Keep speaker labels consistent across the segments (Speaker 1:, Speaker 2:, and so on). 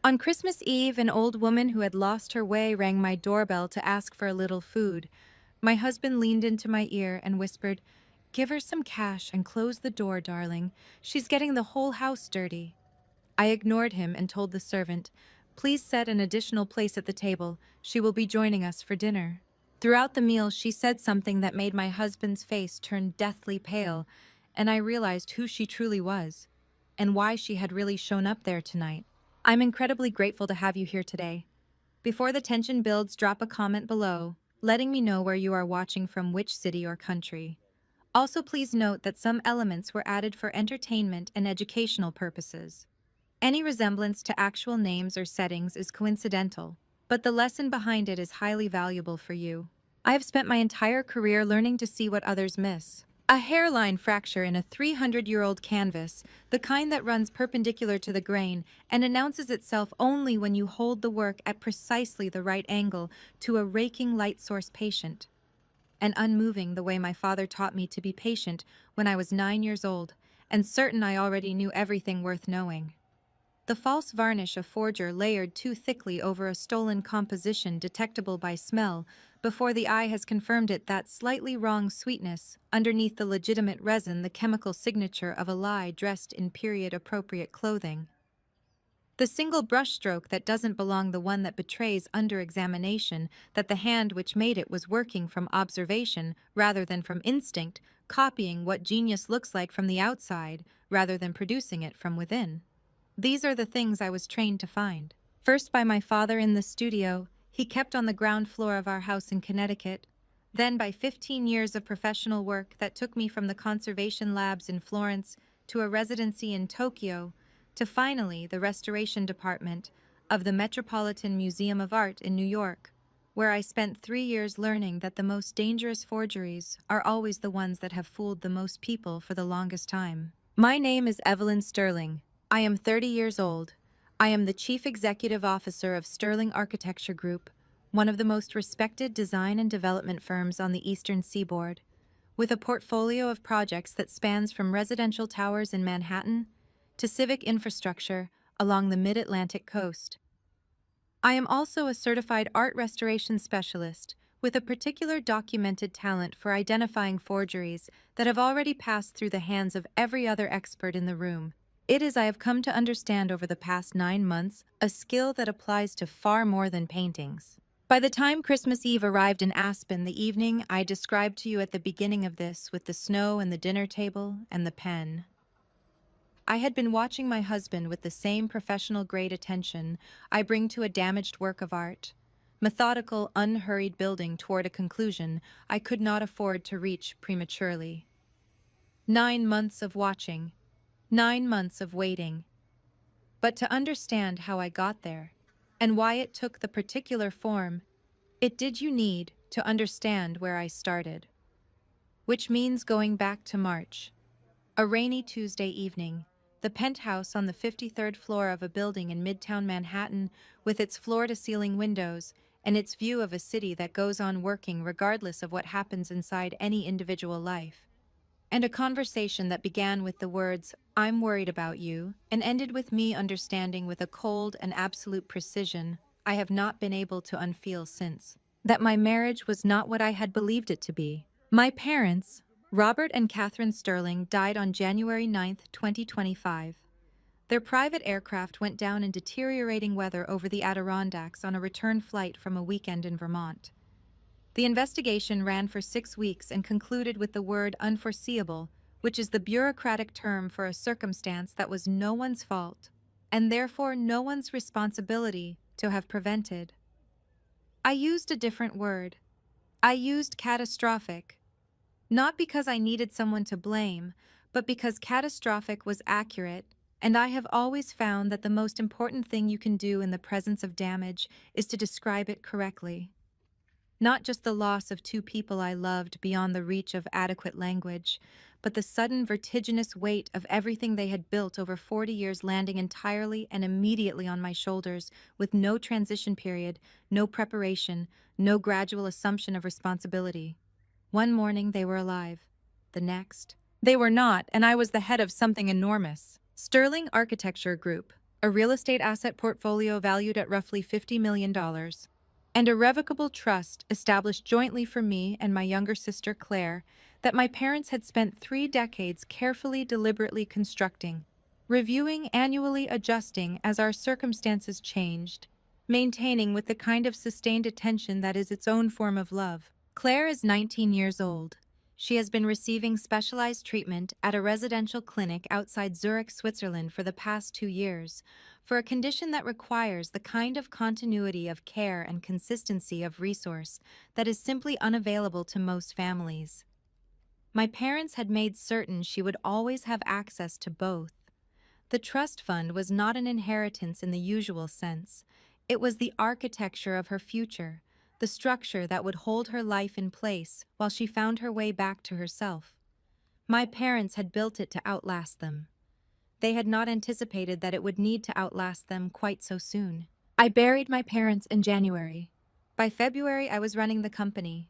Speaker 1: On Christmas Eve, an old woman who had lost her way rang my doorbell to ask for a little food. My husband leaned into my ear and whispered, "Give her some cash and close the door, darling. She's getting the whole house dirty." I ignored him and told the servant, "Please set an additional place at the table. She will be joining us for dinner." Throughout the meal, she said something that made my husband's face turn deathly pale, and I realized who she truly was and why she had really shown up there tonight. I'm incredibly grateful to have you here today. Before the tension builds, drop a comment below, letting me know where you are watching from, which city or country. Also, please note that some elements were added for entertainment and educational purposes. Any resemblance to actual names or settings is coincidental, but the lesson behind it is highly valuable for you. I have spent my entire career learning to see what others miss. A hairline fracture in a 300-year-old canvas, the kind that runs perpendicular to the grain and announces itself only when you hold the work at precisely the right angle to a raking light source patient. And unmoving the way my father taught me to be patient when I was 9 years old, and certain I already knew everything worth knowing. The false varnish a forger layered too thickly over a stolen composition detectable by smell before the eye has confirmed it that slightly wrong sweetness underneath the legitimate resin, the chemical signature of a lie dressed in period-appropriate clothing. The single brushstroke that doesn't belong, the one that betrays under examination that the hand which made it was working from observation rather than from instinct, copying what genius looks like from the outside rather than producing it from within. These are the things I was trained to find. First by my father in the studio, he kept on the ground floor of our house in Connecticut. Then by 15 years of professional work that took me from the conservation labs in Florence to a residency in Tokyo, to finally the restoration department of the Metropolitan Museum of Art in New York, where I spent 3 years learning that the most dangerous forgeries are always the ones that have fooled the most people for the longest time. My name is Evelyn Sterling. I am 30 years old. I am the Chief Executive Officer of Sterling Architecture Group, one of the most respected design and development firms on the Eastern Seaboard, with a portfolio of projects that spans from residential towers in Manhattan to civic infrastructure along the mid-Atlantic coast. I am also a certified art restoration specialist with a particular documented talent for identifying forgeries that have already passed through the hands of every other expert in the room. It is, I have come to understand over the past 9 months, a skill that applies to far more than paintings. By the time Christmas Eve arrived in Aspen, the evening I described to you at the beginning of this, with the snow and the dinner table and the pen, I had been watching my husband with the same professional-grade attention I bring to a damaged work of art. Methodical, unhurried building toward a conclusion I could not afford to reach prematurely. 9 months of watching. 9 months of waiting. But to understand how I got there, and why it took the particular form it did, you need to understand where I started. Which means going back to March. A rainy Tuesday evening, the penthouse on the 53rd floor of a building in Midtown Manhattan, with its floor-to-ceiling windows and its view of a city that goes on working regardless of what happens inside any individual life. And a conversation that began with the words, "I'm worried about you," and ended with me understanding with a cold and absolute precision I have not been able to unfeel since, that my marriage was not what I had believed it to be. My parents, Robert and Catherine Sterling, died on January 9th, 2025. Their private aircraft went down in deteriorating weather over the Adirondacks on a return flight from a weekend in Vermont. The investigation ran for 6 weeks and concluded with the word unforeseeable, which is the bureaucratic term for a circumstance that was no one's fault, and therefore no one's responsibility to have prevented. I used a different word. I used catastrophic, not because I needed someone to blame, but because catastrophic was accurate, and I have always found that the most important thing you can do in the presence of damage is to describe it correctly. Not just the loss of 2 people I loved beyond the reach of adequate language, but the sudden vertiginous weight of everything they had built over 40 years landing entirely and immediately on my shoulders, with no transition period, no preparation, no gradual assumption of responsibility. One morning they were alive. The next, they were not, and I was the head of something enormous. Sterling Architecture Group, a real estate asset portfolio valued at roughly $50 million, and a revocable trust established jointly for me and my younger sister Claire that my parents had spent 3 decades carefully, deliberately constructing, reviewing, annually adjusting as our circumstances changed, maintaining with the kind of sustained attention that is its own form of love. Claire is 19 years old. She has been receiving specialized treatment at a residential clinic outside Zurich, Switzerland for the past 2 years, for a condition that requires the kind of continuity of care and consistency of resource that is simply unavailable to most families. My parents had made certain she would always have access to both. The trust fund was not an inheritance in the usual sense. It was the architecture of her future, the structure that would hold her life in place while she found her way back to herself. My parents had built it to outlast them. They had not anticipated that it would need to outlast them quite so soon. I buried my parents in January. By February, I was running the company.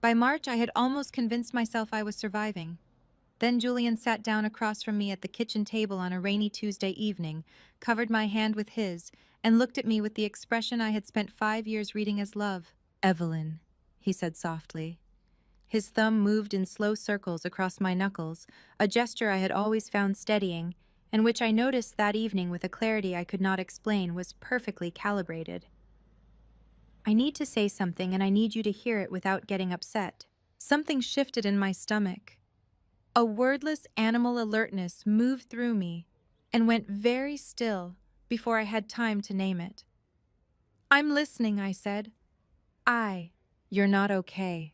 Speaker 1: By March, I had almost convinced myself I was surviving. Then Julian sat down across from me at the kitchen table on a rainy Tuesday evening, covered my hand with his, and looked at me with the expression I had spent 5 years reading as love. "Evelyn," he said softly. His thumb moved in slow circles across my knuckles, a gesture I had always found steadying, and which I noticed that evening with a clarity I could not explain was perfectly calibrated. "I need to say something, and I need you to hear it without getting upset." Something shifted in my stomach. A wordless animal alertness moved through me and went very still before I had time to name it. "I'm listening," I said. You're not okay."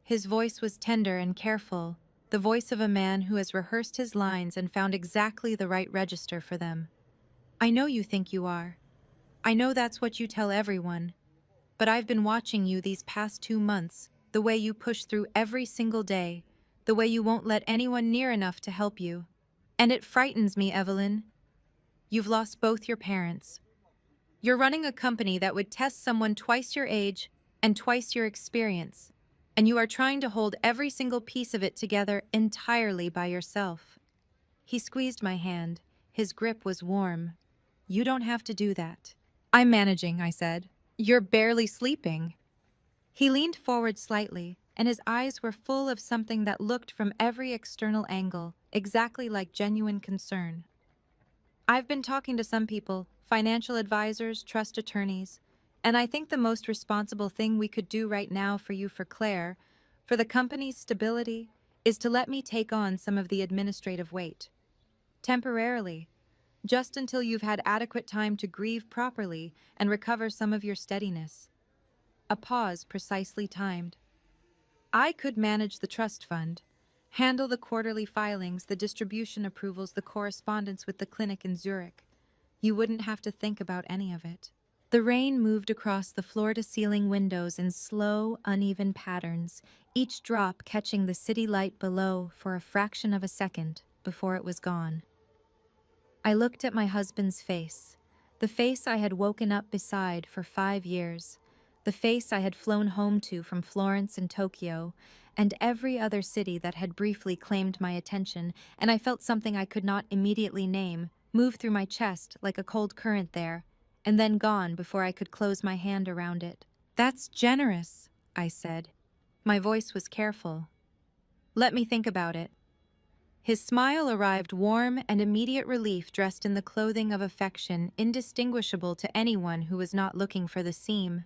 Speaker 1: His voice was tender and careful, the voice of a man who has rehearsed his lines and found exactly the right register for them. "I know you think you are. I know that's what you tell everyone. But I've been watching you these past 2 months, the way you push through every single day, the way you won't let anyone near enough to help you. And it frightens me, Evelyn. You've lost both your parents. You're running a company that would test someone twice your age and twice your experience, and you are trying to hold every single piece of it together entirely by yourself." He squeezed my hand. His grip was warm. "You don't have to do that." "I'm managing," I said. "You're barely sleeping." He leaned forward slightly, and his eyes were full of something that looked from every external angle, exactly like genuine concern. "I've been talking to some people, financial advisors, trust attorneys, and I think the most responsible thing we could do right now for you, for Claire, for the company's stability, is to let me take on some of the administrative weight. Temporarily, just until you've had adequate time to grieve properly and recover some of your steadiness." A pause precisely timed. "I could manage the trust fund, handle the quarterly filings, the distribution approvals, the correspondence with the clinic in Zurich. You wouldn't have to think about any of it." The rain moved across the floor-to-ceiling windows in slow, uneven patterns, each drop catching the city light below for a fraction of a second before it was gone. I looked at my husband's face, the face I had woken up beside for 5 years, the face I had flown home to from Florence and Tokyo, and every other city that had briefly claimed my attention, and I felt something I could not immediately name move through my chest like a cold current there, and then gone before I could close my hand around it. "That's generous," I said. My voice was careful. "Let me think about it." His smile arrived warm and immediate relief, dressed in the clothing of affection indistinguishable to anyone who was not looking for the seam.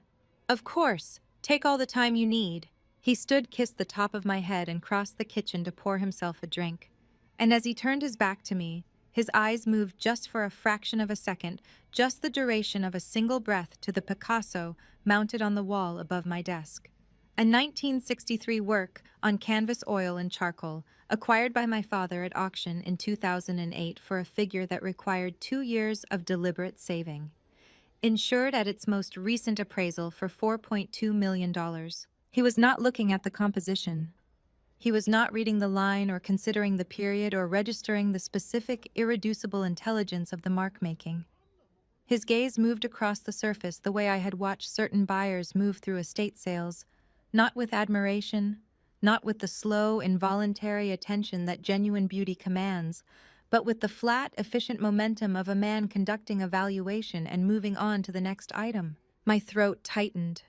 Speaker 1: "Of course, take all the time you need." He stood, kissed the top of my head, and crossed the kitchen to pour himself a drink. And as he turned his back to me, his eyes moved just for a fraction of a second, just the duration of a single breath, to the Picasso mounted on the wall above my desk. A 1963 work on canvas, oil, and charcoal, acquired by my father at auction in 2008 for a figure that required 2 years of deliberate saving. Insured at its most recent appraisal for $4.2 million. He was not looking at the composition. He was not reading the line or considering the period or registering the specific, irreducible intelligence of the mark-making. His gaze moved across the surface the way I had watched certain buyers move through estate sales, not with admiration, not with the slow, involuntary attention that genuine beauty commands, but with the flat, efficient momentum of a man conducting a valuation and moving on to the next item. My throat tightened.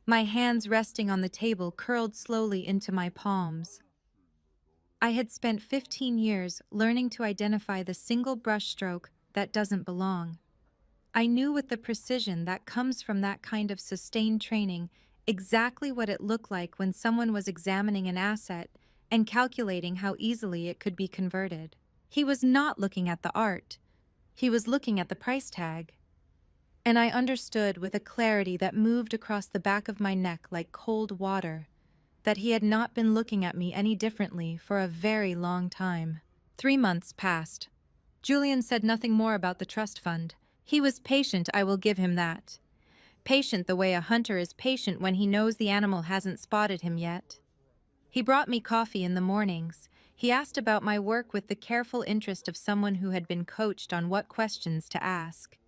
Speaker 1: My hands resting on the table curled slowly into my palms. I had spent 15 years learning to identify the single brushstroke that doesn't belong. I knew with the precision that comes from that kind of sustained training exactly what it looked like when someone was examining an asset and calculating how easily it could be converted. He was not looking at the art. He was looking at the price tag. And I understood with a clarity that moved across the back of my neck like cold water that he had not been looking at me any differently for a very long time. 3 months passed. Julian said nothing more about the trust fund. He was patient, I will give him that. Patient the way a hunter is patient when he knows the animal hasn't spotted him yet. He brought me coffee in the mornings. He asked about my work with the careful interest of someone who had been coached on what questions to ask.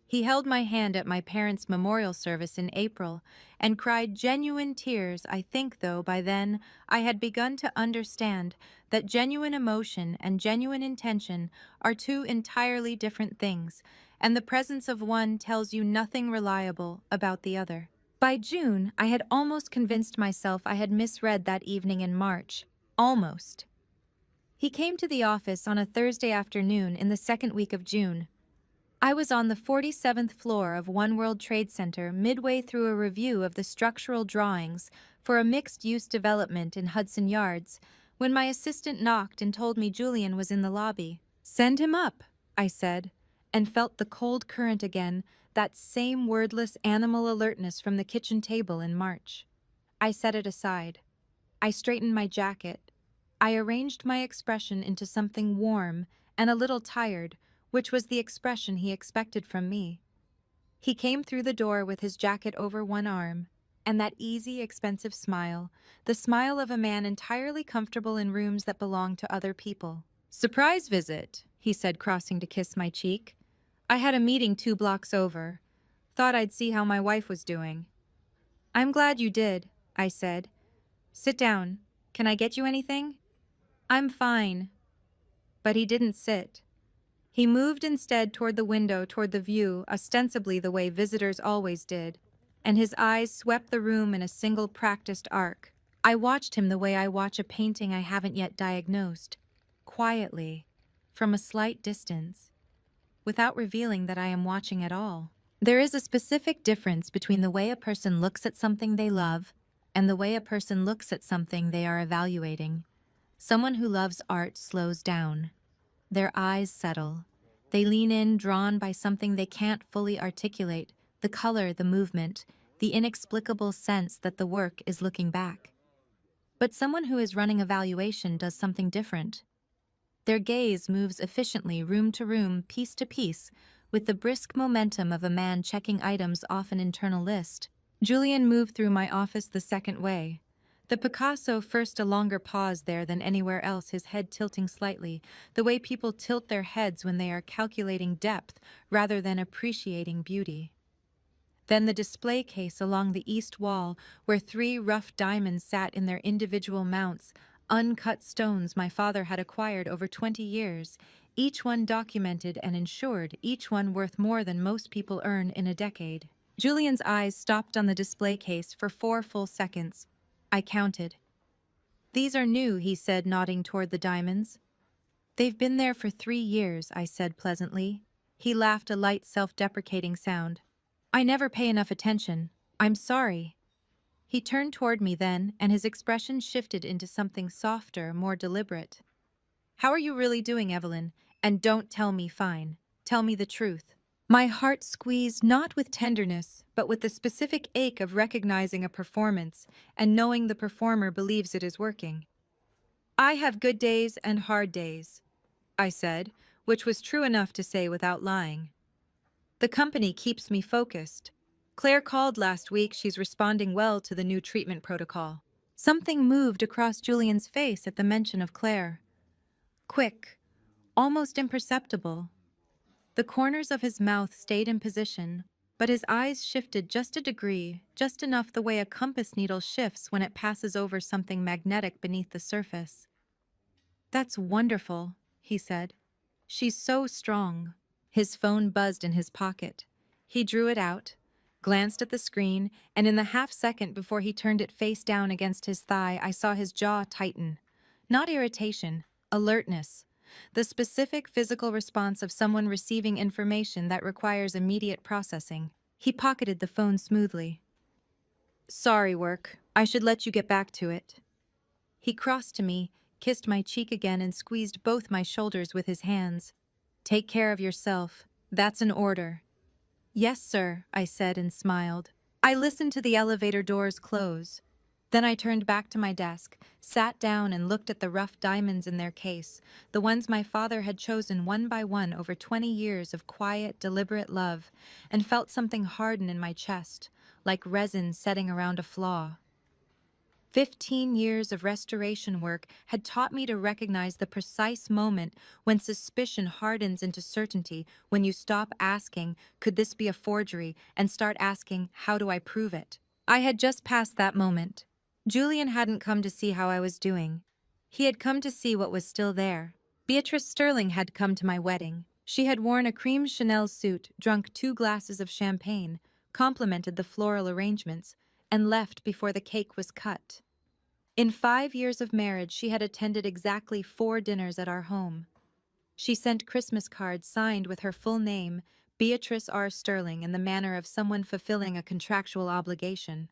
Speaker 1: He held my hand at my parents' memorial service in April and cried genuine tears. I think, though, by then I had begun to understand that genuine emotion and genuine intention are two entirely different things, and the presence of one tells you nothing reliable about the other. By June, I had almost convinced myself I had misread that evening in March. Almost. He came to the office on a Thursday afternoon in the second week of June. I was on the 47th floor of One World Trade Center midway through a review of the structural drawings for a mixed-use development in Hudson Yards when my assistant knocked and told me Julian was in the lobby. "Send him up," I said, and felt the cold current again, that same wordless animal alertness from the kitchen table in March. I set it aside. I straightened my jacket. I arranged my expression into something warm and a little tired, which was the expression he expected from me. He came through the door with his jacket over one arm, and that easy, expensive smile, the smile of a man entirely comfortable in rooms that belong to other people. "Surprise visit," he said, crossing to kiss my cheek. "I had a meeting 2 blocks over. Thought I'd see how my wife was doing." "I'm glad you did," I said. "Sit down. Can I get you anything?" "I'm fine." But he didn't sit. He moved instead toward the window, toward the view, ostensibly the way visitors always did, and his eyes swept the room in a single practiced arc. I watched him the way I watch a painting I haven't yet diagnosed, quietly, from a slight distance, without revealing that I am watching at all. There is a specific difference between the way a person looks at something they love and the way a person looks at something they are evaluating. Someone who loves art slows down. Their eyes settle. They lean in, drawn by something they can't fully articulate, the color, the movement, the inexplicable sense that the work is looking back. But someone who is running a valuation does something different. Their gaze moves efficiently, room to room, piece to piece, with the brisk momentum of a man checking items off an internal list. Julian moved through my office the second way. The Picasso first a longer pause there than anywhere else, his head tilting slightly, the way people tilt their heads when they are calculating depth rather than appreciating beauty. Then the display case along the east wall, where 3 rough diamonds sat in their individual mounts, uncut stones my father had acquired over 20 years, each one documented and insured, each one worth more than most people earn in a decade. Julian's eyes stopped on the display case for 4 full seconds. I counted. "These are new," he said, nodding toward the diamonds. "They've been there for 3 years," I said pleasantly. He laughed, a light, self-deprecating sound. "I never pay enough attention. I'm sorry." He turned toward me then, and his expression shifted into something softer, more deliberate. "How are you really doing, Evelyn? And don't tell me fine. Tell me the truth." My heart squeezed not with tenderness, but with the specific ache of recognizing a performance and knowing the performer believes it is working. "I have good days and hard days," I said, which was true enough to say without lying. "The company keeps me focused. Claire called last week. She's responding well to the new treatment protocol." Something moved across Julian's face at the mention of Claire. Quick, almost imperceptible. The corners of his mouth stayed in position, but his eyes shifted just a degree, just enough the way a compass needle shifts when it passes over something magnetic beneath the surface. "That's wonderful," he said. She's so strong. His phone buzzed in his pocket. He drew it out, glanced at the screen, and in the half second before he turned it face down against his thigh, I saw his jaw tighten. Not irritation, alertness. The specific physical response of someone receiving information that requires immediate processing. He pocketed the phone smoothly. Sorry, work. I should let you get back to it. He crossed to me, kissed my cheek again, and squeezed both my shoulders with his hands. Take care of yourself. That's an order. Yes, sir, I said and smiled. I listened to the elevator doors close. Then I turned back to my desk, sat down and looked at the rough diamonds in their case, the ones my father had chosen one by one over 20 years of quiet, deliberate love, and felt something harden in my chest, like resin setting around a flaw. 15 years of restoration work had taught me to recognize the precise moment when suspicion hardens into certainty, when you stop asking, could this be a forgery, and start asking, how do I prove it? I had just passed that moment. Julian hadn't come to see how I was doing. He had come to see what was still there. Beatrice Sterling had come to my wedding. She had worn a cream Chanel suit, drunk 2 glasses of champagne, complimented the floral arrangements, and left before the cake was cut. In 5 years of marriage, she had attended exactly 4 dinners at our home. She sent Christmas cards signed with her full name, Beatrice R. Sterling, in the manner of someone fulfilling a contractual obligation.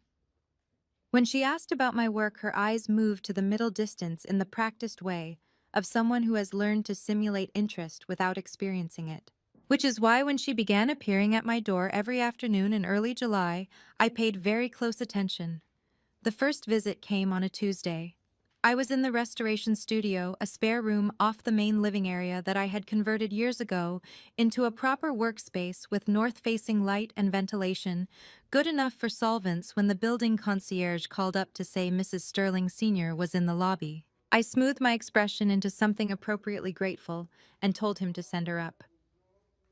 Speaker 1: When she asked about my work, her eyes moved to the middle distance in the practiced way of someone who has learned to simulate interest without experiencing it. Which is why when she began appearing at my door every afternoon in early July, I paid very close attention. The first visit came on a Tuesday. I was in the restoration studio, a spare room off the main living area that I had converted years ago into a proper workspace with north-facing light and ventilation, good enough for solvents when the building concierge called up to say Mrs. Sterling Sr. was in the lobby. I smoothed my expression into something appropriately grateful and told him to send her up.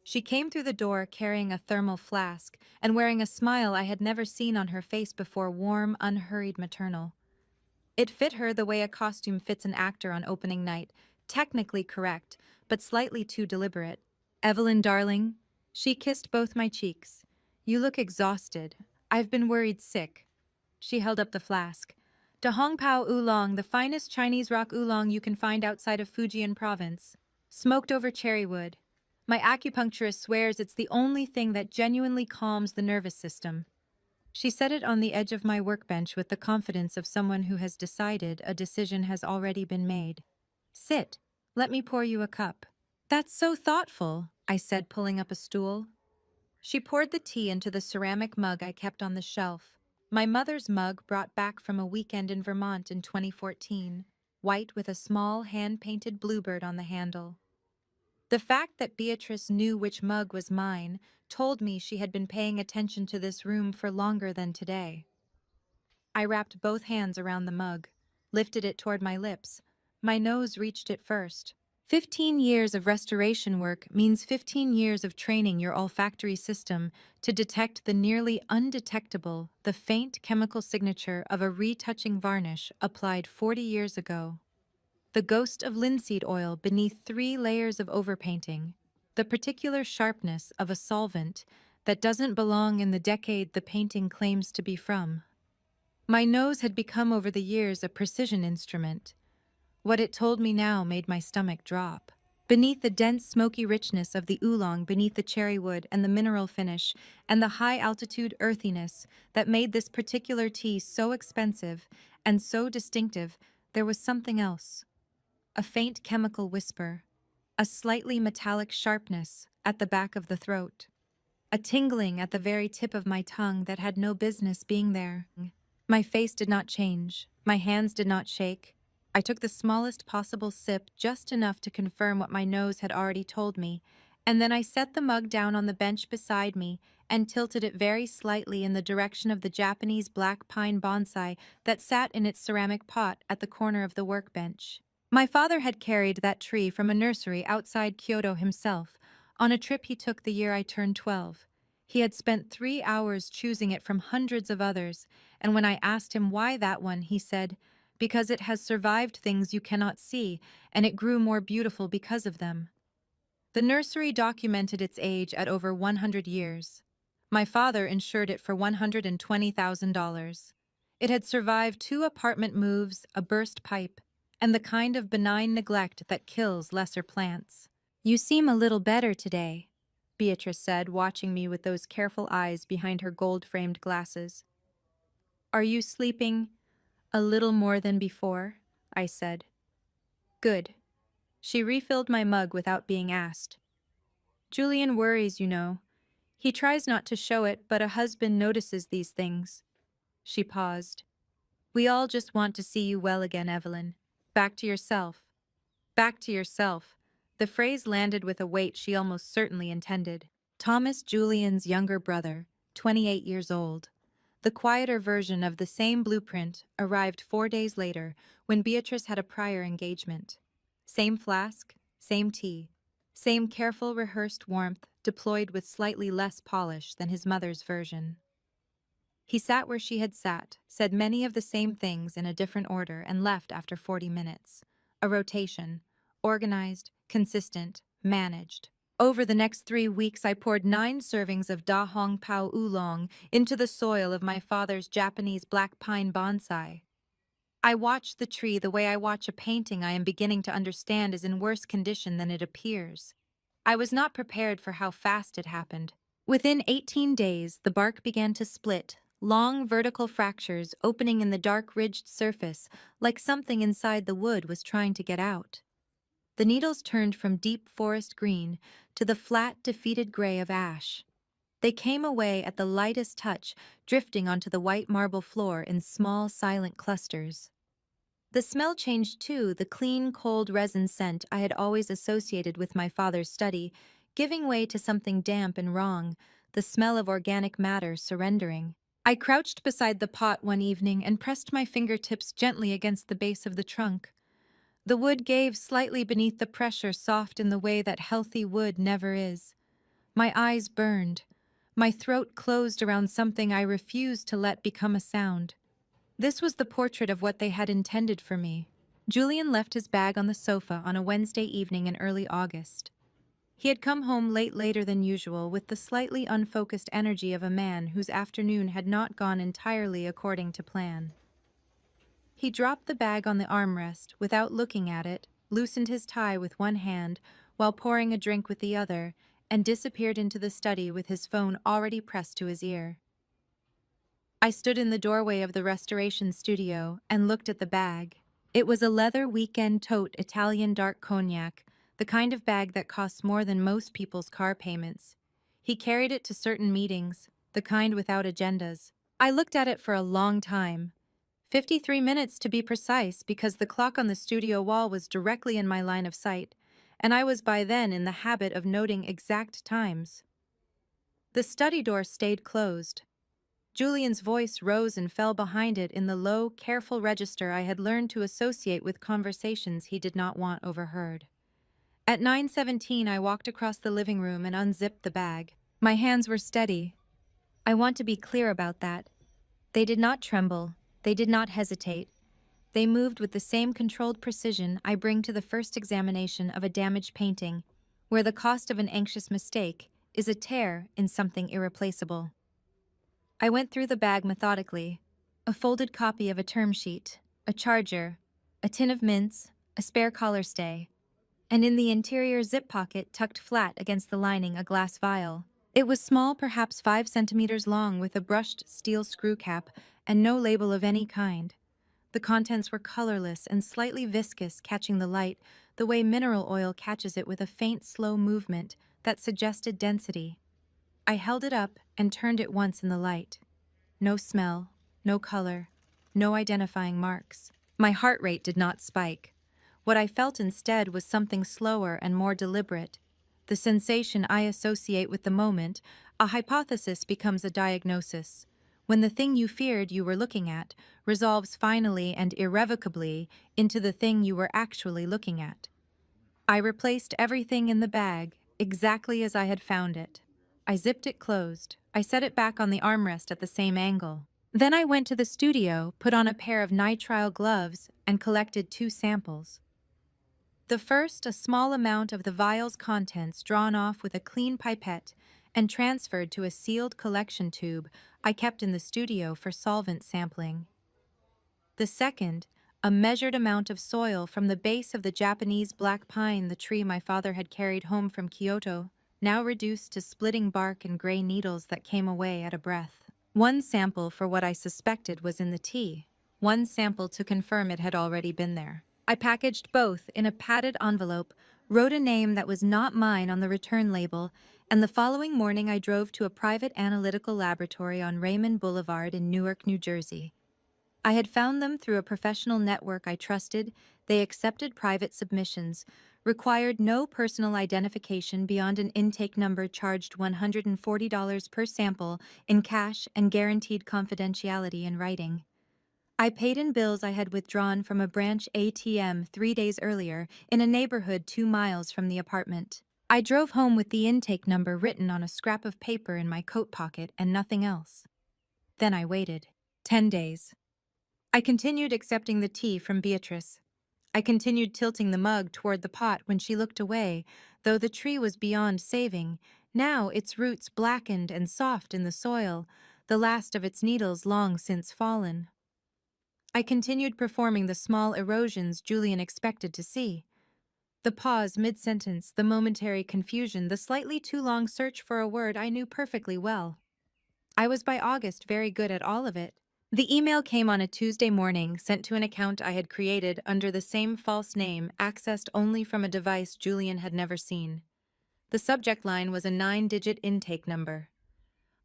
Speaker 1: She came through the door carrying a thermal flask and wearing a smile I had never seen on her face before, warm, unhurried, maternal. It fit her the way a costume fits an actor on opening night, technically correct, but slightly too deliberate. Evelyn, darling, she kissed both my cheeks. You look exhausted. I've been worried sick. She held up the flask. Da Hong Pao Oolong, the finest Chinese rock oolong you can find outside of Fujian province. Smoked over cherry wood. My acupuncturist swears it's the only thing that genuinely calms the nervous system. She set it on the edge of my workbench with the confidence of someone who has decided a decision has already been made. Sit. Let me pour you a cup. That's so thoughtful, I said, pulling up a stool. She poured the tea into the ceramic mug I kept on the shelf. My mother's mug brought back from a weekend in Vermont in 2014, white with a small hand-painted bluebird on the handle. The fact that Beatrice knew which mug was mine told me she had been paying attention to this room for longer than today. I wrapped both hands around the mug, lifted it toward my lips. My nose reached it first. 15 years of restoration work means 15 years of training your olfactory system to detect the nearly undetectable, the faint chemical signature of a retouching varnish applied 40 years ago. The ghost of linseed oil beneath 3 layers of overpainting, the particular sharpness of a solvent that doesn't belong in the decade the painting claims to be from. My nose had become over the years a precision instrument. What it told me now made my stomach drop. Beneath the dense smoky richness of the oolong, beneath the cherry wood and the mineral finish, and the high-altitude earthiness that made this particular tea so expensive and so distinctive, there was something else. A faint chemical whisper, a slightly metallic sharpness at the back of the throat, a tingling at the very tip of my tongue that had no business being there. My face did not change, my hands did not shake. I took the smallest possible sip, just enough to confirm what my nose had already told me, and then I set the mug down on the bench beside me and tilted it very slightly in the direction of the Japanese black pine bonsai that sat in its ceramic pot at the corner of the workbench. My father had carried that tree from a nursery outside Kyoto himself, on a trip he took the year I turned 12. He had spent 3 hours choosing it from hundreds of others, and when I asked him why that one, he said, because it has survived things you cannot see, and it grew more beautiful because of them. The nursery documented its age at over 100 years. My father insured it for $120,000. It had survived 2 apartment moves, a burst pipe, and the kind of benign neglect that kills lesser plants. "You seem a little better today," Beatrice said, watching me with those careful eyes behind her gold-framed glasses. "Are you sleeping a little more than before?" I said. "Good." She refilled my mug without being asked. "Julian worries, you know. He tries not to show it, but a husband notices these things." She paused. "We all just want to see you well again, Evelyn. Back to yourself." Back to yourself. The phrase landed with a weight she almost certainly intended. Thomas Julian's younger brother, 28 years old. The quieter version of the same blueprint arrived 4 days later when Beatrice had a prior engagement. Same flask, same tea, same careful rehearsed warmth deployed with slightly less polish than his mother's version. He sat where she had sat, said many of the same things in a different order, and left after 40 minutes. A rotation. Organized, consistent, managed. Over the next 3 weeks, I poured 9 servings of Da Hong Pao oolong into the soil of my father's Japanese black pine bonsai. I watched the tree the way I watch a painting I am beginning to understand is in worse condition than it appears. I was not prepared for how fast it happened. Within 18 days, the bark began to split, long vertical fractures opening in the dark ridged surface like something inside the wood was trying to get out. The needles turned from deep forest green to the flat, defeated gray of ash. They came away at the lightest touch, drifting onto the white marble floor in small, silent clusters. The smell changed too, the clean, cold resin scent I had always associated with my father's study, giving way to something damp and wrong, the smell of organic matter surrendering. I crouched beside the pot one evening and pressed my fingertips gently against the base of the trunk. The wood gave slightly beneath the pressure, soft in the way that healthy wood never is. My eyes burned. My throat closed around something I refused to let become a sound. This was the portrait of what they had intended for me. Julian left his bag on the sofa on a Wednesday evening in early August. He had come home later than usual, with the slightly unfocused energy of a man whose afternoon had not gone entirely according to plan. He dropped the bag on the armrest without looking at it, loosened his tie with one hand while pouring a drink with the other, and disappeared into the study with his phone already pressed to his ear. I stood in the doorway of the restoration studio and looked at the bag. It was a leather weekend tote Italian dark cognac, the kind of bag that costs more than most people's car payments. He carried it to certain meetings, the kind without agendas. I looked at it for a long time. 53 minutes to be precise, because the clock on the studio wall was directly in my line of sight, and I was by then in the habit of noting exact times. The study door stayed closed. Julian's voice rose and fell behind it in the low, careful register I had learned to associate with conversations he did not want overheard. At 9:17, I walked across the living room and unzipped the bag. My hands were steady. I want to be clear about that. They did not tremble. They did not hesitate. They moved with the same controlled precision I bring to the first examination of a damaged painting, where the cost of an anxious mistake is a tear in something irreplaceable. I went through the bag methodically. A folded copy of a term sheet, a charger, a tin of mints, a spare collar stay, and in the interior zip pocket tucked flat against the lining a glass vial. It was small, perhaps 5 centimeters long, with a brushed steel screw cap and no label of any kind. The contents were colorless and slightly viscous, catching the light the way mineral oil catches it with a faint, slow movement that suggested density. I held it up and turned it once in the light. No smell, no color, no identifying marks. My heart rate did not spike. What I felt instead was something slower and more deliberate. The sensation I associate with the moment, a hypothesis becomes a diagnosis. When the thing you feared you were looking at resolves finally and irrevocably into the thing you were actually looking at. I replaced everything in the bag exactly as I had found it. I zipped it closed. I set it back on the armrest at the same angle. Then I went to the studio, put on a pair of nitrile gloves, and collected 2 samples. The first, a small amount of the vial's contents drawn off with a clean pipette and transferred to a sealed collection tube I kept in the studio for solvent sampling. The second, a measured amount of soil from the base of the Japanese black pine, the tree my father had carried home from Kyoto, now reduced to splitting bark and gray needles that came away at a breath. One sample for what I suspected was in the tea, one sample to confirm it had already been there. I packaged both in a padded envelope, wrote a name that was not mine on the return label, and the following morning I drove to a private analytical laboratory on Raymond Boulevard in Newark, New Jersey. I had found them through a professional network I trusted. They accepted private submissions, required no personal identification beyond an intake number, charged $140 per sample in cash, and guaranteed confidentiality in writing. I paid in bills I had withdrawn from a branch ATM 3 days earlier in a neighborhood 2 miles from the apartment. I drove home with the intake number written on a scrap of paper in my coat pocket and nothing else. Then I waited. 10 days. I continued accepting the tea from Beatrice. I continued tilting the mug toward the pot when she looked away, though the tree was beyond saving. Now its roots blackened and soft in the soil, the last of its needles long since fallen. I continued performing the small erosions Julian expected to see. The pause mid-sentence, the momentary confusion, the slightly too long search for a word I knew perfectly well. I was by August very good at all of it. The email came on a Tuesday morning, sent to an account I had created under the same false name, accessed only from a device Julian had never seen. The subject line was a 9-digit intake number.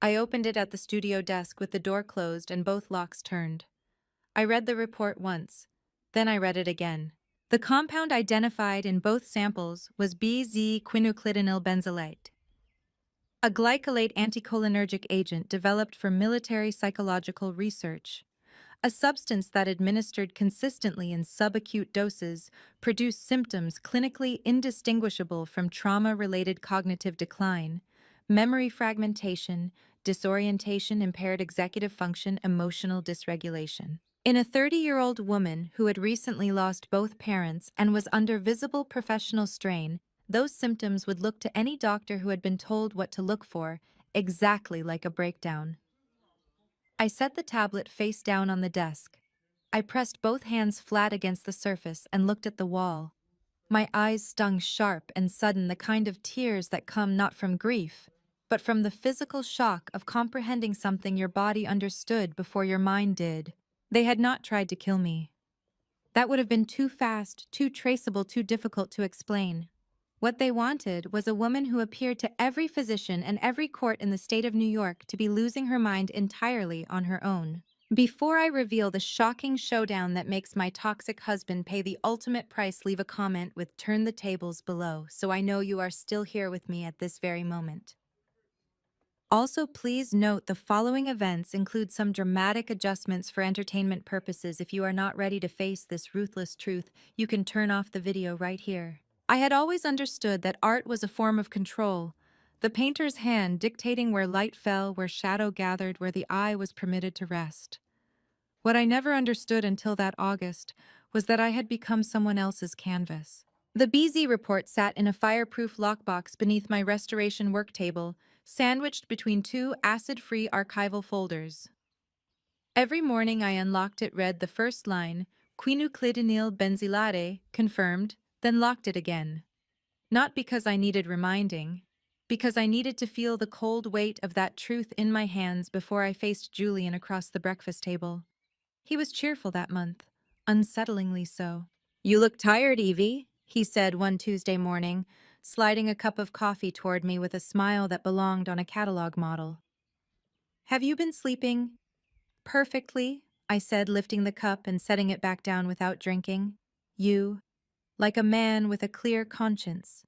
Speaker 1: I opened it at the studio desk with the door closed and both locks turned. I read the report once. Then I read it again. The compound identified in both samples was BZ-quinaclidinyl benzylate, a glycolate anticholinergic agent developed for military psychological research. A substance that, administered consistently in subacute doses, produced symptoms clinically indistinguishable from trauma-related cognitive decline, memory fragmentation, disorientation, impaired executive function, emotional dysregulation. In a 30-year-old woman who had recently lost both parents and was under visible professional strain, those symptoms would look to any doctor who had been told what to look for, exactly like a breakdown. I set the tablet face down on the desk. I pressed both hands flat against the surface and looked at the wall. My eyes stung sharp and sudden, the kind of tears that come not from grief, but from the physical shock of comprehending something your body understood before your mind did. They had not tried to kill me. That would have been too fast, too traceable, too difficult to explain. What they wanted was a woman who appeared to every physician and every court in the state of New York to be losing her mind entirely on her own. Before I reveal the shocking showdown that makes my toxic husband pay the ultimate price, leave a comment with "turn the tables" below, so I know you are still here with me at this very moment. Also, please note the following events include some dramatic adjustments for entertainment purposes. If you are not ready to face this ruthless truth, you can turn off the video right here. I had always understood that art was a form of control, the painter's hand dictating where light fell, where shadow gathered, where the eye was permitted to rest. What I never understood until that August was that I had become someone else's canvas. The BZ report sat in a fireproof lockbox beneath my restoration work table, sandwiched between 2 acid-free archival folders. Every morning I unlocked it, read the first line, "Quinaclidinyl benzylate, confirmed," then locked it again. Not because I needed reminding, because I needed to feel the cold weight of that truth in my hands before I faced Julian across the breakfast table. He was cheerful that month, unsettlingly so. "You look tired, Evie," he said one Tuesday morning, sliding a cup of coffee toward me with a smile that belonged on a catalog model. "Have you been sleeping?" "Perfectly," I said, lifting the cup and setting it back down without drinking. "You, like a man with a clear conscience."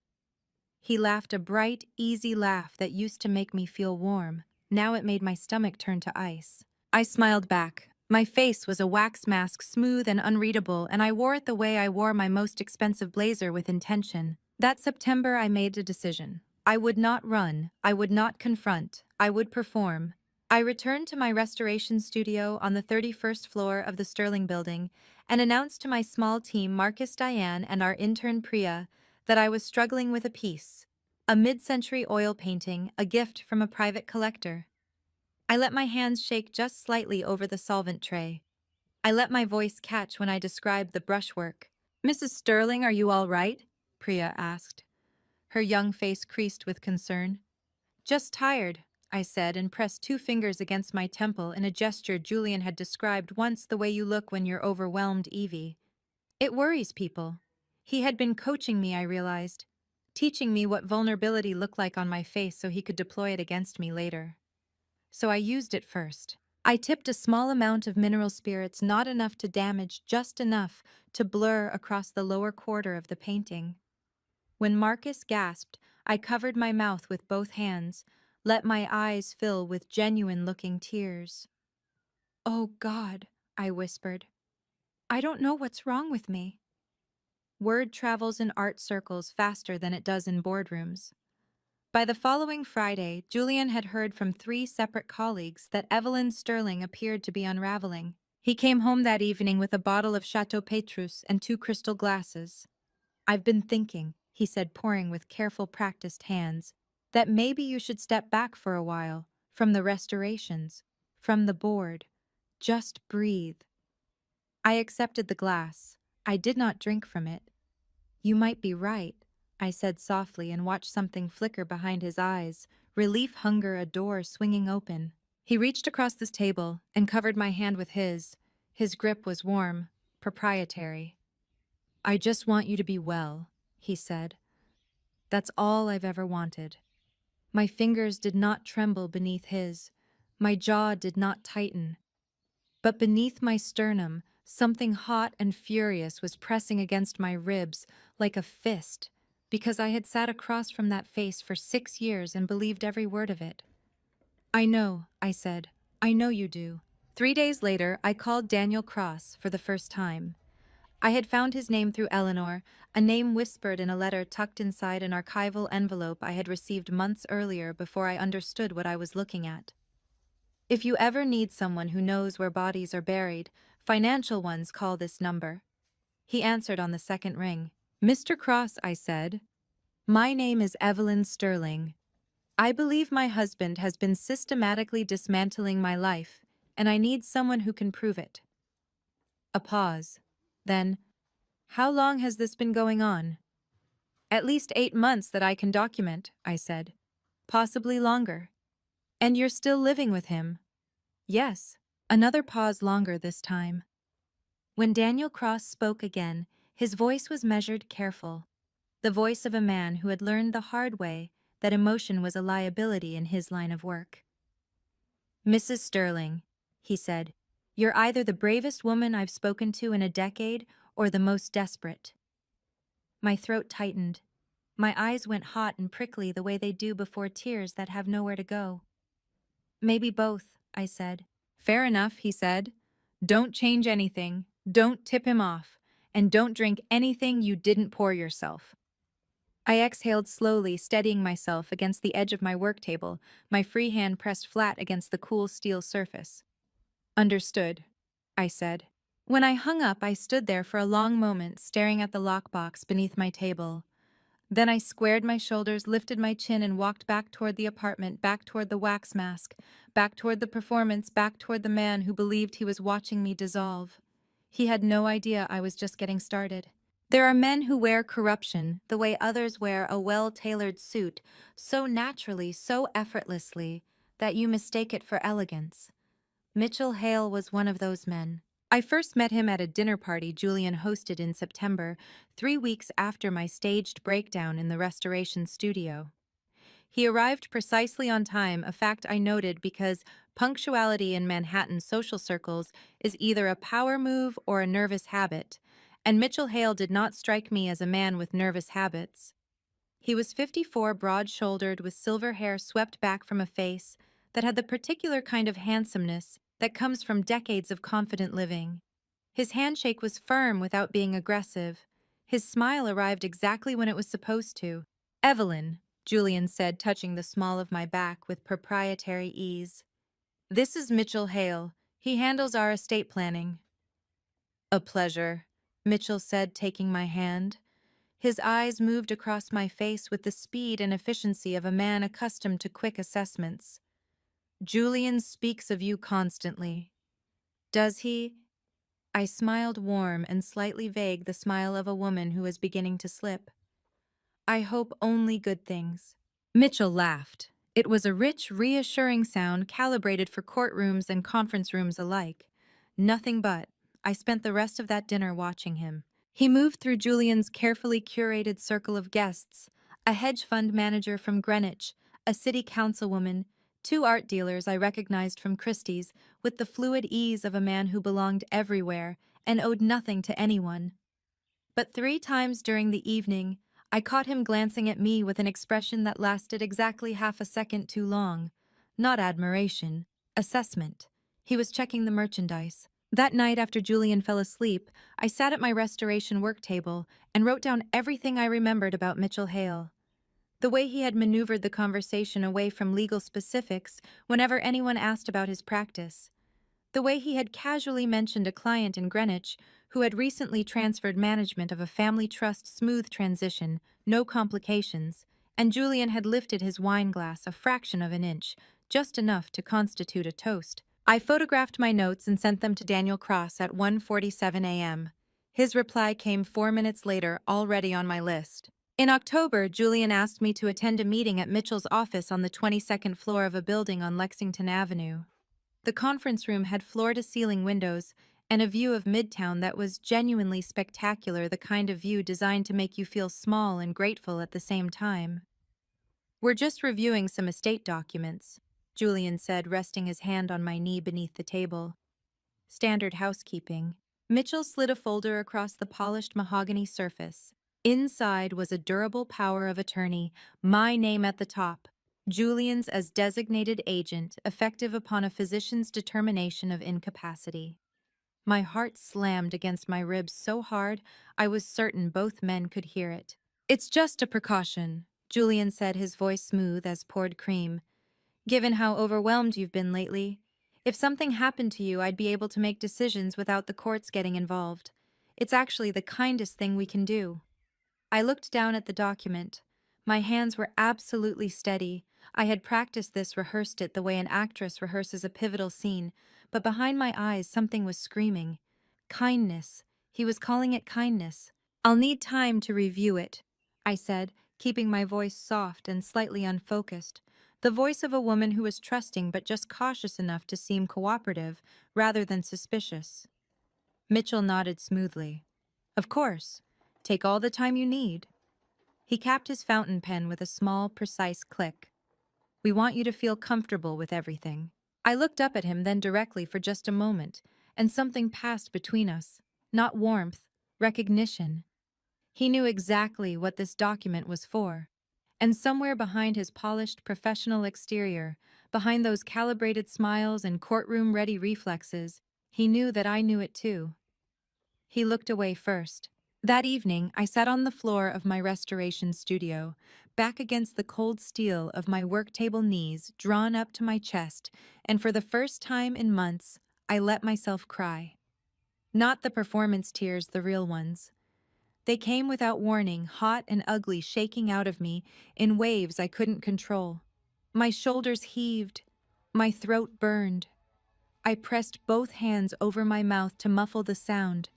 Speaker 1: He laughed, a bright, easy laugh that used to make me feel warm. Now it made my stomach turn to ice. I smiled back. My face was a wax mask, smooth and unreadable, and I wore it the way I wore my most expensive blazer, with intention. That September I made a decision. I would not run, I would not confront, I would perform. I returned to my restoration studio on the 31st floor of the Sterling building and announced to my small team, Marcus, Diane, and our intern Priya, that I was struggling with a piece, a mid-century oil painting, a gift from a private collector. I let my hands shake just slightly over the solvent tray. I let my voice catch when I described the brushwork. "Mrs. Sterling, are you all right?" Priya asked. Her young face creased with concern. "Just tired," I said, and pressed two fingers against my temple in a gesture Julian had described once, the way you look when you're overwhelmed, Evie. It worries people. He had been coaching me, I realized, teaching me what vulnerability looked like on my face so he could deploy it against me later. So I used it first. I tipped a small amount of mineral spirits, not enough to damage, just enough to blur across the lower quarter of the painting. When Marcus gasped, I covered my mouth with both hands, let my eyes fill with genuine-looking tears. "Oh, God," I whispered. "I don't know what's wrong with me." Word travels in art circles faster than it does in boardrooms. By the following Friday, Julian had heard from 3 separate colleagues that Evelyn Sterling appeared to be unraveling. He came home that evening with a bottle of Chateau Petrus and 2 crystal glasses. "I've been thinking," he said, pouring with careful, practiced hands, "that maybe you should step back for a while, from the restorations, from the board. Just breathe." I accepted the glass. I did not drink from it. "You might be right," I said softly, and watched something flicker behind his eyes, relief, hunger, a door swinging open. He reached across this table and covered my hand with his. His grip was warm, proprietary. "I just want you to be well," he said. "That's all I've ever wanted." My fingers did not tremble beneath his. My jaw did not tighten. But beneath my sternum, something hot and furious was pressing against my ribs like a fist, because I had sat across from that face for 6 years and believed every word of it. "I know," I said. "I know you do." 3 days later, I called Daniel Cross for the first time. I had found his name through Eleanor, a name whispered in a letter tucked inside an archival envelope I had received months earlier before I understood what I was looking at. "If you ever need someone who knows where bodies are buried, financial ones call this number." He answered on the second ring. "Mr. Cross," I said, "my name is Evelyn Sterling. I believe my husband has been systematically dismantling my life, and I need someone who can prove it." A pause. Then, "How long has this been going on?" "At least 8 months that I can document," I said. "Possibly longer." "And you're still living with him?" "Yes." Another pause, longer this time. When Daniel Cross spoke again, his voice was measured, careful. The voice of a man who had learned the hard way that emotion was a liability in his line of work. "Mrs. Sterling," he said, "you're either the bravest woman I've spoken to in a decade or the most desperate." My throat tightened. My eyes went hot and prickly the way they do before tears that have nowhere to go. "Maybe both," I said. "Fair enough," he said. "Don't change anything, don't tip him off, and don't drink anything you didn't pour yourself." I exhaled slowly, steadying myself against the edge of my work table, my free hand pressed flat against the cool steel surface. "Understood," I said. When I hung up, I stood there for a long moment, staring at the lockbox beneath my table. Then I squared my shoulders, lifted my chin, and walked back toward the apartment, back toward the wax mask, back toward the performance, back toward the man who believed he was watching me dissolve. He had no idea I was just getting started. There are men who wear corruption the way others wear a well-tailored suit, so naturally, so effortlessly, that you mistake it for elegance. Mitchell Hale was one of those men. I first met him at a dinner party Julian hosted in September, 3 weeks after my staged breakdown in the restoration studio. He arrived precisely on time, a fact I noted because punctuality in Manhattan social circles is either a power move or a nervous habit, and Mitchell Hale did not strike me as a man with nervous habits. He was 54, broad-shouldered, with silver hair swept back from a face that had the particular kind of handsomeness that comes from decades of confident living. His handshake was firm without being aggressive. His smile arrived exactly when it was supposed to. "Evelyn," Julian said, touching the small of my back with proprietary ease. This is Mitchell Hale. He handles our estate planning. A pleasure, Mitchell said, taking my hand. His eyes moved across my face with the speed and efficiency of a man accustomed to quick assessments. Julian speaks of you constantly. Does he? I smiled, warm and slightly vague, the smile of a woman who is beginning to slip. I hope only good things. Mitchell laughed. It was a rich, reassuring sound calibrated for courtrooms and conference rooms alike. Nothing but. I spent the rest of that dinner watching him. He moved through Julian's carefully curated circle of guests: a hedge fund manager from Greenwich, a city councilwoman, two art dealers I recognized from Christie's, with the fluid ease of a man who belonged everywhere and owed nothing to anyone. But 3 times during the evening, I caught him glancing at me with an expression that lasted exactly half a second too long. Not admiration, assessment. He was checking the merchandise. That night after Julian fell asleep, I sat at my restoration work table and wrote down everything I remembered about Mitchell Hale. The way he had maneuvered the conversation away from legal specifics whenever anyone asked about his practice. The way he had casually mentioned a client in Greenwich who had recently transferred management of a family trust, smooth transition, no complications, and Julian had lifted his wine glass a fraction of an inch, just enough to constitute a toast. I photographed my notes and sent them to Daniel Cross at 1:47 a.m. His reply came 4 minutes later, already on my list. In October, Julian asked me to attend a meeting at Mitchell's office on the 22nd floor of a building on Lexington Avenue. The conference room had floor-to-ceiling windows and a view of Midtown that was genuinely spectacular, the kind of view designed to make you feel small and grateful at the same time. "We're just reviewing some estate documents," Julian said, resting his hand on my knee beneath the table. "Standard housekeeping." Mitchell slid a folder across the polished mahogany surface. Inside was a durable power of attorney, my name at the top. Julian's as designated agent, effective upon a physician's determination of incapacity. My heart slammed against my ribs so hard I was certain both men could hear it. "It's just a precaution," Julian said, his voice smooth as poured cream. "Given how overwhelmed you've been lately, if something happened to you, I'd be able to make decisions without the courts getting involved. It's actually the kindest thing we can do." I looked down at the document. My hands were absolutely steady. I had practiced this, rehearsed it the way an actress rehearses a pivotal scene, but behind my eyes something was screaming. Kindness. He was calling it kindness. "I'll need time to review it," I said, keeping my voice soft and slightly unfocused. The voice of a woman who was trusting but just cautious enough to seem cooperative rather than suspicious. Mitchell nodded smoothly. "Of course. Take all the time you need." He capped his fountain pen with a small, precise click. "We want you to feel comfortable with everything." I looked up at him then directly for just a moment, and something passed between us. Not warmth, recognition. He knew exactly what this document was for. And somewhere behind his polished, professional exterior, behind those calibrated smiles and courtroom-ready reflexes, he knew that I knew it too. He looked away first. That evening, I sat on the floor of my restoration studio, back against the cold steel of my work table, knees drawn up to my chest, and for the first time in months, I let myself cry. Not the performance tears, the real ones. They came without warning, hot and ugly, shaking out of me in waves I couldn't control. My shoulders heaved. My throat burned. I pressed both hands over my mouth to muffle the sound.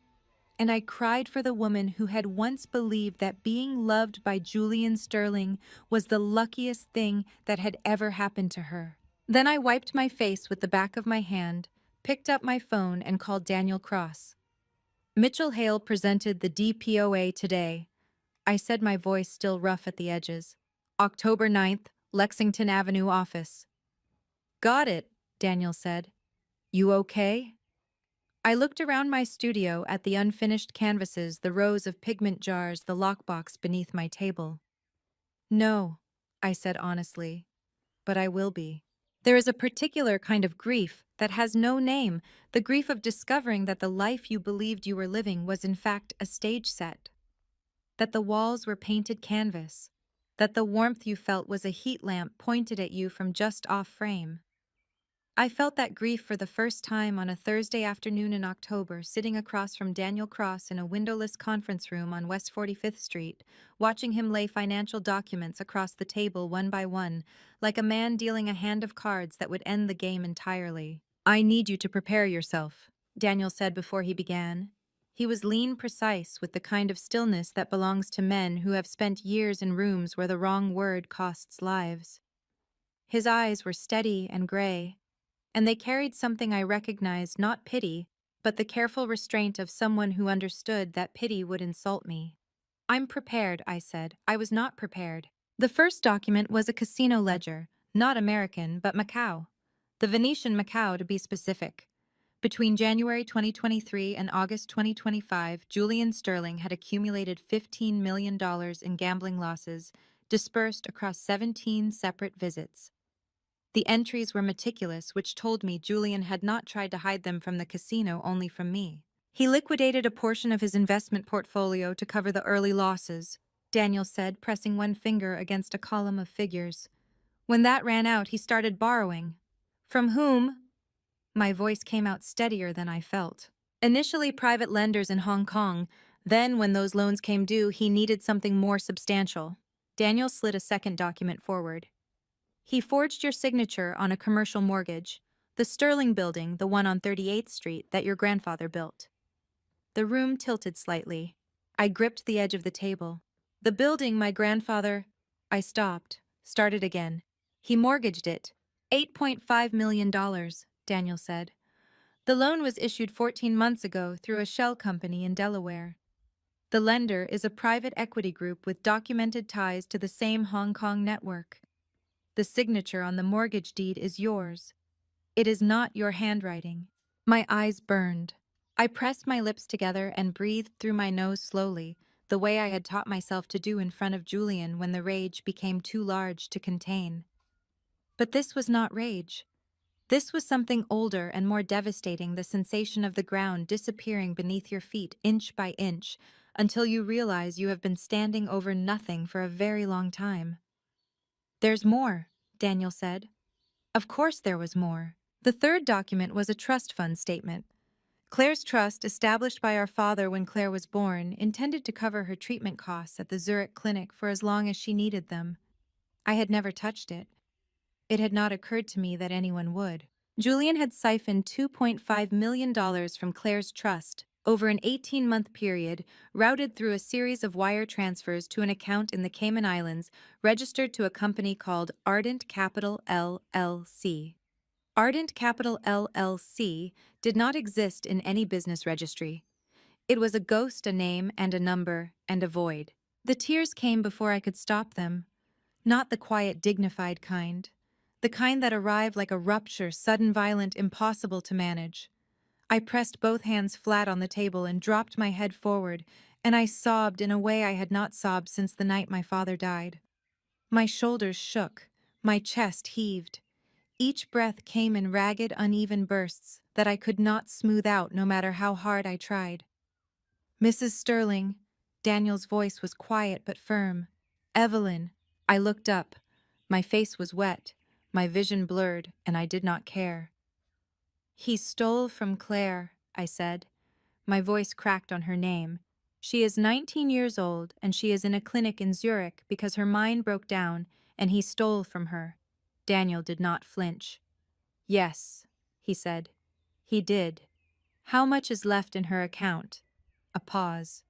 Speaker 1: And I cried for the woman who had once believed that being loved by Julian Sterling was the luckiest thing that had ever happened to her. Then I wiped my face with the back of my hand, picked up my phone, and called Daniel Cross. "Mitchell Hale presented the DPOA today," I said, my voice still rough at the edges. "October 9th, Lexington Avenue office." "Got it," Daniel said. "You okay?" I looked around my studio at the unfinished canvases, the rows of pigment jars, the lockbox beneath my table. "No," I said honestly, "but I will be." There is a particular kind of grief that has no name, the grief of discovering that the life you believed you were living was in fact a stage set, that the walls were painted canvas, that the warmth you felt was a heat lamp pointed at you from just off frame. I felt that grief for the first time on a Thursday afternoon in October, sitting across from Daniel Cross in a windowless conference room on West 45th Street, watching him lay financial documents across the table one by one, like a man dealing a hand of cards that would end the game entirely. "I need you to prepare yourself," Daniel said before he began. He was lean, precise, with the kind of stillness that belongs to men who have spent years in rooms where the wrong word costs lives. His eyes were steady and gray, and they carried something I recognized, not pity, but the careful restraint of someone who understood that pity would insult me. "I'm prepared," I said. I was not prepared. The first document was a casino ledger, not American, but Macau. The Venetian Macau, to be specific. Between January 2023 and August 2025, Julian Sterling had accumulated $15 million in gambling losses, dispersed across 17 separate visits. The entries were meticulous, which told me Julian had not tried to hide them from the casino, only from me. "He liquidated a portion of his investment portfolio to cover the early losses," Daniel said, pressing one finger against a column of figures. "When that ran out, he started borrowing." "From whom?" My voice came out steadier than I felt. "Initially private lenders in Hong Kong. Then, when those loans came due, he needed something more substantial." Daniel slid a second document forward. "He forged your signature on a commercial mortgage, the Sterling building, the one on 38th Street that your grandfather built." The room tilted slightly. I gripped the edge of the table. "The building my grandfather—" I stopped, started again. "He mortgaged it. $8.5 million, Daniel said. "The loan was issued 14 months ago through a shell company in Delaware. The lender is a private equity group with documented ties to the same Hong Kong network. The signature on the mortgage deed is yours. It is not your handwriting." My eyes burned. I pressed my lips together and breathed through my nose slowly, the way I had taught myself to do in front of Julian when the rage became too large to contain. But this was not rage. This was something older and more devastating, the sensation of the ground disappearing beneath your feet inch by inch, until you realize you have been standing over nothing for a very long time. "There's more," Daniel said. Of course there was more. The third document was a trust fund statement. Claire's trust, established by our father when Claire was born, intended to cover her treatment costs at the Zurich clinic for as long as she needed them. I had never touched it. It had not occurred to me that anyone would. Julian had siphoned $2.5 million from Claire's trust over an 18-month period, routed through a series of wire transfers to an account in the Cayman Islands registered to a company called Ardent Capital LLC. Ardent Capital LLC did not exist in any business registry. It was a ghost, a name, and a number, and a void. The tears came before I could stop them. Not the quiet, dignified kind. The kind that arrived like a rupture, sudden, violent, impossible to manage. I pressed both hands flat on the table and dropped my head forward, and I sobbed in a way I had not sobbed since the night my father died. My shoulders shook, my chest heaved. Each breath came in ragged, uneven bursts that I could not smooth out no matter how hard I tried. "Mrs. Sterling," Daniel's voice was quiet but firm. "Evelyn." I looked up. My face was wet, my vision blurred, and I did not care. "He stole from Claire," I said. My voice cracked on her name. "She is 19 years old, and she is in a clinic in Zurich because her mind broke down, and he stole from her." Daniel did not flinch. "Yes," he said. "He did. How much is left in her account?" A pause.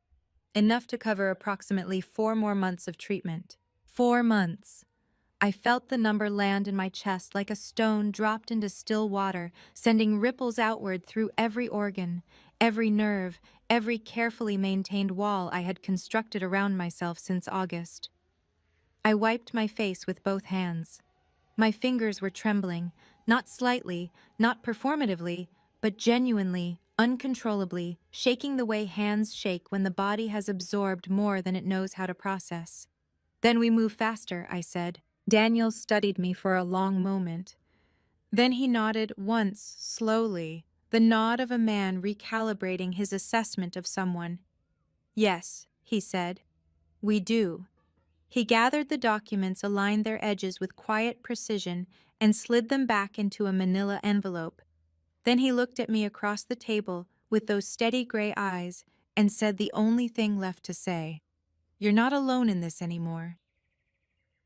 Speaker 1: "Enough to cover approximately 4 more months of treatment." 4 months. I felt the number land in my chest like a stone dropped into still water, sending ripples outward through every organ, every nerve, every carefully maintained wall I had constructed around myself since August. I wiped my face with both hands. My fingers were trembling, not slightly, not performatively, but genuinely, uncontrollably, shaking the way hands shake when the body has absorbed more than it knows how to process. "Then we move faster," I said. Daniel studied me for a long moment. Then he nodded once, slowly, the nod of a man recalibrating his assessment of someone. "Yes," he said, "we do." He gathered the documents, aligned their edges with quiet precision, and slid them back into a manila envelope. Then he looked at me across the table with those steady gray eyes and said the only thing left to say, "You're not alone in this anymore."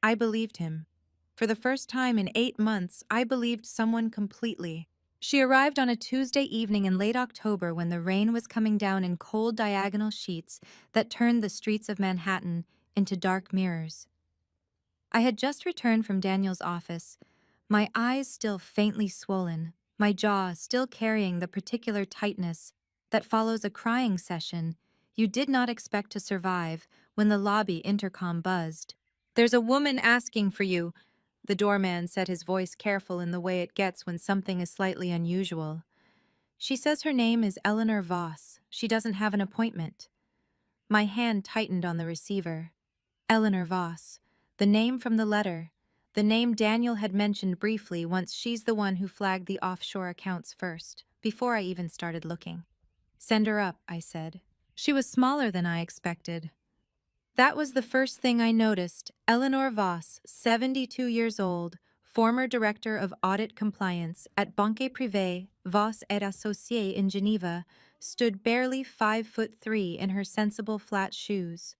Speaker 1: I believed him. For the first time in 8 months, I believed someone completely. She arrived on a Tuesday evening in late October when the rain was coming down in cold diagonal sheets that turned the streets of Manhattan into dark mirrors. I had just returned from Daniel's office, my eyes still faintly swollen, my jaw still carrying the particular tightness that follows a crying session you did not expect to survive when the lobby intercom buzzed. "There's a woman asking for you," the doorman said, his voice careful in the way it gets when something is slightly unusual. "She says her name is Eleanor Voss. She doesn't have an appointment." My hand tightened on the receiver. Eleanor Voss. The name from the letter. The name Daniel had mentioned briefly once. She's the one who flagged the offshore accounts first, before I even started looking. "Send her up," I said. She was smaller than I expected. That was the first thing I noticed. Eleanor Voss, 72 years old, former director of audit compliance at Banque Privée Voss et Associés in Geneva, stood barely 5'3" in her sensible flat shoes.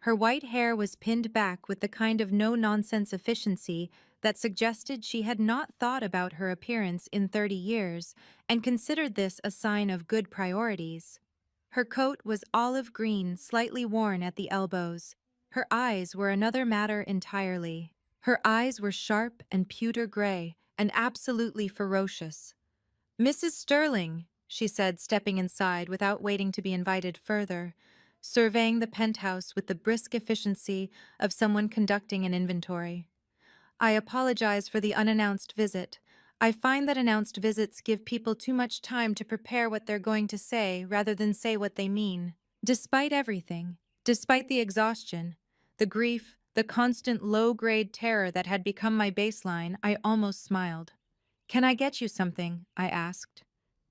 Speaker 1: Her white hair was pinned back with the kind of no-nonsense efficiency that suggested she had not thought about her appearance in 30 years and considered this a sign of good priorities. Her coat was olive green, slightly worn at the elbows. Her eyes were another matter entirely. Her eyes were sharp and pewter gray and absolutely ferocious. "Mrs. Sterling," she said, stepping inside without waiting to be invited further, surveying the penthouse with the brisk efficiency of someone conducting an inventory. "I apologize for the unannounced visit. I find that announced visits give people too much time to prepare what they're going to say rather than say what they mean." Despite everything, despite the exhaustion, the grief, the constant low-grade terror that had become my baseline, I almost smiled. "Can I get you something?" I asked.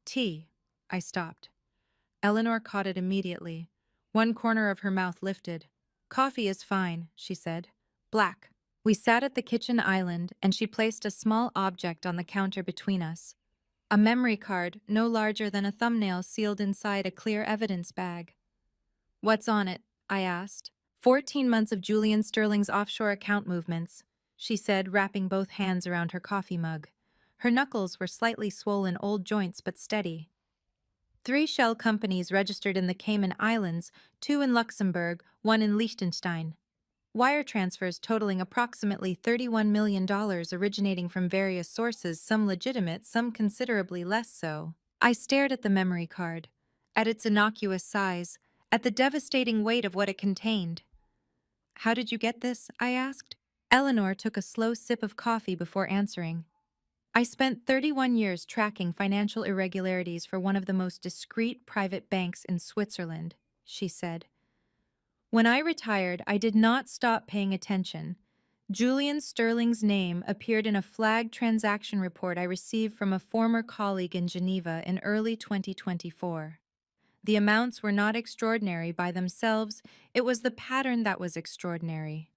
Speaker 1: "Tea." I stopped. Eleanor caught it immediately. One corner of her mouth lifted. "Coffee is fine," she said. "Black." We sat at the kitchen island, and she placed a small object on the counter between us. A memory card, no larger than a thumbnail, sealed inside a clear evidence bag. "What's on it?" I asked. 14 months of Julian Sterling's offshore account movements," she said, wrapping both hands around her coffee mug. Her knuckles were slightly swollen old joints but steady. 3 shell companies registered in the Cayman Islands, 2 in Luxembourg, 1 in Liechtenstein. Wire transfers totaling approximately $31 million originating from various sources, some legitimate, some considerably less so. I stared at the memory card, at its innocuous size, at the devastating weight of what it contained. "How did you get this?" I asked. Eleanor took a slow sip of coffee before answering. "I spent 31 years tracking financial irregularities for one of the most discreet private banks in Switzerland," she said. "When I retired, I did not stop paying attention. Julian Sterling's name appeared in a flagged transaction report I received from a former colleague in Geneva in early 2024. The amounts were not extraordinary by themselves, it was the pattern that was extraordinary."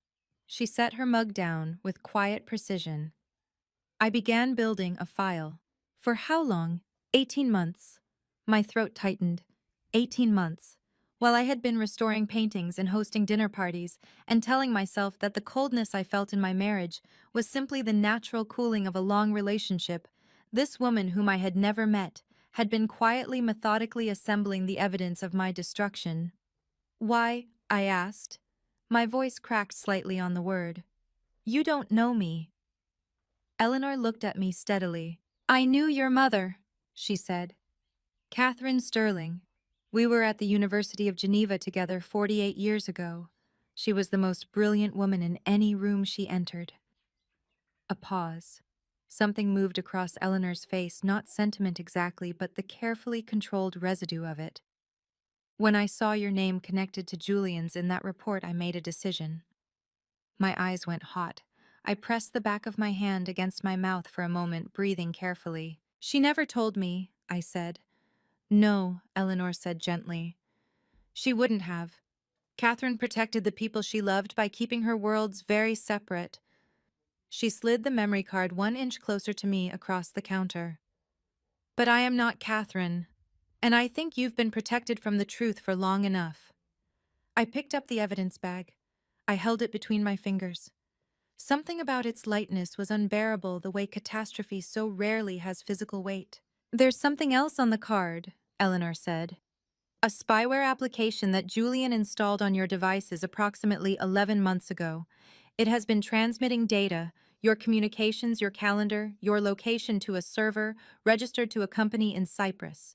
Speaker 1: She set her mug down with quiet precision. "I began building a file. For how long? 18 months. My throat tightened. 18 months. While I had been restoring paintings and hosting dinner parties and telling myself that the coldness I felt in my marriage was simply the natural cooling of a long relationship, this woman whom I had never met had been quietly, methodically assembling the evidence of my destruction. "Why?" I asked. My voice cracked slightly on the word. "You don't know me." Eleanor looked at me steadily. "I knew your mother," she said. "Catherine Sterling. We were at the University of Geneva together 48 years ago. She was the most brilliant woman in any room she entered." A pause. Something moved across Eleanor's face, not sentiment exactly, but the carefully controlled residue of it. "When I saw your name connected to Julian's in that report, I made a decision." My eyes went hot. I pressed the back of my hand against my mouth for a moment, breathing carefully. "She never told me," I said. "No," Eleanor said gently. "She wouldn't have. Catherine protected the people she loved by keeping her worlds very separate. She slid the memory card 1 inch closer to me across the counter. But I am not Catherine, and I think you've been protected from the truth for long enough. I picked up the evidence bag. I held it between my fingers. Something about its lightness was unbearable, the way catastrophe so rarely has physical weight. There's something else on the card, Eleanor said. A spyware application that Julian installed on your devices approximately 11 months ago. It has been transmitting data, your communications, your calendar, your location to a server registered to a company in Cyprus.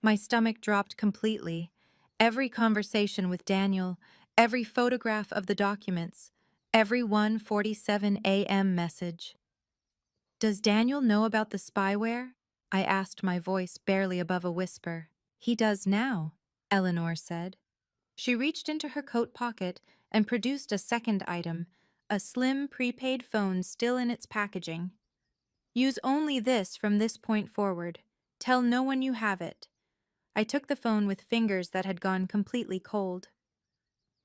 Speaker 1: My stomach dropped completely. Every conversation with Daniel, every photograph of the documents, every 1:47 a.m. message. Does Daniel know about the spyware? I asked, my voice barely above a whisper. He does now, Eleanor said. She reached into her coat pocket and produced a second item, a slim prepaid phone still in its packaging. Use only this from this point forward. Tell no one you have it. I took the phone with fingers that had gone completely cold.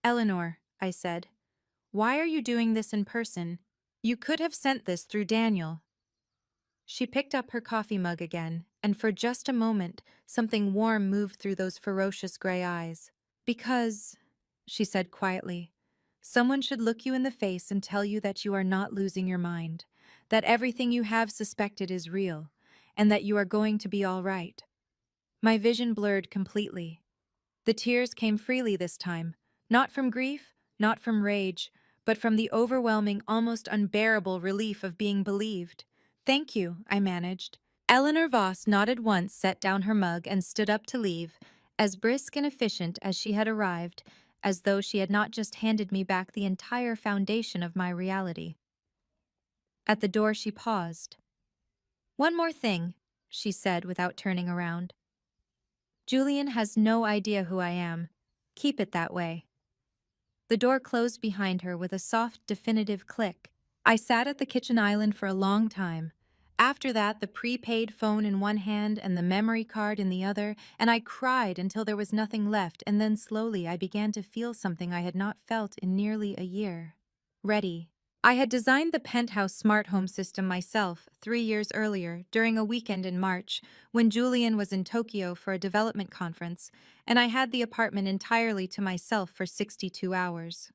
Speaker 1: Eleanor, I said, why are you doing this in person? You could have sent this through Daniel. She picked up her coffee mug again, and for just a moment, something warm moved through those ferocious gray eyes. Because, she said quietly, someone should look you in the face and tell you that you are not losing your mind, that everything you have suspected is real, and that you are going to be all right. My vision blurred completely. The tears came freely this time, not from grief, not from rage, but from the overwhelming, almost unbearable relief of being believed. Thank you, I managed. Eleanor Voss nodded once, set down her mug, and stood up to leave, as brisk and efficient as she had arrived, as though she had not just handed me back the entire foundation of my reality. At the door she paused. One more thing, she said without turning around. Julian has no idea who I am. Keep it that way. The door closed behind her with a soft, definitive click. I sat at the kitchen island for a long time. After that, the prepaid phone in one hand and the memory card in the other, and I cried until there was nothing left, and then slowly I began to feel something I had not felt in nearly a year. Ready. I had designed the penthouse smart home system myself 3 years earlier, during a weekend in March, when Julian was in Tokyo for a development conference, and I had the apartment entirely to myself for 62 hours.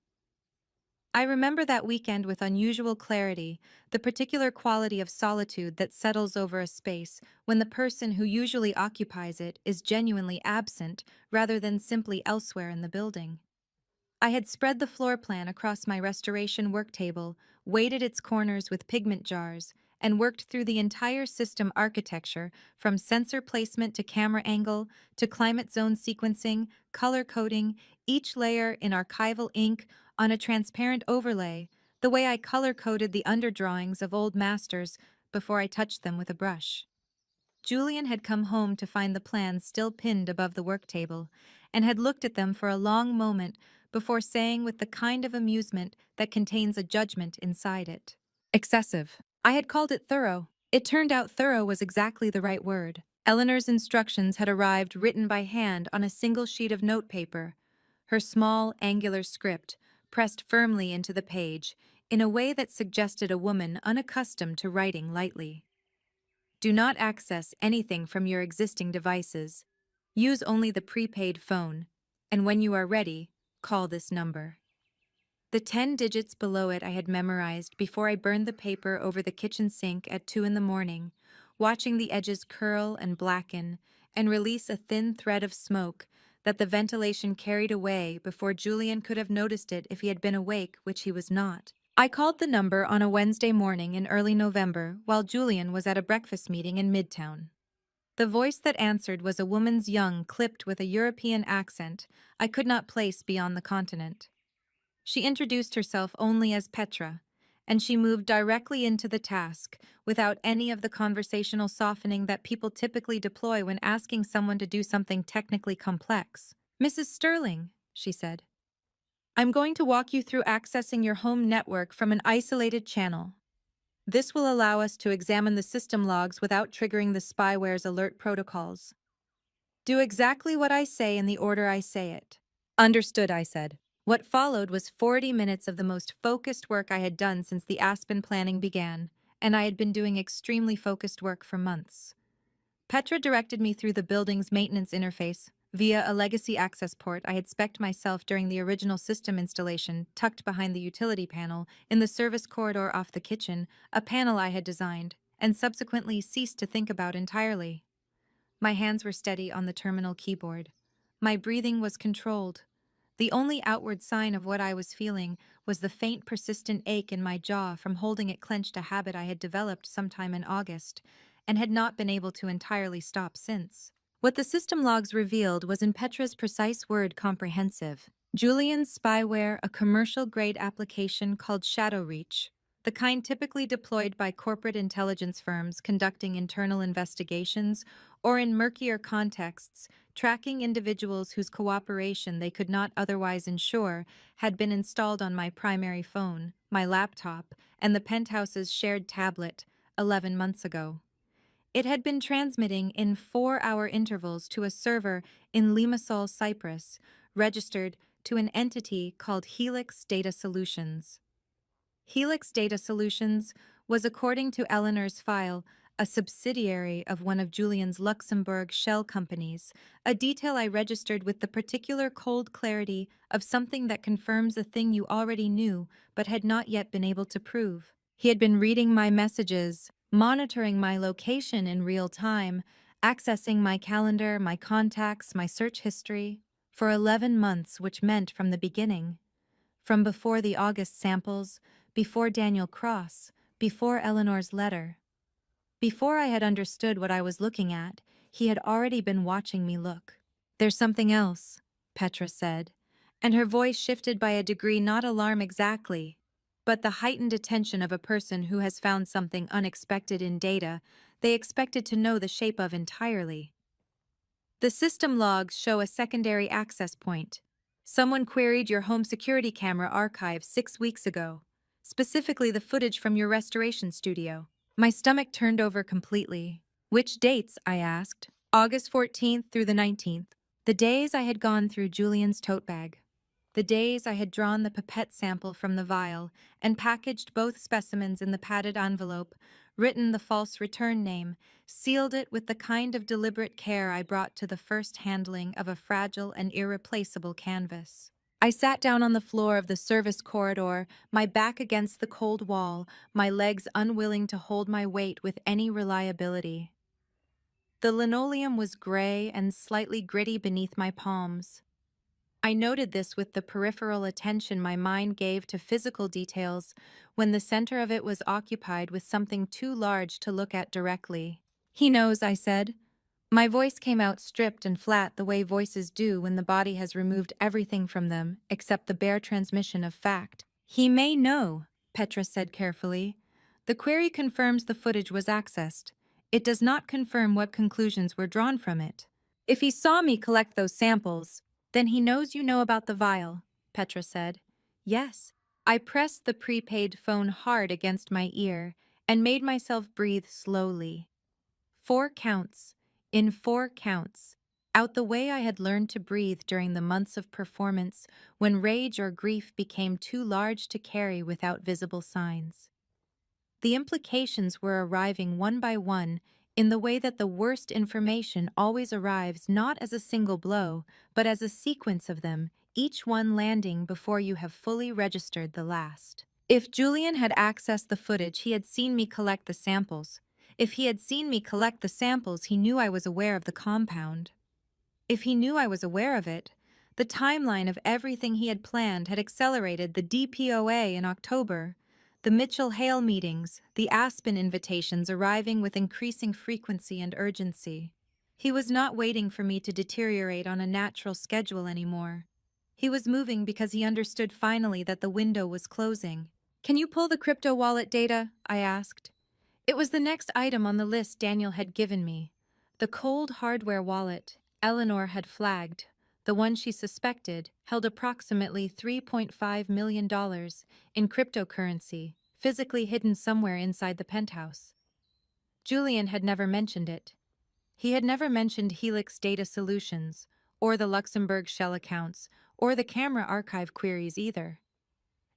Speaker 1: I remember that weekend with unusual clarity, the particular quality of solitude that settles over a space when the person who usually occupies it is genuinely absent rather than simply elsewhere in the building. I had spread the floor plan across my restoration work table, weighted its corners with pigment jars, and worked through the entire system architecture, from sensor placement to camera angle to climate zone sequencing, color coding, each layer in archival ink on a transparent overlay, the way I color-coded the underdrawings of old masters before I touched them with a brush. Julian had come home to find the plans still pinned above the work table, and had looked at them for a long moment before saying with the kind of amusement that contains a judgment inside it, excessive. I had called it thorough. It turned out thorough was exactly the right word. Eleanor's instructions had arrived written by hand on a single sheet of notepaper, her small, angular script pressed firmly into the page in a way that suggested a woman unaccustomed to writing lightly. Do not access anything from your existing devices. Use only the prepaid phone, and when you are ready, call this number. The 10 digits below it I had memorized before I burned the paper over the kitchen sink at 2 in the morning, watching the edges curl and blacken and release a thin thread of smoke that the ventilation carried away before Julian could have noticed it if he had been awake, which he was not. I called the number on a Wednesday morning in early November while Julian was at a breakfast meeting in Midtown. The voice that answered was a woman's, young, clipped with a European accent I could not place beyond the continent. She introduced herself only as Petra, and she moved directly into the task without any of the conversational softening that people typically deploy when asking someone to do something technically complex. Mrs. Sterling, she said, I'm going to walk you through accessing your home network from an isolated channel. This will allow us to examine the system logs without triggering the spyware's alert protocols. Do exactly what I say in the order I say it. Understood, I said. What followed was 40 minutes of the most focused work I had done since the Aspen planning began, and I had been doing extremely focused work for months. Petra directed me through the building's maintenance interface via a legacy access port I had spec'd myself during the original system installation, tucked behind the utility panel in the service corridor off the kitchen, a panel I had designed and subsequently ceased to think about entirely. My hands were steady on the terminal keyboard. My breathing was controlled. The only outward sign of what I was feeling was the faint, persistent ache in my jaw from holding it clenched, a habit I had developed sometime in August, and had not been able to entirely stop since. What the system logs revealed was, in Petra's precise word, comprehensive. Julian's spyware, a commercial-grade application called Shadowreach, the kind typically deployed by corporate intelligence firms conducting internal investigations or, in murkier contexts, tracking individuals whose cooperation they could not otherwise ensure, had been installed on my primary phone, my laptop, and the penthouse's shared tablet 11 months ago. It had been transmitting in 4-hour intervals to a server in Limassol, Cyprus, registered to an entity called Helix Data Solutions. Helix Data Solutions was, according to Eleanor's file, a subsidiary of one of Julian's Luxembourg shell companies, a detail I registered with the particular cold clarity of something that confirms a thing you already knew but had not yet been able to prove. He had been reading my messages, monitoring my location in real time, accessing my calendar, my contacts, my search history, for 11 months, which meant from the beginning. From before the August samples, before Daniel Cross, before Eleanor's letter. Before I had understood what I was looking at, he had already been watching me look. "There's something else," Petra said, and her voice shifted by a degree not alarm exactly, but the heightened attention of a person who has found something unexpected in data they expected to know the shape of entirely. The system logs show a secondary access point. Someone queried your home security camera archive 6 weeks ago, specifically the footage from your restoration studio. My stomach turned over completely. "Which dates?" I asked. "August 14th through the 19th. The days I had gone through Julian's tote bag. The days I had drawn the pipette sample from the vial and packaged both specimens in the padded envelope, written the false return name, sealed it with the kind of deliberate care I brought to the first handling of a fragile and irreplaceable canvas. I sat down on the floor of the service corridor, my back against the cold wall, my legs unwilling to hold my weight with any reliability. The linoleum was gray and slightly gritty beneath my palms. I noted this with the peripheral attention my mind gave to physical details when the center of it was occupied with something too large to look at directly. "He knows," I said. My voice came out stripped and flat, the way voices do when the body has removed everything from them except the bare transmission of fact. "He may know," Petra said carefully. "The query confirms the footage was accessed. It does not confirm what conclusions were drawn from it. If he saw me collect those samples, then he knows you know about the vial," Petra said. "Yes." I pressed the prepaid phone hard against my ear and made myself breathe slowly. 4 counts, in 4 counts, out the way I had learned to breathe during the months of performance when rage or grief became too large to carry without visible signs. The implications were arriving one by one in the way that the worst information always arrives, not as a single blow, but as a sequence of them, each one landing before you have fully registered the last. If Julian had accessed the footage, he had seen me collect the samples. If he had seen me collect the samples, he knew I was aware of the compound. If he knew I was aware of it, the timeline of everything he had planned had accelerated: the DPOA in October, the Mitchell-Hale meetings, the Aspen invitations arriving with increasing frequency and urgency. He was not waiting for me to deteriorate on a natural schedule anymore. He was moving because he understood finally that the window was closing. "Can you pull the crypto wallet data?" I asked. It was the next item on the list Daniel had given me. The cold hardware wallet Eleanor had flagged, the one she suspected, held approximately $3.5 million in cryptocurrency, physically hidden somewhere inside the penthouse. Julian had never mentioned it. He had never mentioned Helix Data Solutions, or the Luxembourg shell accounts, or the camera archive queries either.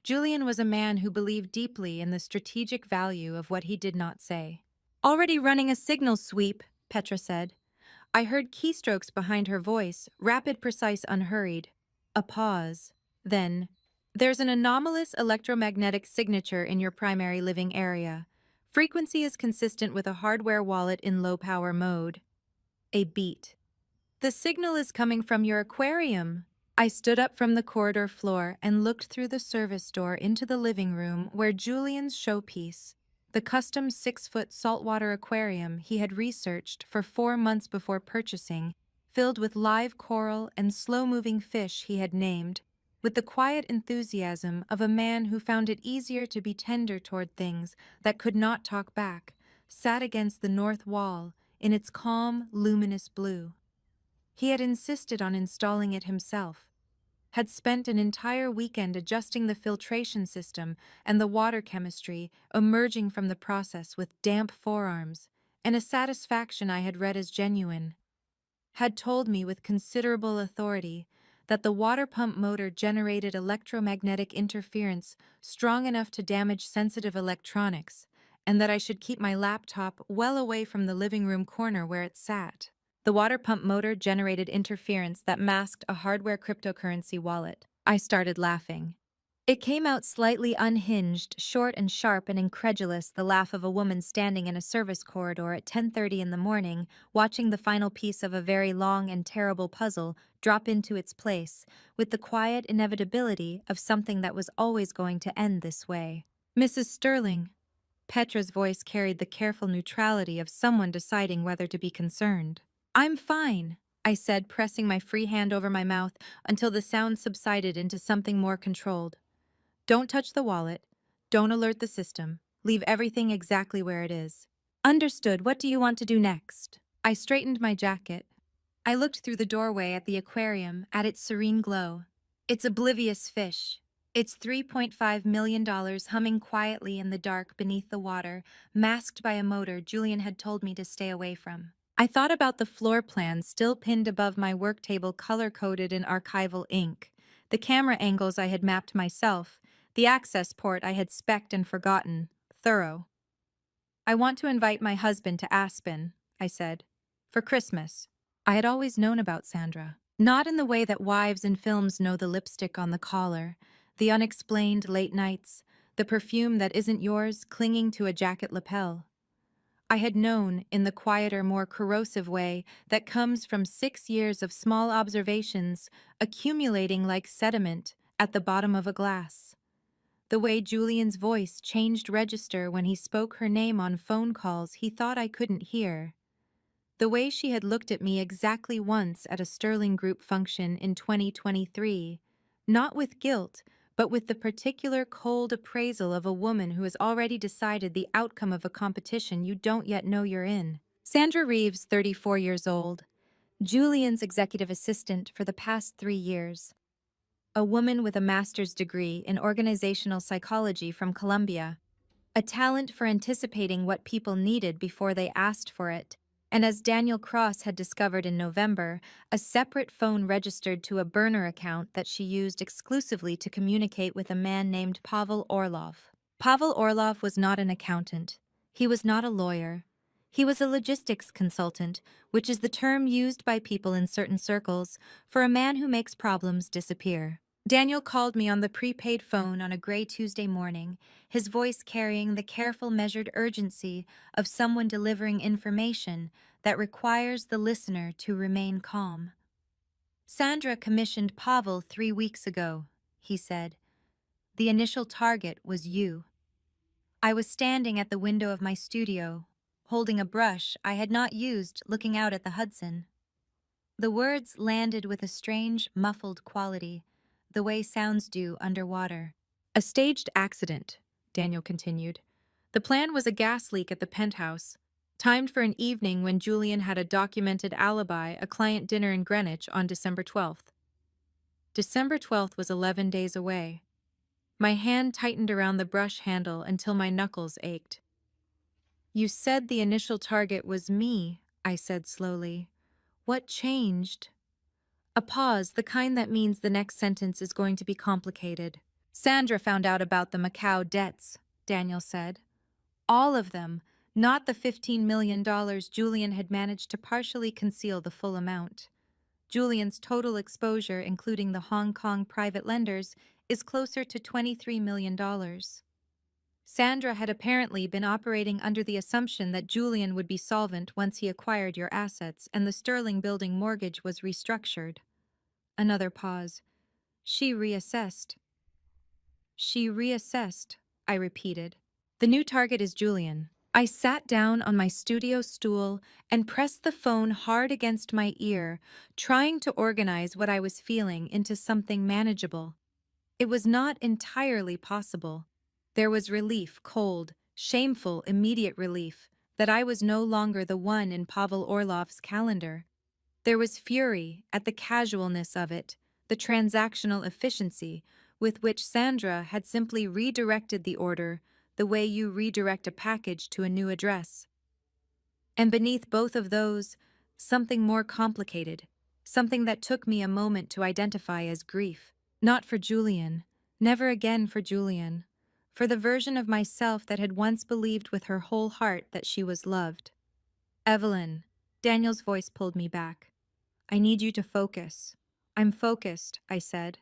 Speaker 1: Julian was a man who believed deeply in the strategic value of what he did not say. Already running a signal sweep, Petra said. I heard keystrokes behind her voice, rapid, precise, unhurried. A pause. Then, there's an anomalous electromagnetic signature in your primary living area. Frequency is consistent with a hardware wallet in low-power mode. A beat. The signal is coming from your aquarium. I stood up from the corridor floor and looked through the service door into the living room where Julian's showpiece, the custom 6-foot saltwater aquarium he had researched for 4 months before purchasing, filled with live coral and slow-moving fish he had named, with the quiet enthusiasm of a man who found it easier to be tender toward things that could not talk back, sat against the north wall in its calm, luminous blue. He had insisted on installing it himself, had spent an entire weekend adjusting the filtration system and the water chemistry emerging from the process with damp forearms, and a satisfaction I had read as genuine. Had told me with considerable authority that the water pump motor generated electromagnetic interference strong enough to damage sensitive electronics, and that I should keep my laptop well away from the living room corner where it sat. The water pump motor generated interference that masked a hardware cryptocurrency wallet. I started laughing. It came out slightly unhinged, short and sharp and incredulous, the laugh of a woman standing in a service corridor at 10:30 in the morning, watching the final piece of a very long and terrible puzzle drop into its place, with the quiet inevitability of something that was always going to end this way. Mrs. Sterling. Petra's voice carried the careful neutrality of someone deciding whether to be concerned. I'm fine, I said, pressing my free hand over my mouth until the sound subsided into something more controlled. Don't touch the wallet. Don't alert the system. Leave everything exactly where it is. Understood. What do you want to do next? I straightened my jacket. I looked through the doorway at the aquarium, at its serene glow. Its oblivious fish. Its $3.5 million humming quietly in the dark beneath the water, masked by a motor Julian had told me to stay away from. I thought about the floor plan still pinned above my work table, color-coded in archival ink, the camera angles I had mapped myself, the access port I had spec'd and forgotten, thorough. I want to invite my husband to Aspen, I said, for Christmas. I had always known about Sandra. Not in the way that wives in films know the lipstick on the collar, the unexplained late nights, the perfume that isn't yours clinging to a jacket lapel. I had known, in the quieter, more corrosive way that comes from 6 years of small observations accumulating like sediment at the bottom of a glass. The way Julian's voice changed register when he spoke her name on phone calls he thought I couldn't hear. The way she had looked at me exactly once at a Sterling Group function in 2023, not with guilt, but with the particular cold appraisal of a woman who has already decided the outcome of a competition you don't yet know you're in. Sandra Reeves, 34 years old, Julian's executive assistant for the past 3 years. A woman with a master's degree in organizational psychology from Columbia, a talent for anticipating what people needed before they asked for it, and as Daniel Cross had discovered in November, a separate phone registered to a burner account that she used exclusively to communicate with a man named Pavel Orlov. Pavel Orlov was not an accountant. He was not a lawyer. He was a logistics consultant, which is the term used by people in certain circles for a man who makes problems disappear. Daniel called me on the prepaid phone on a gray Tuesday morning, his voice carrying the careful, measured urgency of someone delivering information that requires the listener to remain calm. Sandra commissioned Pavel 3 weeks ago, he said. The initial target was you. I was standing at the window of my studio, holding a brush I had not used, looking out at the Hudson. The words landed with a strange, muffled quality, the way sounds do underwater. A staged accident, Daniel continued. The plan was a gas leak at the penthouse, timed for an evening when Julian had a documented alibi, a client dinner in Greenwich on December 12th. December 12th was 11 days away. My hand tightened around the brush handle until my knuckles ached. You said the initial target was me, I said slowly. What changed? A pause, the kind that means the next sentence is going to be complicated. Sandra found out about the Macau debts, Daniel said. All of them, not the $15 million Julian had managed to partially conceal the full amount. Julian's total exposure, including the Hong Kong private lenders, is closer to $23 million. Sandra had apparently been operating under the assumption that Julian would be solvent once he acquired your assets and the Sterling building mortgage was restructured. Another pause. She reassessed. She reassessed, I repeated. The new target is Julian. I sat down on my studio stool and pressed the phone hard against my ear, trying to organize what I was feeling into something manageable. It was not entirely possible. There was relief, cold, shameful, immediate relief, that I was no longer the one in Pavel Orlov's calendar. There was fury at the casualness of it, the transactional efficiency with which Sandra had simply redirected the order the way you redirect a package to a new address. And beneath both of those, something more complicated, something that took me a moment to identify as grief. Not for Julian, never again for Julian, for the version of myself that had once believed with her whole heart that she was loved. Evelyn, Daniel's voice pulled me back. I need you to focus. I'm focused, I said.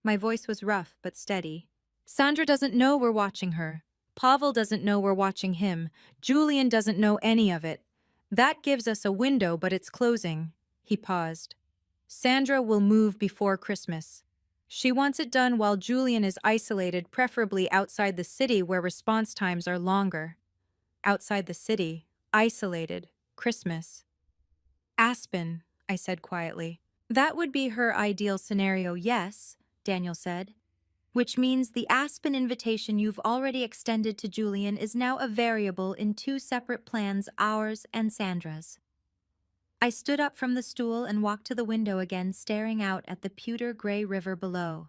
Speaker 1: My voice was rough but steady. Sandra doesn't know we're watching her. Pavel doesn't know we're watching him. Julian doesn't know any of it. That gives us a window, but it's closing. He paused. Sandra will move before Christmas. She wants it done while Julian is isolated, preferably outside the city where response times are longer. Outside the city, isolated, Christmas. Aspen, I said quietly. That would be her ideal scenario, yes, Daniel said. Which means the Aspen invitation you've already extended to Julian is now a variable in two separate plans, ours and Sandra's. I stood up from the stool and walked to the window again, staring out at the pewter gray river below.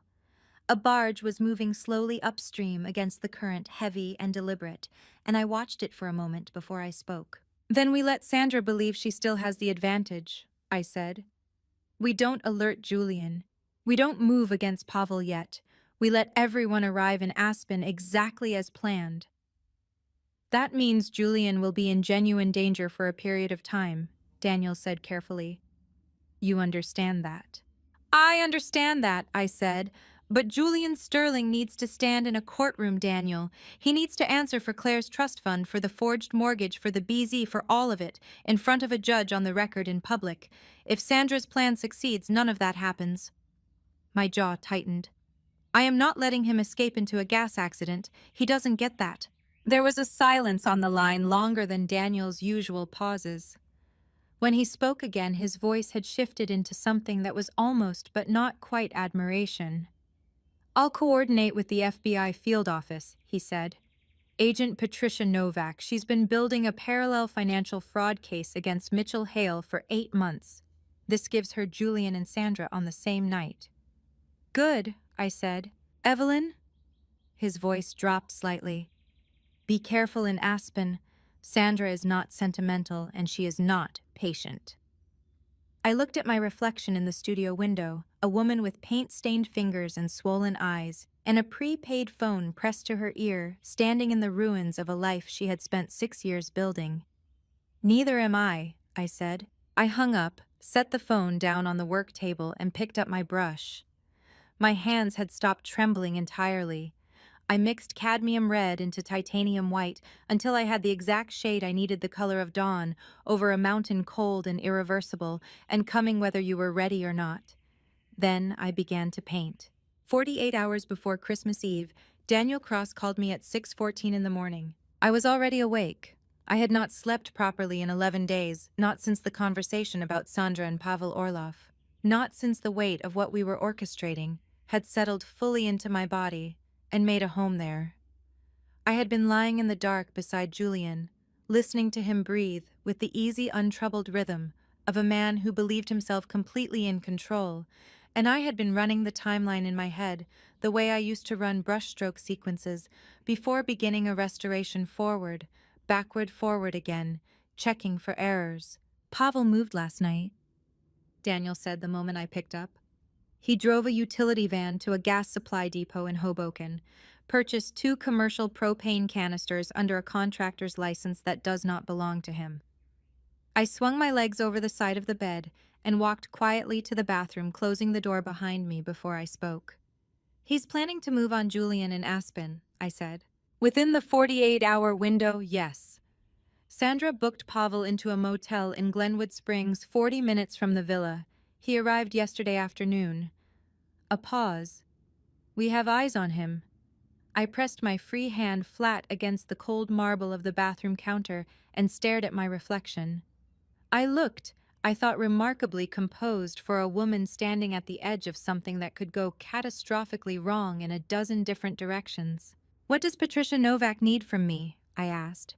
Speaker 1: A barge was moving slowly upstream against the current, heavy and deliberate, and I watched it for a moment before I spoke. Then we let Sandra believe she still has the advantage, I said. We don't alert Julian. We don't move against Pavel yet. We let everyone arrive in Aspen exactly as planned. That means Julian will be in genuine danger for a period of time, Daniel said carefully. You understand that? I understand that, I said. But Julian Sterling needs to stand in a courtroom, Daniel. He needs to answer for Claire's trust fund, for the forged mortgage, for the BZ, for all of it, in front of a judge on the record in public. If Sandra's plan succeeds, none of that happens. My jaw tightened. I am not letting him escape into a gas accident. He doesn't get that. There was a silence on the line longer than Daniel's usual pauses. When he spoke again, his voice had shifted into something that was almost but not quite admiration. I'll coordinate with the FBI field office, he said. Agent Patricia Novak, she's been building a parallel financial fraud case against Mitchell Hale for 8 months. This gives her Julian and Sandra on the same night. Good, I said. Evelyn? His voice dropped slightly. Be careful in Aspen. Sandra is not sentimental and she is not patient. I looked at my reflection in the studio window, a woman with paint-stained fingers and swollen eyes, and a prepaid phone pressed to her ear, standing in the ruins of a life she had spent 6 years building. Neither am I said. I hung up, set the phone down on the work table, and picked up my brush. My hands had stopped trembling entirely. I mixed cadmium red into titanium white until I had the exact shade I needed, the color of dawn, over a mountain cold and irreversible, and coming whether you were ready or not. Then I began to paint. 48 hours before Christmas Eve, Daniel Cross called me at 6:14 in the morning. I was already awake. I had not slept properly in 11 days, not since the conversation about Sandra and Pavel Orlov. Not since the weight of what we were orchestrating had settled fully into my body and made a home there. I had been lying in the dark beside Julian, listening to him breathe with the easy, untroubled rhythm of a man who believed himself completely in control, and I had been running the timeline in my head the way I used to run brushstroke sequences before beginning a restoration forward, backward, forward again, checking for errors. Pavel moved last night. Daniel said the moment I picked up. He drove a utility van to a gas supply depot in Hoboken, purchased 2 commercial propane canisters under a contractor's license that does not belong to him. I swung my legs over the side of the bed and walked quietly to the bathroom, closing the door behind me before I spoke. He's planning to move on Julian in Aspen, I said. Within the 48-hour window, yes. Sandra booked Pavel into a motel in Glenwood Springs, 40 minutes from the villa. He arrived yesterday afternoon. A pause. We have eyes on him. I pressed my free hand flat against the cold marble of the bathroom counter and stared at my reflection. I looked, I thought, remarkably composed for a woman standing at the edge of something that could go catastrophically wrong in a dozen different directions. What does Patricia Novak need from me? I asked.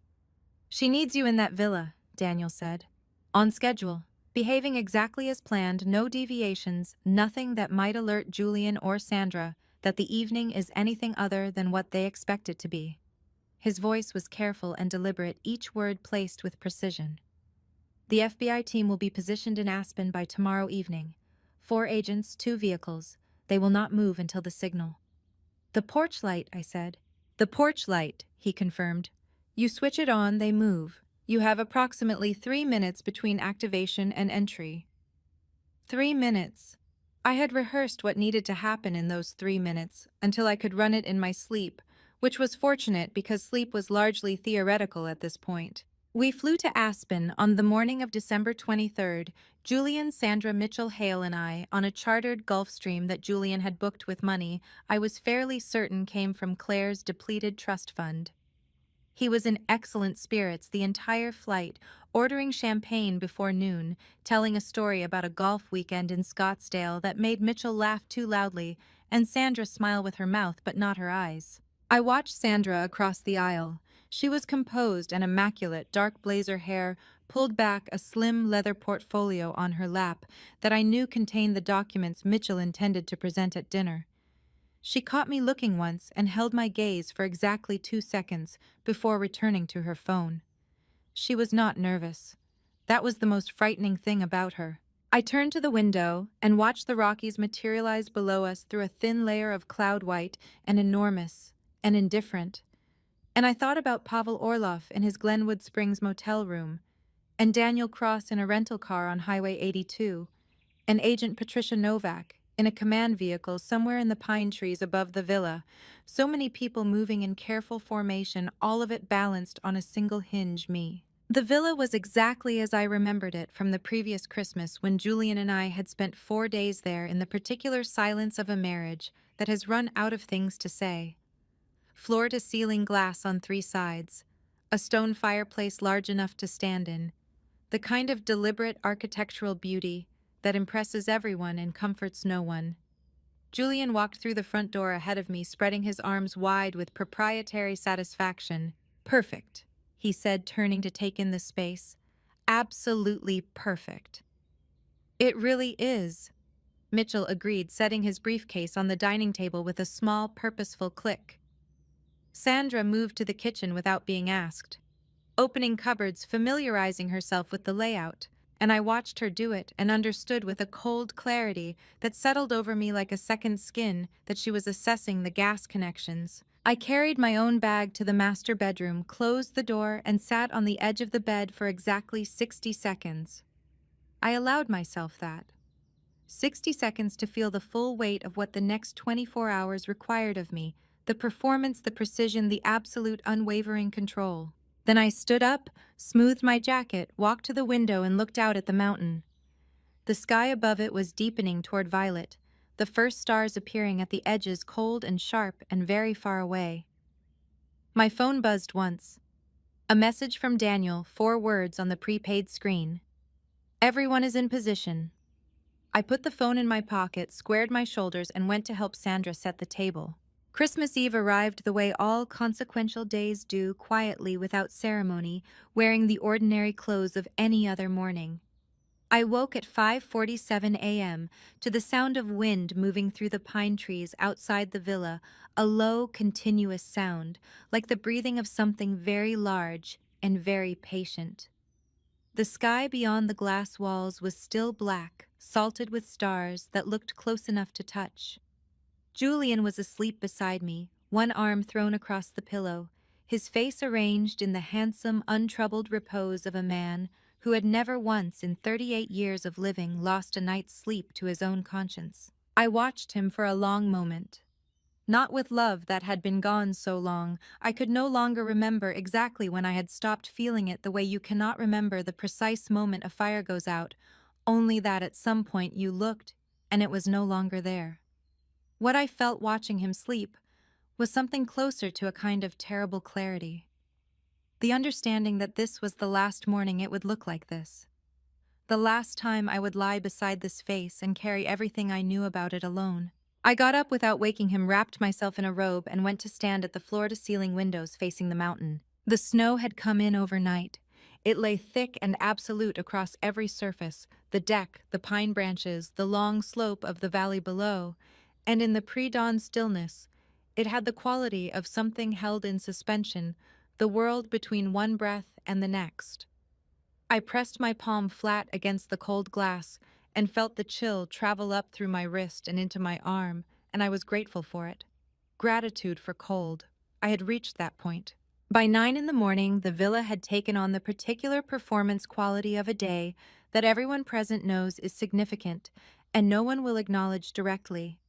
Speaker 1: She needs you in that villa, Daniel said. On schedule. Behaving exactly as planned, no deviations, nothing that might alert Julian or Sandra that the evening is anything other than what they expect it to be. His voice was careful and deliberate, each word placed with precision. The FBI team will be positioned in Aspen by tomorrow evening. 4 agents, 2 vehicles. They will not move until the signal. The porch light, I said. The porch light, he confirmed. You switch it on, they move. You have approximately 3 minutes between activation and entry. 3 minutes. I had rehearsed what needed to happen in those 3 minutes until I could run it in my sleep, which was fortunate because sleep was largely theoretical at this point. We flew to Aspen on the morning of December 23rd, Julian, Sandra, Mitchell, Hale, and I, on a chartered Gulfstream that Julian had booked with money I was fairly certain came from Claire's depleted trust fund. He was in excellent spirits the entire flight, ordering champagne before noon, telling a story about a golf weekend in Scottsdale that made Mitchell laugh too loudly and Sandra smile with her mouth but not her eyes. I watched Sandra across the aisle. She was composed and immaculate, dark blazer hair pulled back, a slim leather portfolio on her lap that I knew contained the documents Mitchell intended to present at dinner. She caught me looking once and held my gaze for exactly 2 seconds before returning to her phone. She was not nervous. That was the most frightening thing about her. I turned to the window and watched the Rockies materialize below us through a thin layer of cloud white and enormous and indifferent. And I thought about Pavel Orlov in his Glenwood Springs motel room, and Daniel Cross in a rental car on Highway 82, and Agent Patricia Novak in a command vehicle somewhere in the pine trees above the villa, so many people moving in careful formation, all of it balanced on a single hinge, me. The villa was exactly as I remembered it from the previous Christmas when Julian and I had spent 4 days there in the particular silence of a marriage that has run out of things to say. Floor-to-ceiling glass on 3 sides, a stone fireplace large enough to stand in, the kind of deliberate architectural beauty that impresses everyone and comforts no one. Julian walked through the front door ahead of me, spreading his arms wide with proprietary satisfaction. Perfect, he said, turning to take in the space. Absolutely perfect. It really is, Mitchell agreed, setting his briefcase on the dining table with a small, purposeful click. Sandra moved to the kitchen without being asked, opening cupboards, familiarizing herself with the layout, and I watched her do it and understood with a cold clarity that settled over me like a second skin that she was assessing the gas connections. I carried my own bag to the master bedroom, closed the door, and sat on the edge of the bed for exactly 60 seconds. I allowed myself that. 60 seconds to feel the full weight of what the next 24 hours required of me, the performance, the precision, the absolute unwavering control. Then I stood up, smoothed my jacket, walked to the window, and looked out at the mountain. The sky above it was deepening toward violet, the first stars appearing at the edges, cold and sharp and very far away. My phone buzzed once. A message from Daniel, 4 words on the prepaid screen. Everyone is in position. I put the phone in my pocket, squared my shoulders, and went to help Sandra set the table. Christmas Eve arrived the way all consequential days do, quietly, without ceremony, wearing the ordinary clothes of any other morning. I woke at 5:47 a.m. to the sound of wind moving through the pine trees outside the villa, a low, continuous sound, like the breathing of something very large and very patient. The sky beyond the glass walls was still black, salted with stars that looked close enough to touch. Julian was asleep beside me, one arm thrown across the pillow, his face arranged in the handsome, untroubled repose of a man who had never once in 38 years of living lost a night's sleep to his own conscience. I watched him for a long moment. Not with love that had been gone so long, I could no longer remember exactly when I had stopped feeling it the way you cannot remember the precise moment a fire goes out, only that at some point you looked and it was no longer there. What I felt watching him sleep was something closer to a kind of terrible clarity. The understanding that this was the last morning it would look like this. The last time I would lie beside this face and carry everything I knew about it alone. I got up without waking him, wrapped myself in a robe, and went to stand at the floor-to-ceiling windows facing the mountain. The snow had come in overnight. It lay thick and absolute across every surface, the deck, the pine branches, the long slope of the valley below, and in the pre-dawn stillness, it had the quality of something held in suspension, the world between one breath and the next. I pressed my palm flat against the cold glass and felt the chill travel up through my wrist and into my arm, and I was grateful for it. Gratitude for cold. I had reached that point. By 9 in the morning, the villa had taken on the particular performance quality of a day that everyone present knows is significant, and no one will acknowledge directly.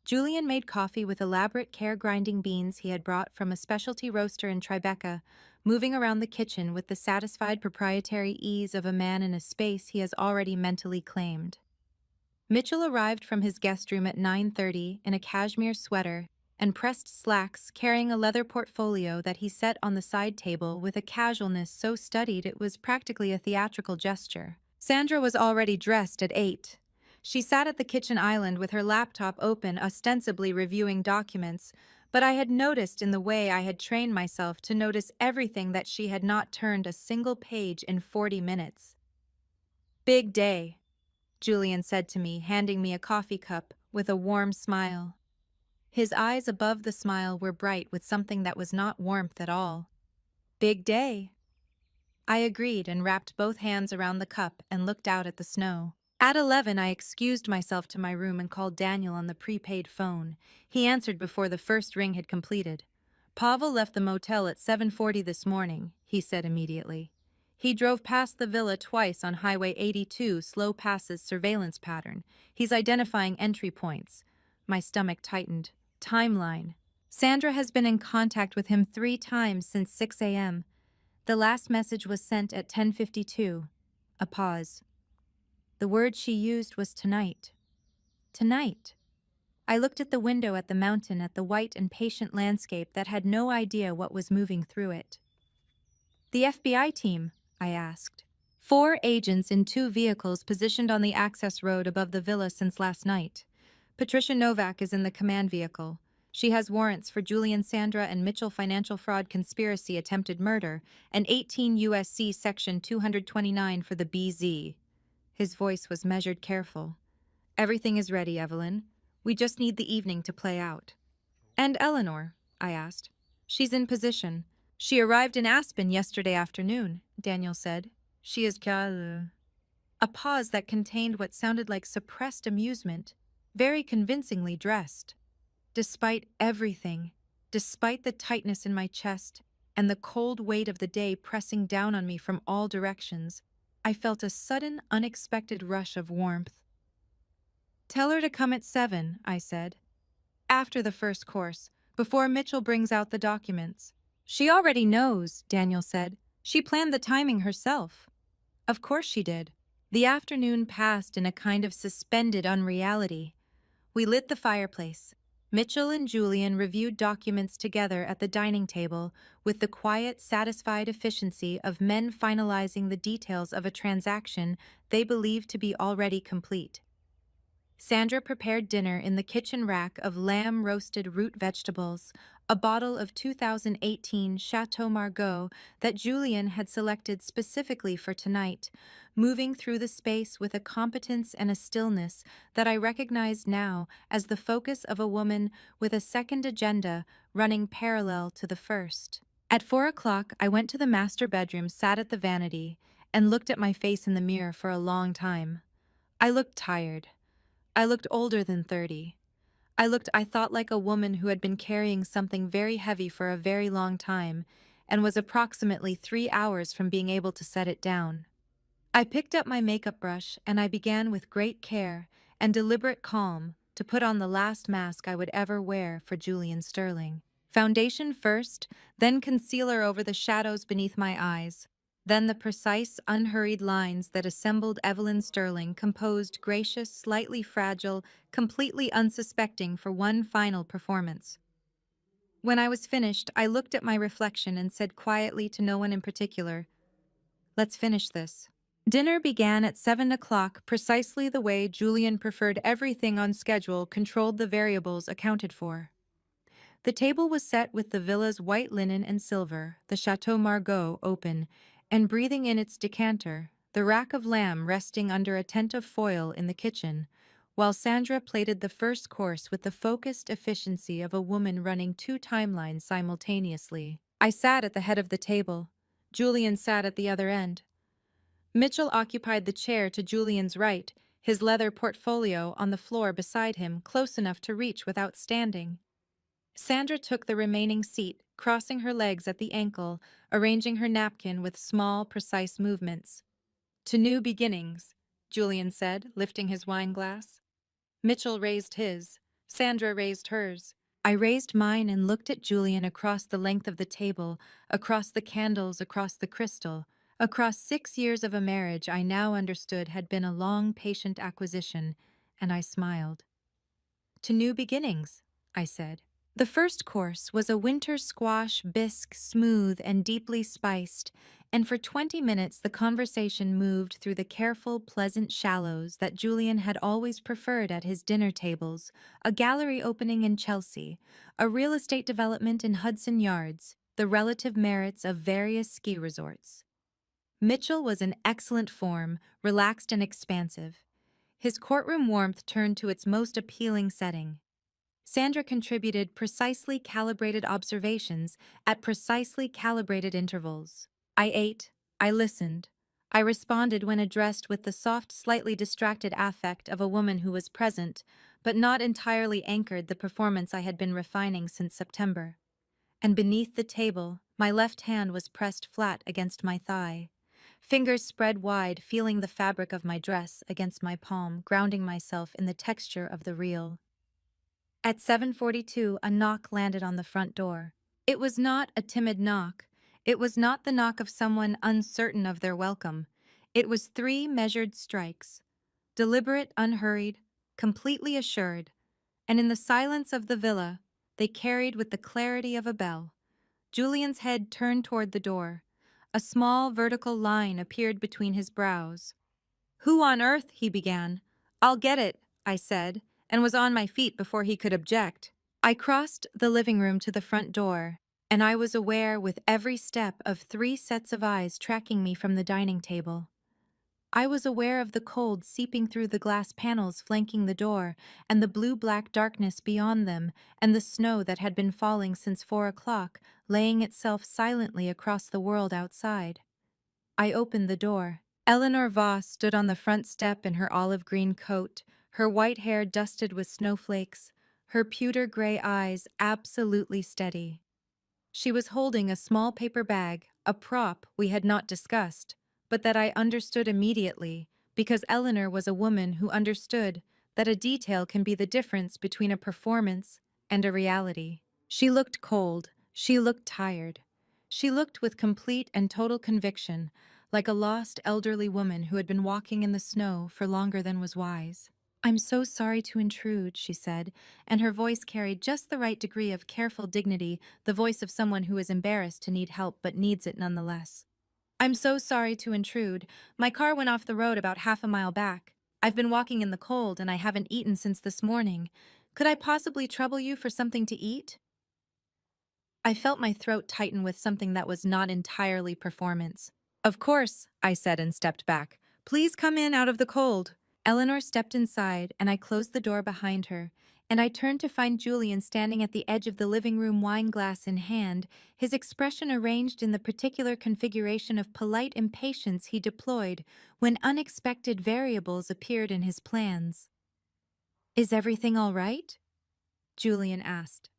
Speaker 1: Julian made coffee with elaborate care-grinding beans he had brought from a specialty roaster in Tribeca, moving around the kitchen with the satisfied proprietary ease of a man in a space he has already mentally claimed. Mitchell arrived from his guest room at 9:30 in a cashmere sweater and pressed slacks, carrying a leather portfolio that he set on the side table with a casualness so studied it was practically a theatrical gesture. Sandra was already dressed at 8. She sat at the kitchen island with her laptop open, ostensibly reviewing documents, but I had noticed in the way I had trained myself to notice everything that she had not turned a single page in 40 minutes. "Big day," Julian said to me, handing me a coffee cup with a warm smile. His eyes above the smile were bright with something that was not warmth at all. "Big day." I agreed and wrapped both hands around the cup and looked out at the snow. At 11, I excused myself to my room and called Daniel on the prepaid phone. He answered before the first ring had completed. "Pavel left the motel at 7:40 this morning," he said immediately. "He drove past the villa twice on Highway 82, slow passes surveillance pattern. He's identifying entry points." My stomach tightened. Timeline. Sandra has been in contact with him 3 times since 6 a.m. The last message was sent at 10:52. A pause. The word she used was tonight. Tonight. I looked at the window at the mountain, at the white and patient landscape that had no idea what was moving through it. "The FBI team?" I asked. "4 agents in 2 vehicles positioned on the access road above the villa since last night. Patricia Novak is in the command vehicle. She has warrants for Julian Sandra and Mitchell financial fraud conspiracy attempted murder and 18 U.S.C. Section 229 for the BZ. His voice was measured, careful. "Everything is ready, Evelyn. We just need the evening to play out." "And Eleanor?" I asked. "She's in position. She arrived in Aspen yesterday afternoon," Daniel said. "She is calme." A pause that contained what sounded like suppressed amusement, very convincingly dressed. Despite everything, despite the tightness in my chest and the cold weight of the day pressing down on me from all directions, I felt a sudden, unexpected rush of warmth. "Tell her to come at 7, I said. "After the first course, before Mitchell brings out the documents." "She already knows," Daniel said. "She planned the timing herself." Of course she did. The afternoon passed in a kind of suspended unreality. We lit the fireplace. Mitchell and Julian reviewed documents together at the dining table with the quiet, satisfied efficiency of men finalizing the details of a transaction they believed to be already complete. Sandra prepared dinner in the kitchen rack of lamb-roasted root vegetables, a bottle of 2018 Chateau Margaux that Julian had selected specifically for tonight, moving through the space with a competence and a stillness that I recognized now as the focus of a woman with a second agenda running parallel to the first. At 4 o'clock, I went to the master bedroom, sat at the vanity, and looked at my face in the mirror for a long time. I looked tired. I looked older than 30. I thought like a woman who had been carrying something very heavy for a very long time and was approximately 3 hours from being able to set it down. I picked up my makeup brush and I began with great care and deliberate calm to put on the last mask I would ever wear for Julian Sterling. Foundation first, then concealer over the shadows beneath my eyes, then the precise, unhurried lines that assembled Evelyn Sterling composed gracious, slightly fragile, completely unsuspecting for one final performance. When I was finished, I looked at my reflection and said quietly to no one in particular, "Let's finish this." Dinner began at 7 o'clock, precisely the way Julian preferred everything on schedule controlled the variables accounted for. The table was set with the villa's white linen and silver, the Chateau Margaux open, and breathing in its decanter, the rack of lamb resting under attentive foil in the kitchen, while Sandra plated the first course with the focused efficiency of a woman running two timelines simultaneously. I sat at the head of the table. Julian sat at the other end. Mitchell occupied the chair to Julian's right, his leather portfolio on the floor beside him, close enough to reach without standing. Sandra took the remaining seat, crossing her legs at the ankle, arranging her napkin with small, precise movements. "To new beginnings," Julian said, lifting his wine glass. Mitchell raised his. Sandra raised hers. I raised mine and looked at Julian across the length of the table, across the candles, across the crystal, across 6 years of a marriage I now understood had been a long, patient acquisition, and I smiled. "To new beginnings," I said. The first course was a winter squash bisque, smooth and deeply spiced, and for 20 minutes the conversation moved through the careful, pleasant shallows that Julian had always preferred at his dinner tables, a gallery opening in Chelsea, a real estate development in Hudson Yards, the relative merits of various ski resorts. Mitchell was in excellent form, relaxed and expansive. His courtroom warmth turned to its most appealing setting. Sandra contributed precisely calibrated observations at precisely calibrated intervals. I ate, I listened, I responded when addressed with the soft, slightly distracted affect of a woman who was present, but not entirely anchored the performance I had been refining since September. And beneath the table, my left hand was pressed flat against my thigh. Fingers spread wide, feeling the fabric of my dress against my palm, grounding myself in the texture of the real. At 7:42, a knock landed on the front door. It was not a timid knock. It was not the knock of someone uncertain of their welcome. It was 3 measured strikes, deliberate, unhurried, completely assured, and in the silence of the villa, they carried with the clarity of a bell. Julian's head turned toward the door. A small vertical line appeared between his brows. "Who on earth?" he began. "I'll get it," I said, and was on my feet before he could object. I crossed the living room to the front door, and I was aware with every step of 3 sets of eyes tracking me from the dining table. I was aware of the cold seeping through the glass panels flanking the door, and the blue-black darkness beyond them, and the snow that had been falling since 4 o'clock, laying itself silently across the world outside. I opened the door. Eleanor Voss stood on the front step in her olive-green coat, her white hair dusted with snowflakes, her pewter gray eyes absolutely steady. She was holding a small paper bag, a prop we had not discussed, but that I understood immediately, because Eleanor was a woman who understood that a detail can be the difference between a performance and a reality. She looked cold, she looked tired. She looked with complete and total conviction, like a lost elderly woman who had been walking in the snow for longer than was wise. "I'm so sorry to intrude," she said, and her voice carried just the right degree of careful dignity, the voice of someone who is embarrassed to need help but needs it nonetheless. "I'm so sorry to intrude. My car went off the road about half a mile back. I've been walking in the cold and I haven't eaten since this morning. Could I possibly trouble you for something to eat?" I felt my throat tighten with something that was not entirely performance. "Of course," I said and stepped back. "Please come in out of the cold." Eleanor stepped inside, and I closed the door behind her. and I turned to find Julian standing at the edge of the living room, wine glass in hand, his expression arranged in the particular configuration of polite impatience he deployed when unexpected variables appeared in his plans. "Is everything all right?" Julian asked,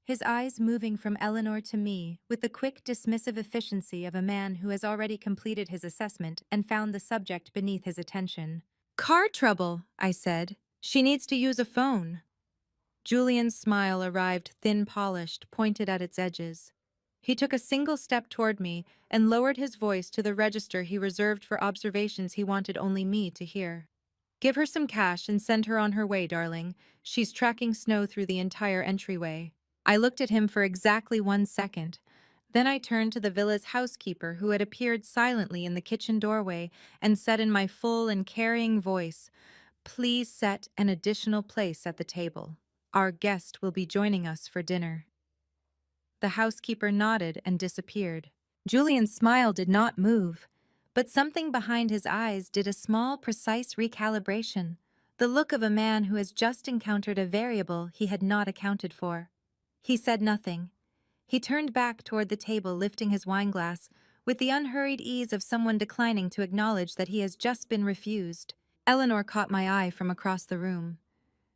Speaker 1: his eyes moving from Eleanor to me with the quick, dismissive efficiency of a man who has already completed his assessment and found the subject beneath his attention. "Car trouble," I said. "She needs to use a phone." Julian's smile arrived thin-polished, pointed at its edges. He took a single step toward me and lowered his voice to the register he reserved for observations he wanted only me to hear. "Give her some cash and send her on her way, darling. She's tracking snow through the entire entryway." I looked at him for exactly 1 second. Then I turned to the villa's housekeeper, who had appeared silently in the kitchen doorway, and said in my full and carrying voice, "Please set an additional place at the table. Our guest will be joining us for dinner." The housekeeper nodded and disappeared. Julian's smile did not move, but something behind his eyes did a small, precise recalibration, the look of a man who has just encountered a variable he had not accounted for. He said nothing. He turned back toward the table, lifting his wineglass, with the unhurried ease of someone declining to acknowledge that he has just been refused. Eleanor caught my eye from across the room.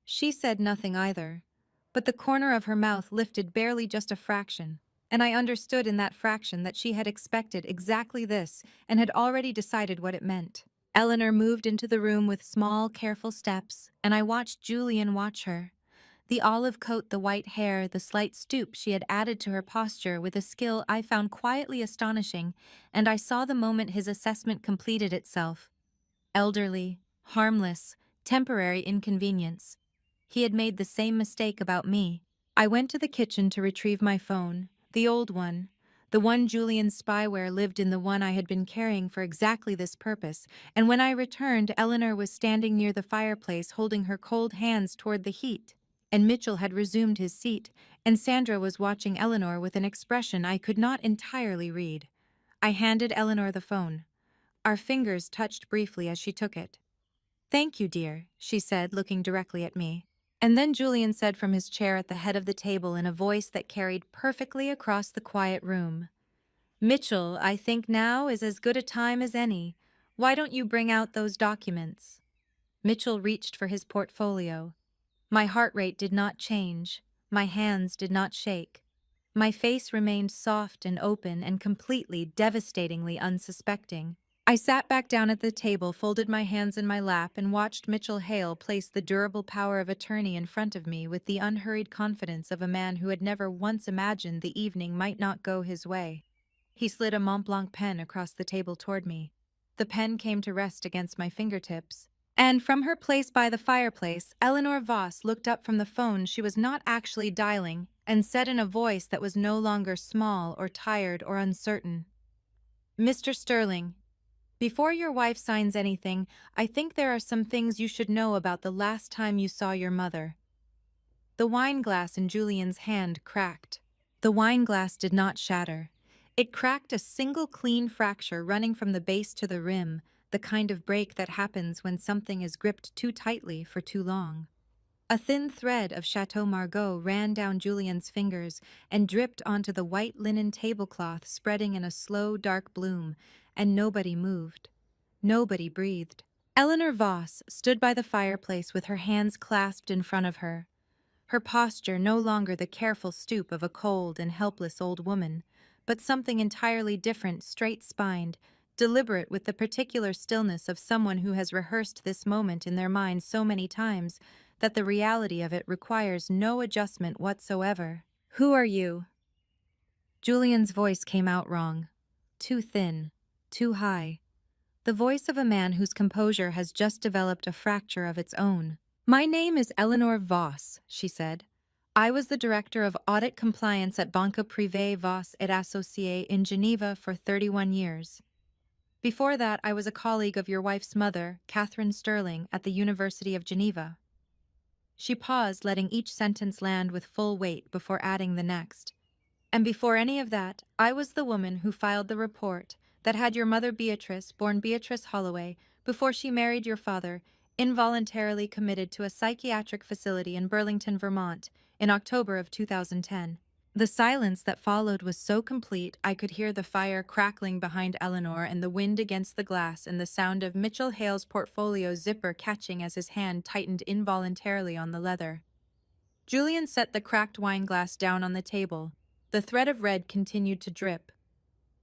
Speaker 1: She said nothing either, but the corner of her mouth lifted barely just a fraction, and I understood in that fraction that she had expected exactly this and had already decided what it meant. Eleanor moved into the room with small, careful steps, and I watched Julian watch her. The olive coat, the white hair, the slight stoop she had added to her posture with a skill I found quietly astonishing, and I saw the moment his assessment completed itself. Elderly, harmless, temporary inconvenience. He had made the same mistake about me. I went to the kitchen to retrieve my phone, the old one. The one Julian's spyware lived in, the one I had been carrying for exactly this purpose, and when I returned, Eleanor was standing near the fireplace holding her cold hands toward the heat, and Mitchell had resumed his seat, and Sandra was watching Eleanor with an expression I could not entirely read. I handed Eleanor the phone. Our fingers touched briefly as she took it. "Thank you, dear," she said, looking directly at me. And then Julian said from his chair at the head of the table in a voice that carried perfectly across the quiet room, "Mitchell, I think now is as good a time as any. Why don't you bring out those documents?" Mitchell reached for his portfolio. My heart rate did not change. My hands did not shake. My face remained soft and open and completely, devastatingly unsuspecting. I sat back down at the table, folded my hands in my lap, and watched Mitchell Hale place the durable power of attorney in front of me with the unhurried confidence of a man who had never once imagined the evening might not go his way. He slid a Montblanc pen across the table toward me. The pen came to rest against my fingertips. And from her place by the fireplace, Eleanor Voss looked up from the phone she was not actually dialing and said in a voice that was no longer small or tired or uncertain, "Mr. Sterling, before your wife signs anything, I think there are some things you should know about the last time you saw your mother." The wine glass in Julian's hand cracked. The wine glass did not shatter. It cracked a single clean fracture running from the base to the rim, the kind of break that happens when something is gripped too tightly for too long. A thin thread of Chateau Margaux ran down Julian's fingers and dripped onto the white linen tablecloth, spreading in a slow, dark bloom, and nobody moved. Nobody breathed. Eleanor Voss stood by the fireplace with her hands clasped in front of her. Her posture no longer the careful stoop of a cold and helpless old woman, but something entirely different, straight-spined, deliberate with the particular stillness of someone who has rehearsed this moment in their mind so many times that the reality of it requires no adjustment whatsoever. "Who are you?" Julian's voice came out wrong. Too thin, too high. The voice of a man whose composure has just developed a fracture of its own. "My name is Eleanor Voss," she said. "I was the director of audit compliance at Banque Privée Voss et Associés in Geneva for 31 years. Before that, I was a colleague of your wife's mother, Catherine Sterling, at the University of Geneva." She paused, letting each sentence land with full weight before adding the next. "And before any of that, I was the woman who filed the report that had your mother Beatrice, born Beatrice Holloway, before she married your father, involuntarily committed to a psychiatric facility in Burlington, Vermont, in October of 2010. The silence that followed was so complete I could hear the fire crackling behind Eleanor and the wind against the glass and the sound of Mitchell Hale's portfolio zipper catching as his hand tightened involuntarily on the leather. Julian set the cracked wine glass down on the table. The thread of red continued to drip.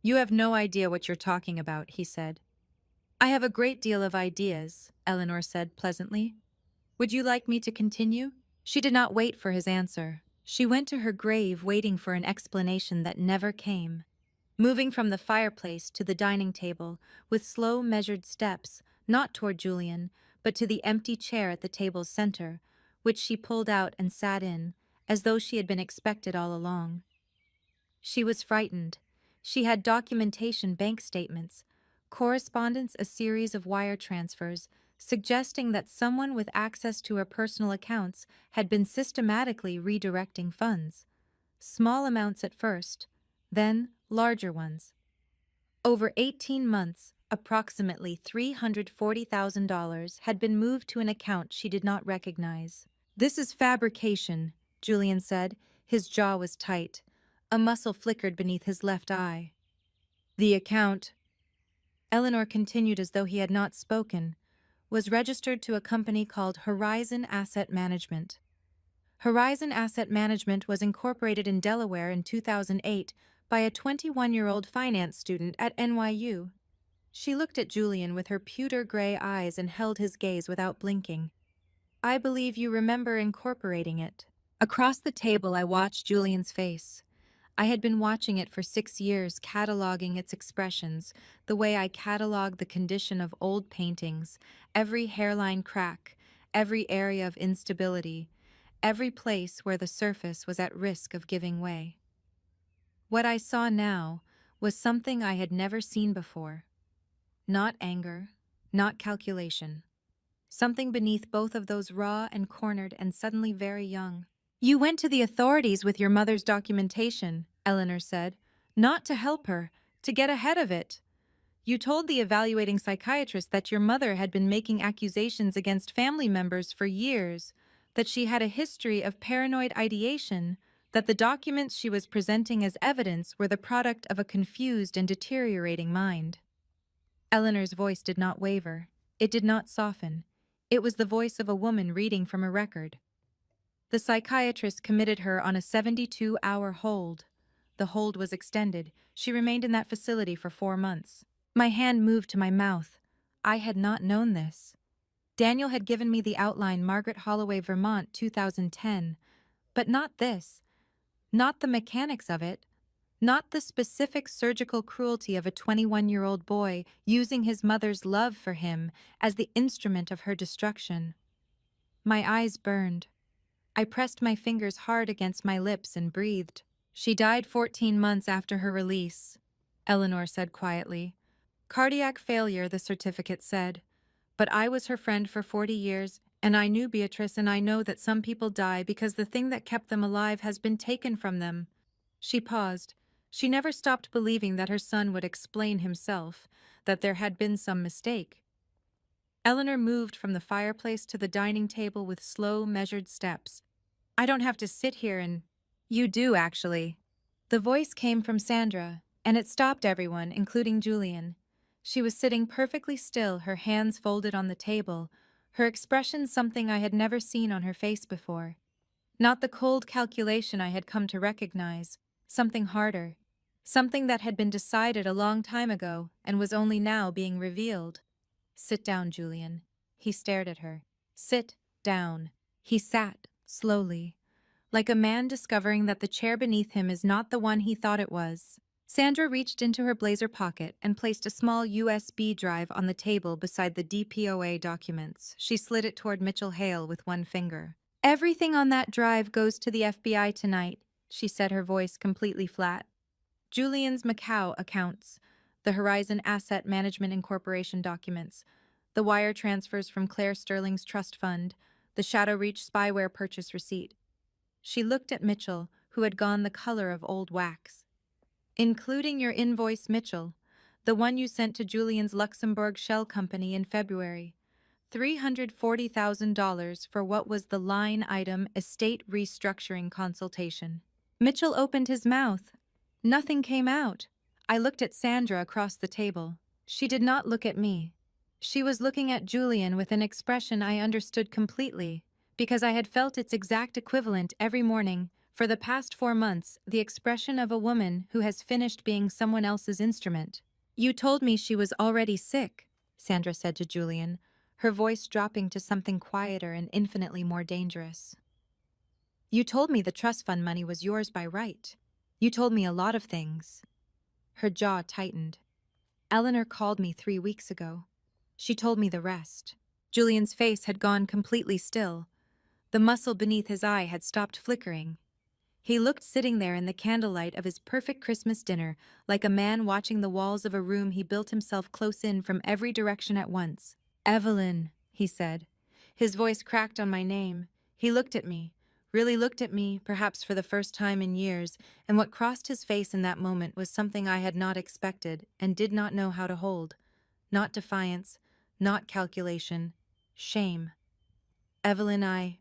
Speaker 1: "You have no idea what you're talking about," he said. "I have a great deal of ideas," Eleanor said pleasantly. "Would you like me to continue?" She did not wait for his answer. She went to her grave waiting for an explanation that never came. Moving from the fireplace to the dining table with slow, measured steps, not toward Julian, but to the empty chair at the table's center, which she pulled out and sat in, as though she had been expected all along. She was frightened. She had documentation, bank statements, correspondence, a series of wire transfers, suggesting that someone with access to her personal accounts had been systematically redirecting funds. Small amounts at first, then larger ones. Over 18 months, approximately $340,000 had been moved to an account she did not recognize. "This is fabrication," Julian said. His jaw was tight. A muscle flickered beneath his left eye. "The account," Eleanor continued as though he had not spoken, "was registered to a company called Horizon Asset Management. Horizon Asset Management was incorporated in Delaware in 2008 by a 21-year-old finance student at NYU. She looked at Julian with her pewter gray eyes and held his gaze without blinking. "I believe you remember incorporating it." Across the table, I watched Julian's face. I had been watching it for 6 years, cataloging its expressions, the way I catalog the condition of old paintings, every hairline crack, every area of instability, every place where the surface was at risk of giving way. What I saw now was something I had never seen before. Not anger, not calculation. Something beneath both of those, raw and cornered and suddenly very young. "You went to the authorities with your mother's documentation," Eleanor said. "Not to help her, to get ahead of it. You told the evaluating psychiatrist that your mother had been making accusations against family members for years, that she had a history of paranoid ideation, that the documents she was presenting as evidence were the product of a confused and deteriorating mind." Eleanor's voice did not waver. It did not soften. It was the voice of a woman reading from a record. "The psychiatrist committed her on a 72-hour hold. The hold was extended. She remained in that facility for 4 months. My hand moved to my mouth. I had not known this. Daniel had given me the outline, Margaret Holloway, Vermont, 2010. But not this. Not the mechanics of it. Not the specific surgical cruelty of a 21-year-old boy using his mother's love for him as the instrument of her destruction. My eyes burned. I pressed my fingers hard against my lips and breathed. "She died 14 months after her release," Eleanor said quietly. "Cardiac failure," the certificate said. "But I was her friend for 40 years, and I knew Beatrice, and I know that some people die because the thing that kept them alive has been taken from them." She paused. She never stopped believing that her son would explain himself, that there had been some mistake. Eleanor moved from the fireplace to the dining table with slow, measured steps. "I don't have to sit here and—" "You do, actually." The voice came from Sandra, and it stopped everyone, including Julian. She was sitting perfectly still, her hands folded on the table, her expression something I had never seen on her face before. Not the cold calculation I had come to recognize, something harder, something that had been decided a long time ago and was only now being revealed. "Sit down, Julian." He stared at her. "Sit down." He sat, slowly, like a man discovering that the chair beneath him is not the one he thought it was. Sandra reached into her blazer pocket and placed a small USB drive on the table beside the DPOA documents. She slid it toward Mitchell Hale with one finger. "Everything on that drive goes to the FBI tonight," she said, her voice completely flat. "Julian's Macau accounts, the Horizon Asset Management Incorporation documents, the wire transfers from Claire Sterling's trust fund, the Shadow Reach spyware purchase receipt." She looked at Mitchell, who had gone the color of old wax. "Including your invoice, Mitchell, the one you sent to Julian's Luxembourg shell company in February. $340,000 for what was the line item estate restructuring consultation. Mitchell opened his mouth. Nothing came out. I looked at Sandra across the table. She did not look at me. She was looking at Julian with an expression I understood completely, because I had felt its exact equivalent every morning for the past 4 months, the expression of a woman who has finished being someone else's instrument. "You told me she was already sick," Sandra said to Julian, her voice dropping to something quieter and infinitely more dangerous. "You told me the trust fund money was yours by right. You told me a lot of things." Her jaw tightened. "Eleanor called me 3 weeks ago. She told me the rest." Julian's face had gone completely still. The muscle beneath his eye had stopped flickering. He looked sitting there in the candlelight of his perfect Christmas dinner, like a man watching the walls of a room he built himself close in from every direction at once. "Evelyn," he said. His voice cracked on my name. He looked at me, really looked at me, perhaps for the first time in years, and what crossed his face in that moment was something I had not expected and did not know how to hold. Not defiance, not calculation, shame. "Evelyn,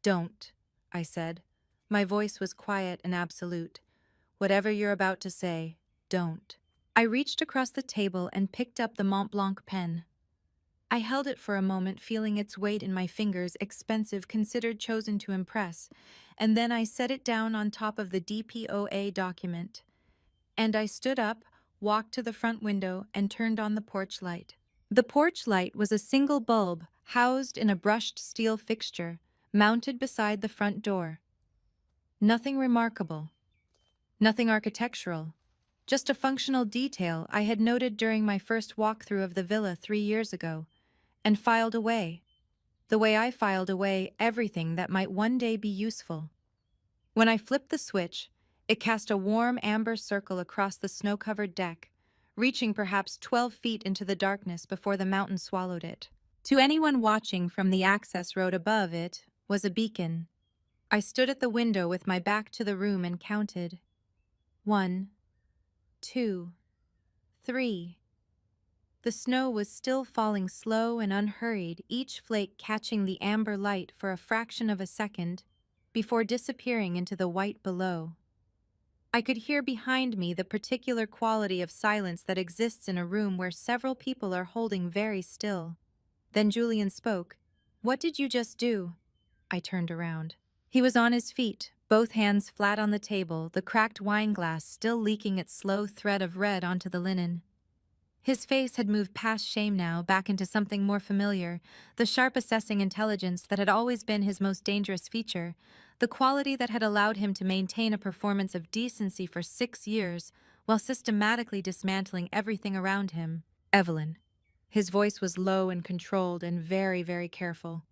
Speaker 1: don't," I said. My voice was quiet and absolute. "Whatever you're about to say, don't." I reached across the table and picked up the Mont Blanc pen. I held it for a moment, feeling its weight in my fingers, expensive, considered, chosen to impress, and then I set it down on top of the DPOA document. And I stood up, walked to the front window, and turned on the porch light. The porch light was a single bulb housed in a brushed steel fixture, mounted beside the front door. Nothing remarkable, nothing architectural, just a functional detail I had noted during my first walkthrough of the villa 3 years ago, and filed away, the way I filed away everything that might one day be useful. When I flipped the switch, it cast a warm amber circle across the snow-covered deck, reaching perhaps 12 feet into the darkness before the mountain swallowed it. To anyone watching from the access road above it was a beacon. I stood at the window with my back to the room and counted. 1, 2, 3. The snow was still falling slow and unhurried, each flake catching the amber light for a fraction of a second before disappearing into the white below. I could hear behind me the particular quality of silence that exists in a room where several people are holding very still. Then Julian spoke. "What did you just do?" I turned around. He was on his feet, both hands flat on the table, the cracked wine glass still leaking its slow thread of red onto the linen. His face had moved past shame now, back into something more familiar, the sharp assessing intelligence that had always been his most dangerous feature, the quality that had allowed him to maintain a performance of decency for 6 years while systematically dismantling everything around him. "Evelyn." His voice was low and controlled and very, very careful.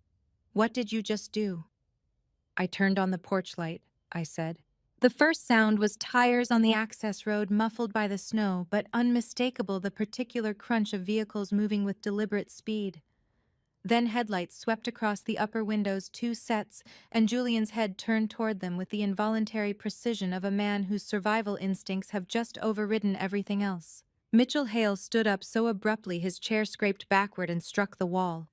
Speaker 1: "What did you just do?" "I turned on the porch light," I said. The first sound was tires on the access road muffled by the snow, but unmistakable the particular crunch of vehicles moving with deliberate speed. Then headlights swept across the upper windows 2 sets, and Julian's head turned toward them with the involuntary precision of a man whose survival instincts have just overridden everything else. Mitchell Hale stood up so abruptly his chair scraped backward and struck the wall.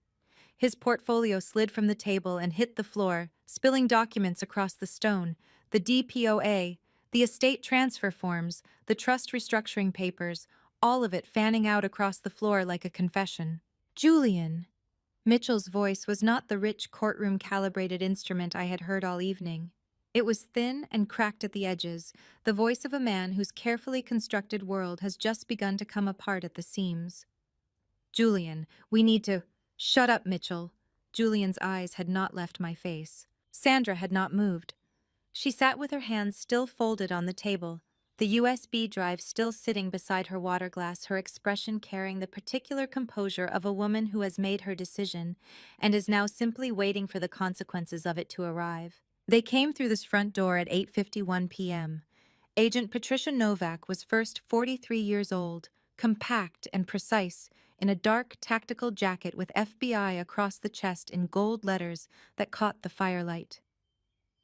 Speaker 1: His portfolio slid from the table and hit the floor, spilling documents across the stone, the DPOA, the estate transfer forms, the trust restructuring papers, all of it fanning out across the floor like a confession. "Julian." Mitchell's voice was not the rich courtroom-calibrated instrument I had heard all evening. It was thin and cracked at the edges, the voice of a man whose carefully constructed world has just begun to come apart at the seams. "Julian, we need to—" "Shut up, Mitchell." Julian's eyes had not left my face. Sandra had not moved. She sat with her hands still folded on the table, the USB drive still sitting beside her water glass, her expression carrying the particular composure of a woman who has made her decision and is now simply waiting for the consequences of it to arrive. They came through this front door at 8:51 p.m. Agent Patricia Novak was first 43 years old, compact and precise, in a dark tactical jacket with FBI across the chest in gold letters that caught the firelight.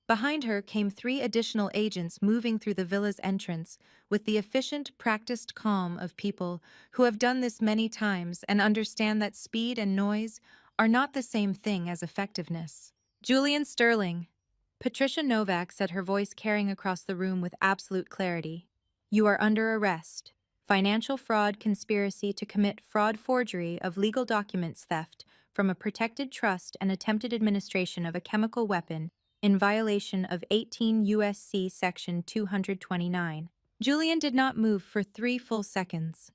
Speaker 1: Behind her came 3 additional agents moving through the villa's entrance with the efficient, practiced calm of people who have done this many times and understand that speed and noise are not the same thing as effectiveness. Julian Sterling. Patricia Novak said, her voice carrying across the room with absolute clarity. You are under arrest. Financial fraud conspiracy to commit fraud forgery of legal documents theft from a protected trust and attempted administration of a chemical weapon in violation of 18 U.S.C. Section 229. Julian did not move for 3 full seconds.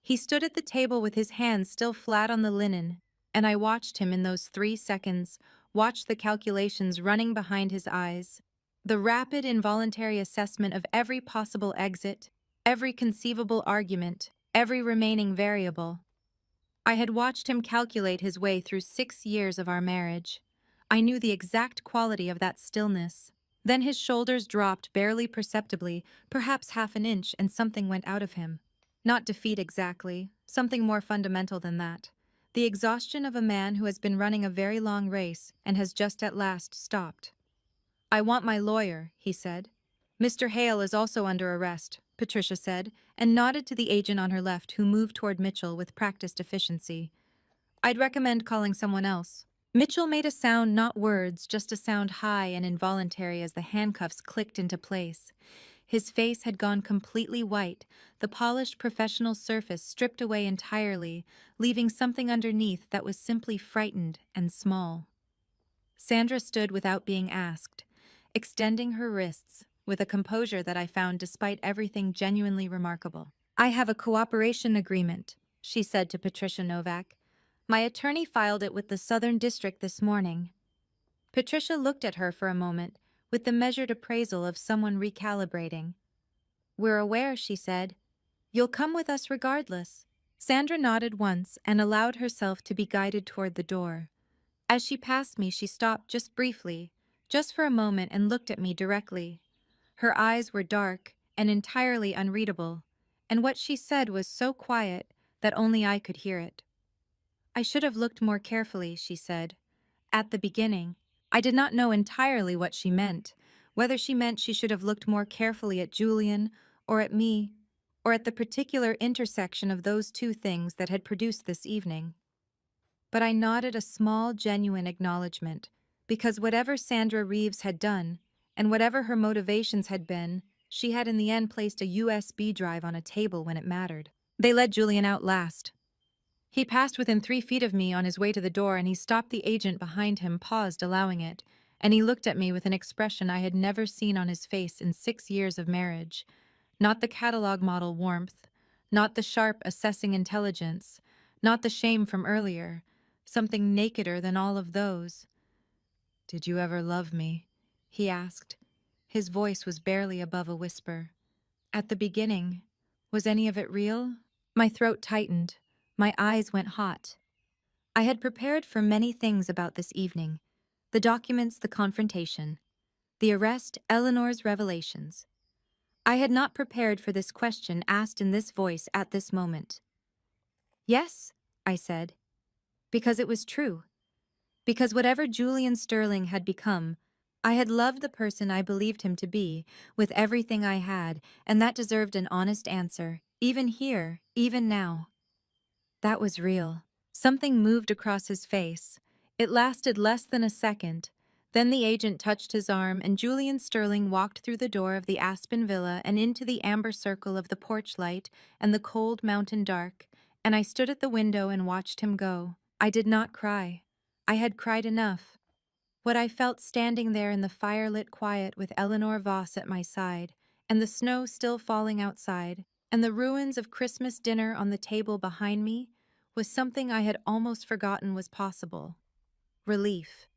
Speaker 1: He stood at the table with his hands still flat on the linen, and I watched him in those 3 seconds, watched the calculations running behind his eyes, the rapid involuntary assessment of every possible exit, every conceivable argument, every remaining variable. I had watched him calculate his way through 6 years of our marriage. I knew the exact quality of that stillness. Then his shoulders dropped barely perceptibly, perhaps half an inch, and something went out of him. Not defeat exactly, something more fundamental than that. The exhaustion of a man who has been running a very long race and has just at last stopped. I want my lawyer, he said. Mr. Hale is also under arrest, Patricia said, and nodded to the agent on her left who moved toward Mitchell with practiced efficiency. I'd recommend calling someone else. Mitchell made a sound, not words, just a sound high and involuntary as the handcuffs clicked into place. His face had gone completely white, the polished professional surface stripped away entirely, leaving something underneath that was simply frightened and small. Sandra stood without being asked, extending her wrists with a composure that I found despite everything genuinely remarkable. I have a cooperation agreement, she said to Patricia Novak. My attorney filed it with the Southern District this morning. Patricia looked at her for a moment, with the measured appraisal of someone recalibrating. We're aware, she said. You'll come with us regardless. Sandra nodded once and allowed herself to be guided toward the door. As she passed me, she stopped just briefly, just for a moment, and looked at me directly. Her eyes were dark and entirely unreadable, and what she said was so quiet that only I could hear it. I should have looked more carefully, she said. At the beginning, I did not know entirely what she meant, whether she meant she should have looked more carefully at Julian, or at me, or at the particular intersection of those two things that had produced this evening. But I nodded a small, genuine acknowledgement, because whatever Sandra Reeves had done, and whatever her motivations had been, she had in the end placed a USB drive on a table when it mattered. They led Julian out last. He passed within 3 feet of me on his way to the door, and he stopped. The agent behind him paused, allowing it, and he looked at me with an expression I had never seen on his face in 6 years of marriage. Not the catalog model warmth, not the sharp, assessing intelligence, not the shame from earlier, something nakeder than all of those. Did you ever love me? He asked. His voice was barely above a whisper. At the beginning. Was any of it real? My throat tightened. My eyes went hot. I had prepared for many things about this evening. The documents, the confrontation. The arrest, Eleanor's revelations. I had not prepared for this question asked in this voice at this moment. Yes, I said. Because it was true. Because whatever Julian Sterling had become, I had loved the person I believed him to be, with everything I had, and that deserved an honest answer, even here, even now. That was real. Something moved across his face. It lasted less than a second. Then the agent touched his arm, and Julian Sterling walked through the door of the Aspen Villa and into the amber circle of the porch light and the cold mountain dark, and I stood at the window and watched him go. I did not cry. I had cried enough. What I felt standing there in the firelit quiet with Eleanor Voss at my side, and the snow still falling outside, and the ruins of Christmas dinner on the table behind me, was something I had almost forgotten was possible. Relief.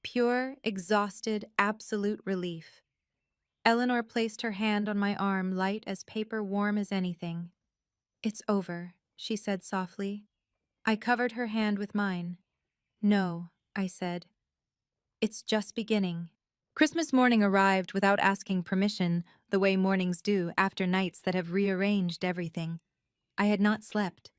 Speaker 1: Pure, exhausted, absolute relief. Eleanor placed her hand on my arm, light as paper, warm as anything. It's over, she said softly. I covered her hand with mine. No, I said. It's just beginning. Christmas morning arrived without asking permission, the way mornings do after nights that have rearranged everything. I had not slept.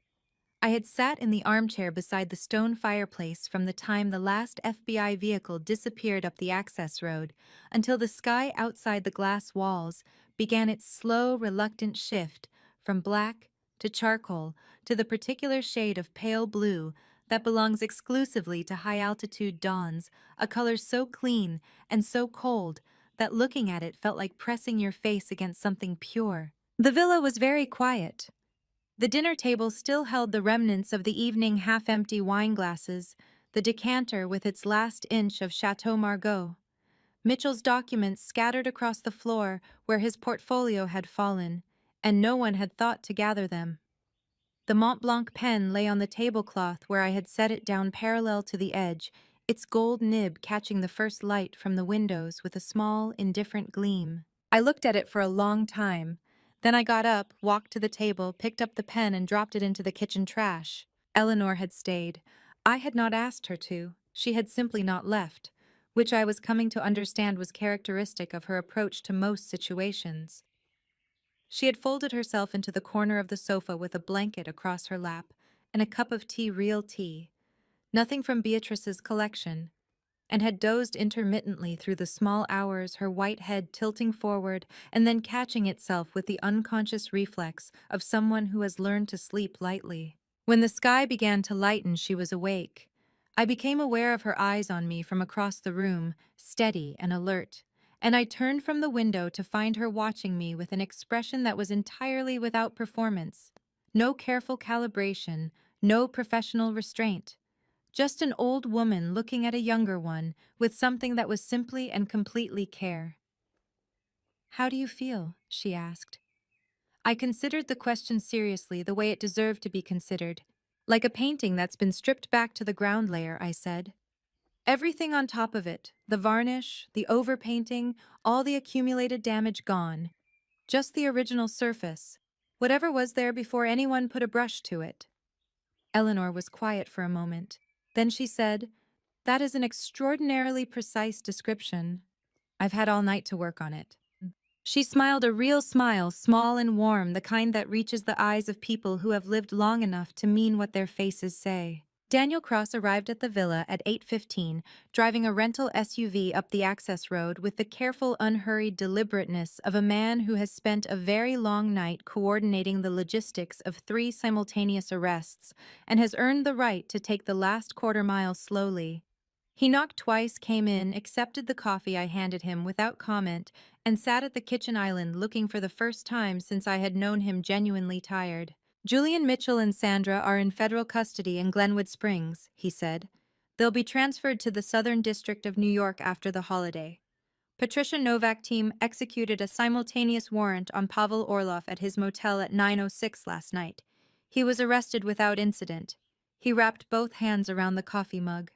Speaker 1: I had sat in the armchair beside the stone fireplace from the time the last FBI vehicle disappeared up the access road until the sky outside the glass walls began its slow, reluctant shift from black to charcoal to the particular shade of pale blue that belongs exclusively to high-altitude dawns, a color so clean and so cold that looking at it felt like pressing your face against something pure. The villa was very quiet. The dinner table still held the remnants of the evening half-empty wine glasses, the decanter with its last inch of Chateau Margaux. Mitchell's documents scattered across the floor where his portfolio had fallen, and no one had thought to gather them. The Mont Blanc pen lay on the tablecloth where I had set it down parallel to the edge, its gold nib catching the first light from the windows with a small, indifferent gleam. I looked at it for a long time. Then I got up, walked to the table, picked up the pen, and dropped it into the kitchen trash. Eleanor had stayed. I had not asked her to. She had simply not left, which I was coming to understand was characteristic of her approach to most situations. She had folded herself into the corner of the sofa with a blanket across her lap and a cup of tea, real tea, nothing from Beatrice's collection, and had dozed intermittently through the small hours, her white head tilting forward and then catching itself with the unconscious reflex of someone who has learned to sleep lightly. When the sky began to lighten, she was awake. I became aware of her eyes on me from across the room, steady and alert, and I turned from the window to find her watching me with an expression that was entirely without performance. No careful calibration, no professional restraint. Just an old woman looking at a younger one with something that was simply and completely care. "How do you feel?" she asked. I considered the question seriously, the way it deserved to be considered. "Like a painting that's been stripped back to the ground layer," I said. "Everything on top of it, the varnish, the overpainting, all the accumulated damage gone. Just the original surface, whatever was there before anyone put a brush to it." Eleanor was quiet for a moment. Then she said, "That is an extraordinarily precise description. I've had all night to work on it." She smiled a real smile, small and warm, the kind that reaches the eyes of people who have lived long enough to mean what their faces say. Daniel Cross arrived at the villa at 8:15, driving a rental SUV up the access road with the careful, unhurried deliberateness of a man who has spent a very long night coordinating the logistics of 3 simultaneous arrests and has earned the right to take the last quarter mile slowly. He knocked twice, came in, accepted the coffee I handed him without comment, and sat at the kitchen island looking for the first time since I had known him genuinely tired. "Julian Mitchell and Sandra are in federal custody in Glenwood Springs," he said. "They'll be transferred to the Southern District of New York after the holiday." Patricia Novak team executed a simultaneous warrant on Pavel Orlov at his motel at 9:06 last night. He was arrested without incident. He wrapped both hands around the coffee mug.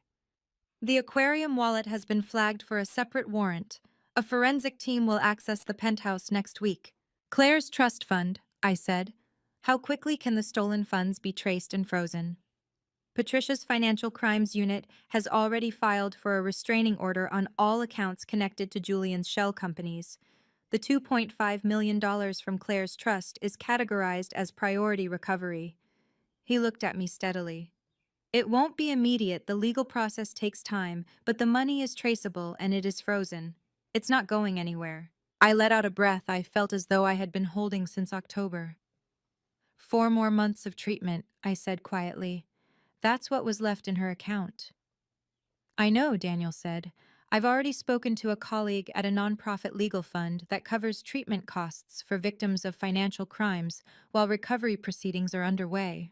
Speaker 1: "The aquarium wallet has been flagged for a separate warrant. A forensic team will access the penthouse next week." "Claire's trust fund," I said. "How quickly can the stolen funds be traced and frozen?" "Patricia's Financial Crimes Unit has already filed for a restraining order on all accounts connected to Julian's shell companies. The $2.5 million from Claire's trust is categorized as priority recovery." He looked at me steadily. "It won't be immediate, the legal process takes time, but the money is traceable and it is frozen. It's not going anywhere." I let out a breath I felt as though I had been holding since October. "4 more months of treatment," I said quietly. "That's what was left in her account." "I know," Daniel said. "I've already spoken to a colleague at a nonprofit legal fund that covers treatment costs for victims of financial crimes while recovery proceedings are underway.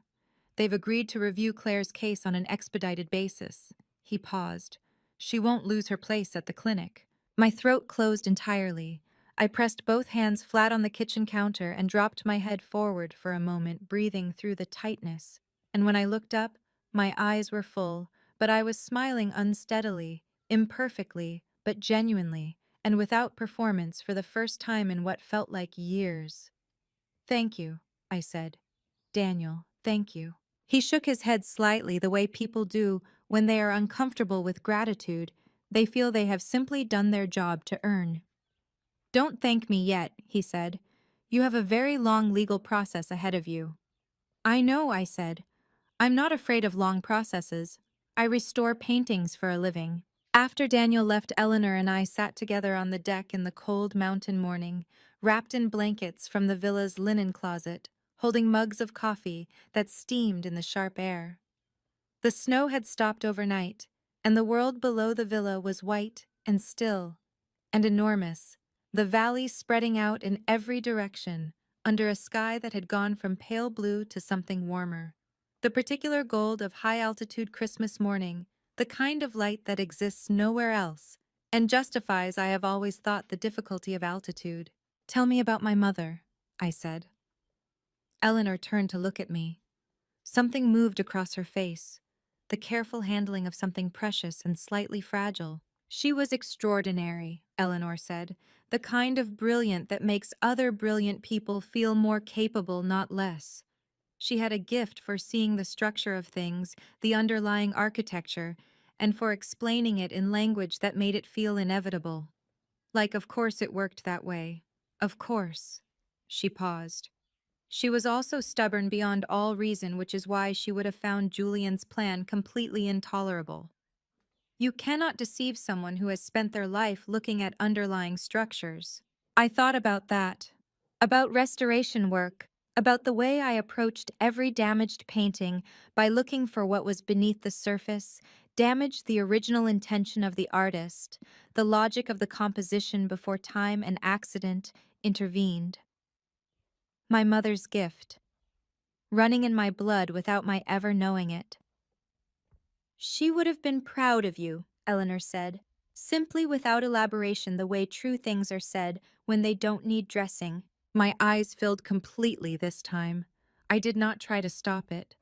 Speaker 1: They've agreed to review Claire's case on an expedited basis." He paused. "She won't lose her place at the clinic." My throat closed entirely. I pressed both hands flat on the kitchen counter and dropped my head forward for a moment, breathing through the tightness. And when I looked up, my eyes were full, but I was smiling unsteadily, imperfectly, but genuinely, and without performance for the first time in what felt like years. "Thank you," I said. "Daniel, thank you." He shook his head slightly, the way people do when they are uncomfortable with gratitude. They feel they have simply done their job to earn. "Don't thank me yet," he said. "You have a very long legal process ahead of you." "I know," I said. "I'm not afraid of long processes. I restore paintings for a living." After Daniel left, Eleanor and I sat together on the deck in the cold mountain morning, wrapped in blankets from the villa's linen closet, holding mugs of coffee that steamed in the sharp air. The snow had stopped overnight, and the world below the villa was white and still and enormous, the valley spreading out in every direction, under a sky that had gone from pale blue to something warmer. The particular gold of high-altitude Christmas morning, the kind of light that exists nowhere else, and justifies, I have always thought, the difficulty of altitude. "Tell me about my mother," I said. Eleanor turned to look at me. Something moved across her face, the careful handling of something precious and slightly fragile. "She was extraordinary," Eleanor said, "the kind of brilliant that makes other brilliant people feel more capable, not less. She had a gift for seeing the structure of things, the underlying architecture, and for explaining it in language that made it feel inevitable. Like, of course it worked that way. Of course." She paused. "She was also stubborn beyond all reason, which is why she would have found Julian's plan completely intolerable. You cannot deceive someone who has spent their life looking at underlying structures." I thought about that, about restoration work, about the way I approached every damaged painting by looking for what was beneath the surface, damaged the original intention of the artist, the logic of the composition before time and accident intervened. My mother's gift, running in my blood without my ever knowing it. "She would have been proud of you," Eleanor said, simply without elaboration, the way true things are said when they don't need dressing. My eyes filled completely this time. I did not try to stop it.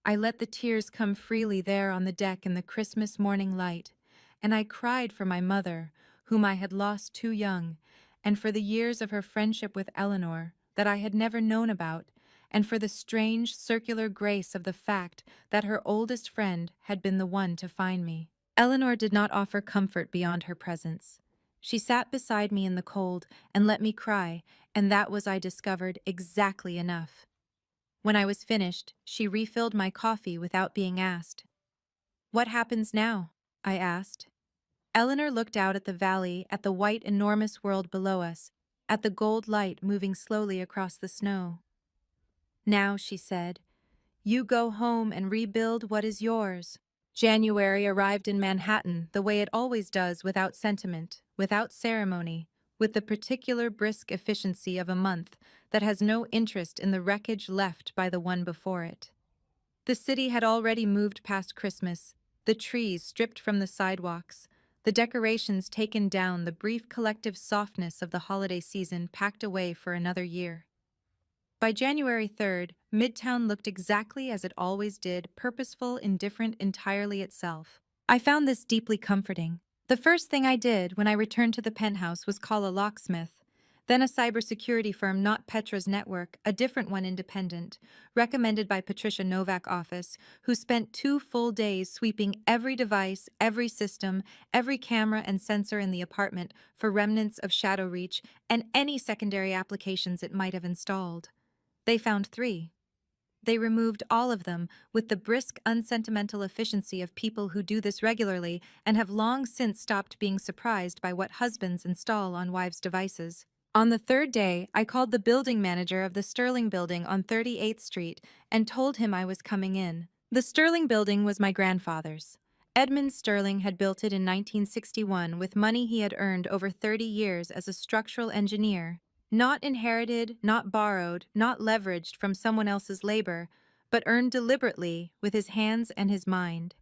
Speaker 1: I let the tears come freely there on the deck in the Christmas morning light, and I cried for my mother, whom I had lost too young, and for the years of her friendship with Eleanor that I had never known about, and for the strange circular grace of the fact that her oldest friend had been the one to find me. Eleanor did not offer comfort beyond her presence. She sat beside me in the cold and let me cry, and that was, I discovered, exactly enough. When I was finished, she refilled my coffee without being asked. "What happens now?" I asked. Eleanor looked out at the valley, at the white, enormous world below us, at the gold light moving slowly across the snow. "Now," she said, "you go home and rebuild what is yours." January arrived in Manhattan the way it always does, without sentiment, without ceremony, with the particular brisk efficiency of a month that has no interest in the wreckage left by the one before it. The city had already moved past Christmas, the trees stripped from the sidewalks, the decorations taken down, the brief collective softness of the holiday season packed away for another year. By January 3rd, Midtown looked exactly as it always did, purposeful, indifferent, entirely itself. I found this deeply comforting. The first thing I did when I returned to the penthouse was call a locksmith, then a cybersecurity firm, not Petra's network, a different one, independent, recommended by Patricia Novak office, who spent 2 full days sweeping every device, every system, every camera and sensor in the apartment for remnants of shadow reach and any secondary applications it might have installed. They found 3. They removed all of them with the brisk, unsentimental efficiency of people who do this regularly and have long since stopped being surprised by what husbands install on wives' devices. On the 3rd day, I called the building manager of the Sterling Building on 38th Street and told him I was coming in. The Sterling Building was my grandfather's. Edmund Sterling had built it in 1961 with money he had earned over 30 years as a structural engineer. Not inherited, not borrowed, not leveraged from someone else's labor, but earned deliberately with his hands and his mind.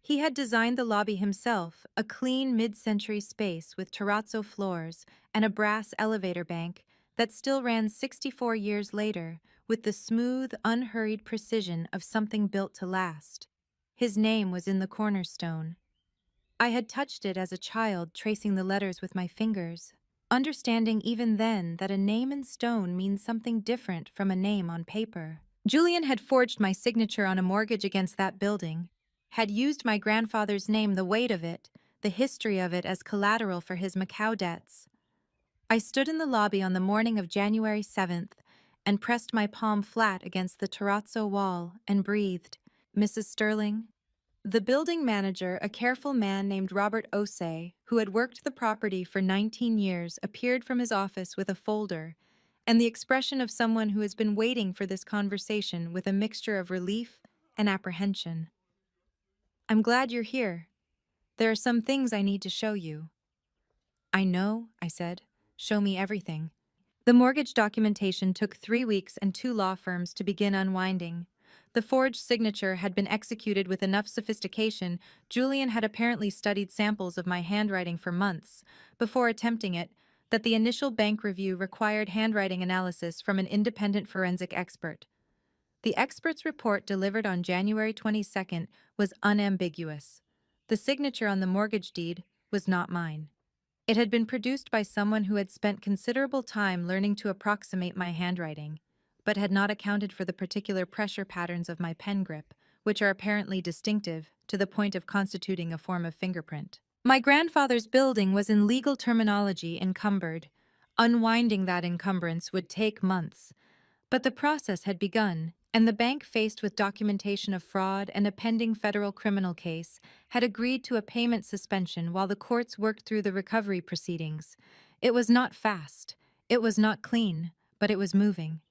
Speaker 1: He had designed the lobby himself, a clean mid-century space with terrazzo floors and a brass elevator bank that still ran 64 years later with the smooth, unhurried precision of something built to last. His name was in the cornerstone. I had touched it as a child, tracing the letters with my fingers, understanding even then that a name in stone means something different from a name on paper. Julian had forged my signature on a mortgage against that building, had used my grandfather's name, the weight of it, the history of it as collateral for his Macau debts. I stood in the lobby on the morning of January 7th and pressed my palm flat against the terrazzo wall and breathed, "Mrs. Sterling." The building manager, a careful man named Robert Osei, who had worked the property for 19 years, appeared from his office with a folder, and the expression of someone who has been waiting for this conversation with a mixture of relief and apprehension. I'm glad you're here. There are some things I need to show you. I know, I said. Show me everything. The mortgage documentation took 3 weeks and 2 law firms to begin unwinding. The forged signature had been executed with enough sophistication. Julian had apparently studied samples of my handwriting for months before attempting it, that the initial bank review required handwriting analysis from an independent forensic expert. The expert's report delivered on January 22nd was unambiguous. The signature on the mortgage deed was not mine. It had been produced by someone who had spent considerable time learning to approximate my handwriting, but had not accounted for the particular pressure patterns of my pen grip, which are apparently distinctive to the point of constituting a form of fingerprint. My grandfather's building was in legal terminology encumbered. Unwinding that encumbrance would take months, but the process had begun, and the bank, faced with documentation of fraud and a pending federal criminal case, had agreed to a payment suspension while the courts worked through the recovery proceedings. It was not fast, it was not clean, but it was moving.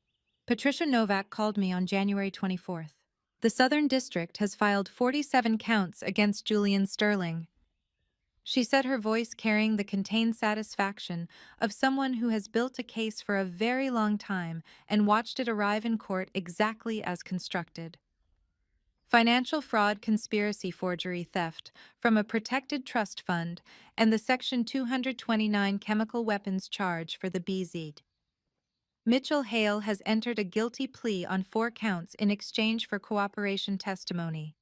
Speaker 1: Patricia Novak called me on January 24th. The Southern District has filed 47 counts against Julian Sterling. She said, her voice carrying the contained satisfaction of someone who has built a case for a very long time and watched it arrive in court exactly as constructed. Financial fraud, conspiracy, forgery, theft from a protected trust fund, and the Section 229 chemical weapons charge for the BZ. Mitchell Hale has entered a guilty plea on 4 counts in exchange for cooperation testimony.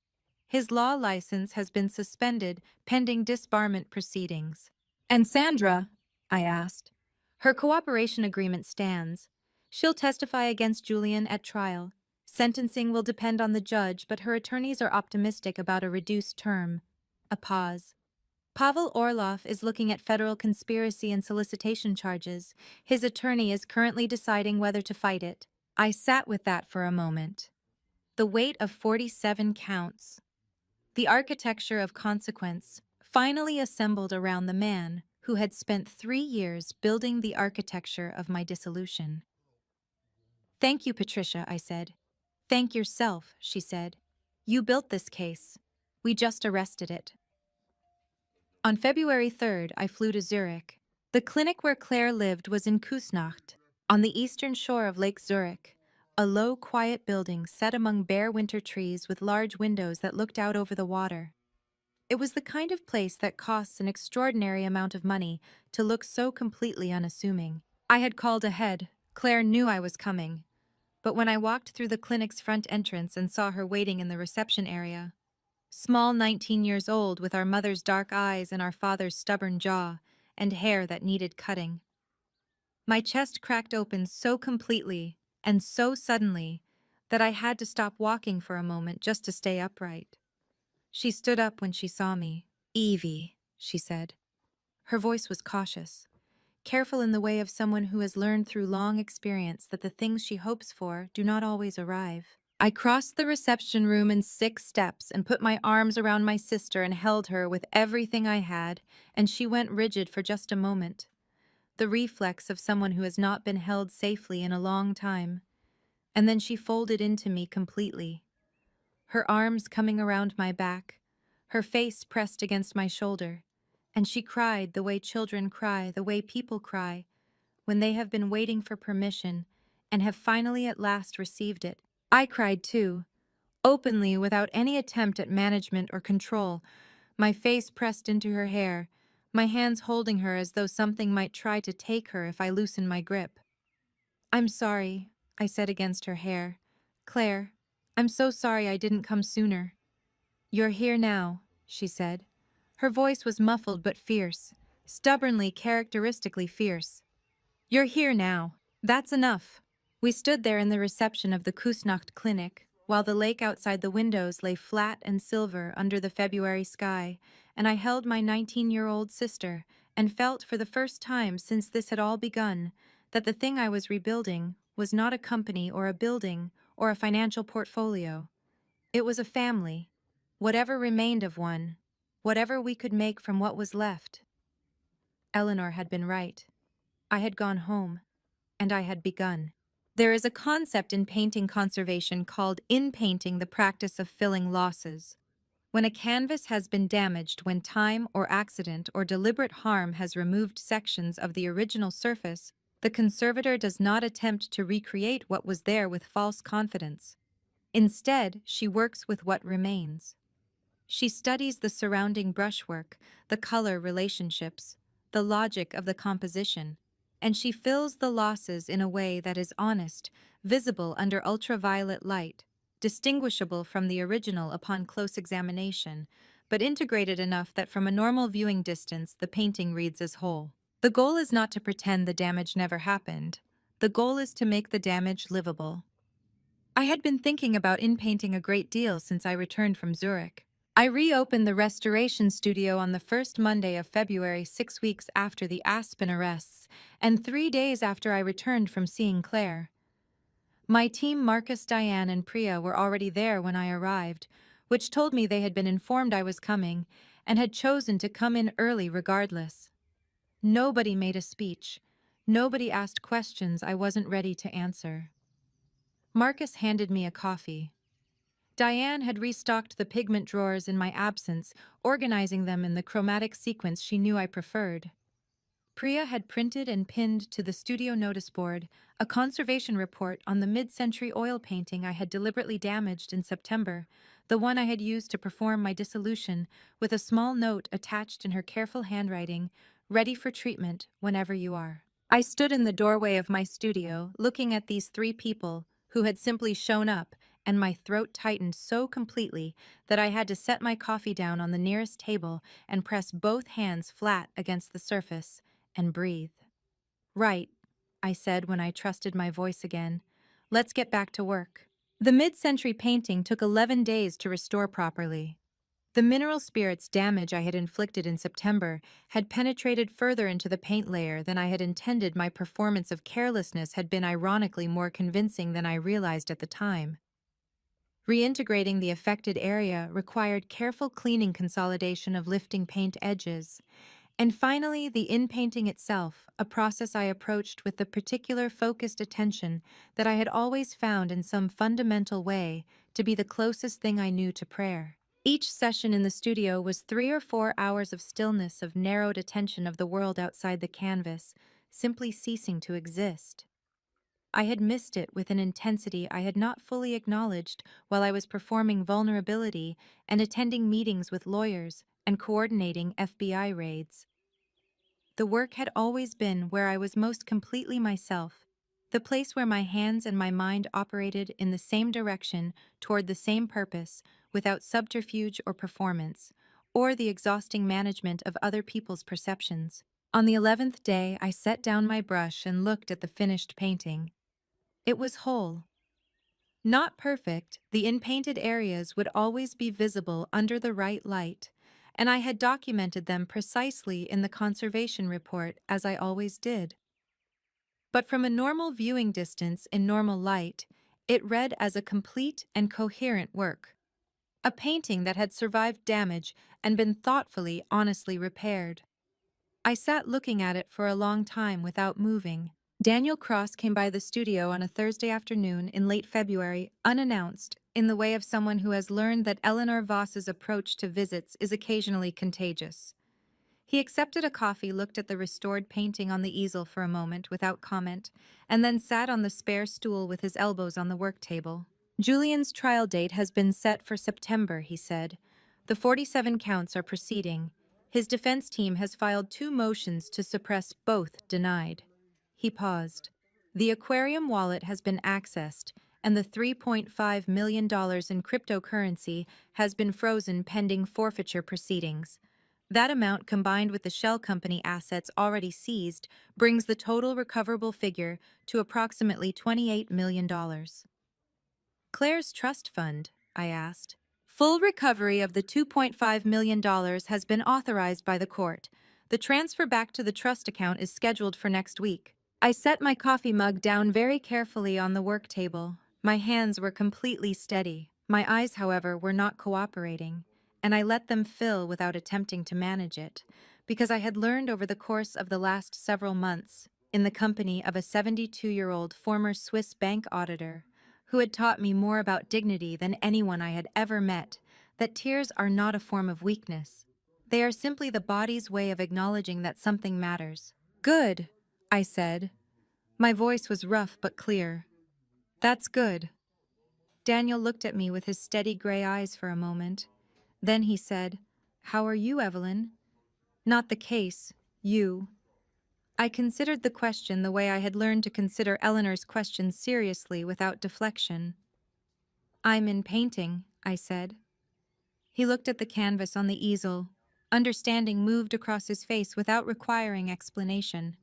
Speaker 1: His law license has been suspended pending disbarment proceedings. And Sandra? I asked. Her cooperation agreement stands. She'll testify against Julian at trial. Sentencing will depend on the judge, but her attorneys are optimistic about a reduced term. A pause. Pavel Orlov is looking at federal conspiracy and solicitation charges. His attorney is currently deciding whether to fight it. I sat with that for a moment. The weight of 47 counts. The architecture of consequence finally assembled around the man who had spent 3 years building the architecture of my dissolution. Thank you, Patricia, I said. Thank yourself, she said. You built this case. We just arrested it. On February 3rd, I flew to Zurich. The clinic where Claire lived was in Kusnacht, on the eastern shore of Lake Zurich, a low, quiet building set among bare winter trees with large windows that looked out over the water. It was the kind of place that costs an extraordinary amount of money to look so completely unassuming. I had called ahead. Claire knew I was coming. But when I walked through the clinic's front entrance and saw her waiting in the reception area, small, 19 years old, with our mother's dark eyes and our father's stubborn jaw and hair that needed cutting, my chest cracked open so completely and so suddenly that I had to stop walking for a moment just to stay upright. She stood up when she saw me. Evie, she said. Her voice was cautious, careful in the way of someone who has learned through long experience that the things she hopes for do not always arrive. I crossed the reception room in 6 steps and put my arms around my sister and held her with everything I had, and she went rigid for just a moment. The reflex of someone who has not been held safely in a long time. And then she folded into me completely, her arms coming around my back, her face pressed against my shoulder, and she cried the way children cry, the way people cry, when they have been waiting for permission and have finally at last received it. I cried too, openly, without any attempt at management or control, my face pressed into her hair, my hands holding her as though something might try to take her if I loosened my grip. I'm sorry, I said against her hair. Claire, I'm so sorry I didn't come sooner. You're here now, she said. Her voice was muffled but fierce, stubbornly, characteristically fierce. You're here now. That's enough. We stood there in the reception of the Kusnacht clinic, while the lake outside the windows lay flat and silver under the February sky, and I held my 19-year-old sister and felt for the first time since this had all begun that the thing I was rebuilding was not a company or a building or a financial portfolio. It was a family, whatever remained of one, whatever we could make from what was left. Eleanor had been right. I had gone home, and I had begun. There is a concept in painting conservation called in-painting, the practice of filling losses. When a canvas has been damaged when time or accident or deliberate harm has removed sections of the original surface, the conservator does not attempt to recreate what was there with false confidence. Instead, she works with what remains. She studies the surrounding brushwork, the color relationships, the logic of the composition, and she fills the losses in a way that is honest, visible under ultraviolet light, distinguishable from the original upon close examination, but integrated enough that from a normal viewing distance the painting reads as whole. The goal is not to pretend the damage never happened. The goal is to make the damage livable. I had been thinking about inpainting a great deal since I returned from Zurich. I reopened the restoration studio on the first Monday of February, 6 weeks after the Aspen arrests, and 3 days after I returned from seeing Claire. My team, Marcus, Diane, and Priya, were already there when I arrived, which told me they had been informed I was coming and had chosen to come in early regardless. Nobody made a speech. Nobody asked questions I wasn't ready to answer. Marcus handed me a coffee. Diane had restocked the pigment drawers in my absence, organizing them in the chromatic sequence she knew I preferred. Priya had printed and pinned to the studio notice board a conservation report on the mid-century oil painting I had deliberately damaged in September, the one I had used to perform my dissolution, with a small note attached in her careful handwriting, "Ready for treatment whenever you are." I stood in the doorway of my studio, looking at these three people who had simply shown up, and my throat tightened so completely that I had to set my coffee down on the nearest table and press both hands flat against the surface and breathe. "Right," I said when I trusted my voice again. "Let's get back to work." The mid-century painting took 11 days to restore properly. The mineral spirits damage I had inflicted in September had penetrated further into the paint layer than I had intended. My performance of carelessness had been ironically more convincing than I realized at the time. Reintegrating the affected area required careful cleaning, consolidation of lifting paint edges, and finally the in-painting itself, a process I approached with the particular focused attention that I had always found in some fundamental way to be the closest thing I knew to prayer. Each session in the studio was 3 or 4 hours of stillness, of narrowed attention of the world outside the canvas, simply ceasing to exist. I had missed it with an intensity I had not fully acknowledged while I was performing vulnerability and attending meetings with lawyers and coordinating FBI raids. The work had always been where I was most completely myself, the place where my hands and my mind operated in the same direction toward the same purpose, without subterfuge or performance, or the exhausting management of other people's perceptions. On the 11th day, I set down my brush and looked at the finished painting. It was whole. Not perfect, the in-painted areas would always be visible under the right light, and I had documented them precisely in the conservation report, as I always did. But from a normal viewing distance in normal light, it read as a complete and coherent work. A painting that had survived damage and been thoughtfully, honestly repaired. I sat looking at it for a long time without moving. Daniel Cross came by the studio on a Thursday afternoon in late February, unannounced, in the way of someone who has learned that Eleanor Voss's approach to visits is occasionally contagious. He accepted a coffee, looked at the restored painting on the easel for a moment without comment, and then sat on the spare stool with his elbows on the work table. "Julian's trial date has been set for September," he said. "The 47 counts are proceeding. His defense team has filed 2 motions to suppress, both denied." He paused. "The aquarium wallet has been accessed, and the $3.5 million in cryptocurrency has been frozen pending forfeiture proceedings. That amount, combined with the shell company assets already seized, brings the total recoverable figure to approximately $28 million. "Claire's trust fund?" I asked. "Full recovery of the $2.5 million has been authorized by the court. The transfer back to the trust account is scheduled for next week." I set my coffee mug down very carefully on the work table. My hands were completely steady. My eyes, however, were not cooperating, and I let them fill without attempting to manage it, because I had learned over the course of the last several months, in the company of a 72-year-old former Swiss bank auditor, who had taught me more about dignity than anyone I had ever met, that tears are not a form of weakness. They are simply the body's way of acknowledging that something matters. Good, I said. My voice was rough but clear. That's good. Daniel looked at me with his steady gray eyes for a moment. Then he said, "How are you, Evelyn?" "Not the case, you." I considered the question the way I had learned to consider Eleanor's questions seriously without deflection. "I'm in painting," I said. He looked at the canvas on the easel. Understanding moved across his face without requiring explanation.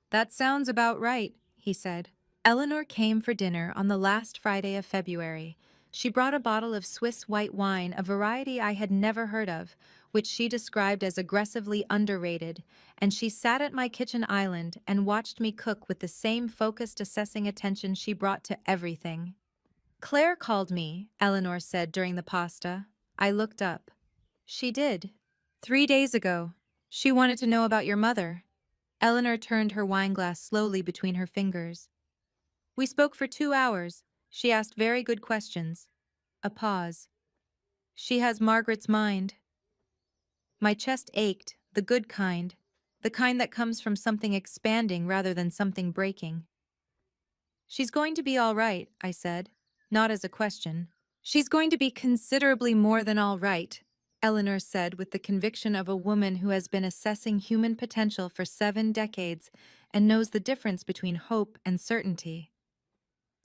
Speaker 1: "That sounds about right," he said. Eleanor came for dinner on the last Friday of February. She brought a bottle of Swiss white wine, a variety I had never heard of, which she described as aggressively underrated, and she sat at my kitchen island and watched me cook with the same focused, assessing attention she brought to everything. "Claire called me," Eleanor said during the pasta. I looked up. "She did. 3 days ago. She wanted to know about your mother." Eleanor turned her wineglass slowly between her fingers. "We spoke for 2 hours. She asked very good questions." A pause. "She has Margaret's mind." My chest ached, the good kind, the kind that comes from something expanding rather than something breaking. "She's going to be all right," I said, not as a question. "She's going to be considerably more than all right," Eleanor said with the conviction of a woman who has been assessing human potential for 7 decades and knows the difference between hope and certainty.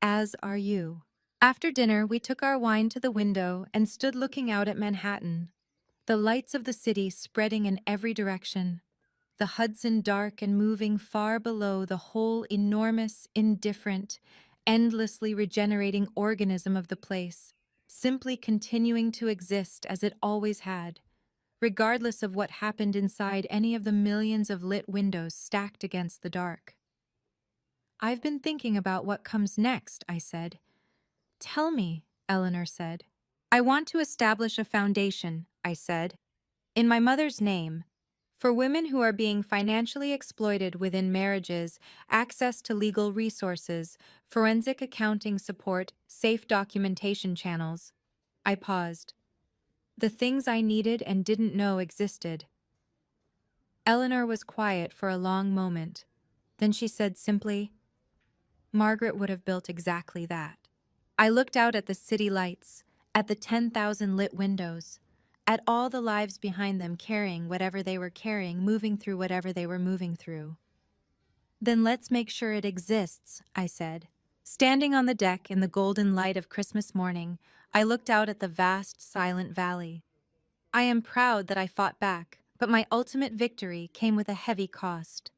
Speaker 1: "As are you." After dinner, we took our wine to the window and stood looking out at Manhattan, the lights of the city spreading in every direction, the Hudson dark and moving far below the whole enormous, indifferent, endlessly regenerating organism of the place, simply continuing to exist as it always had, regardless of what happened inside any of the millions of lit windows stacked against the dark. "I've been thinking about what comes next," I said. "Tell me," Eleanor said. "I want to establish a foundation," I said, "in my mother's name. For women who are being financially exploited within marriages, access to legal resources, forensic accounting support, safe documentation channels." I paused. The things I needed and didn't know existed. Eleanor was quiet for a long moment. Then she said simply, "Margaret would have built exactly that." I looked out at the city lights, at the 10,000 lit windows, at all the lives behind them carrying whatever they were carrying, moving through whatever they were moving through. "Then let's make sure it exists," I said. Standing on the deck in the golden light of Christmas morning, I looked out at the vast, silent valley. I am proud that I fought back, but my ultimate victory came with a heavy cost.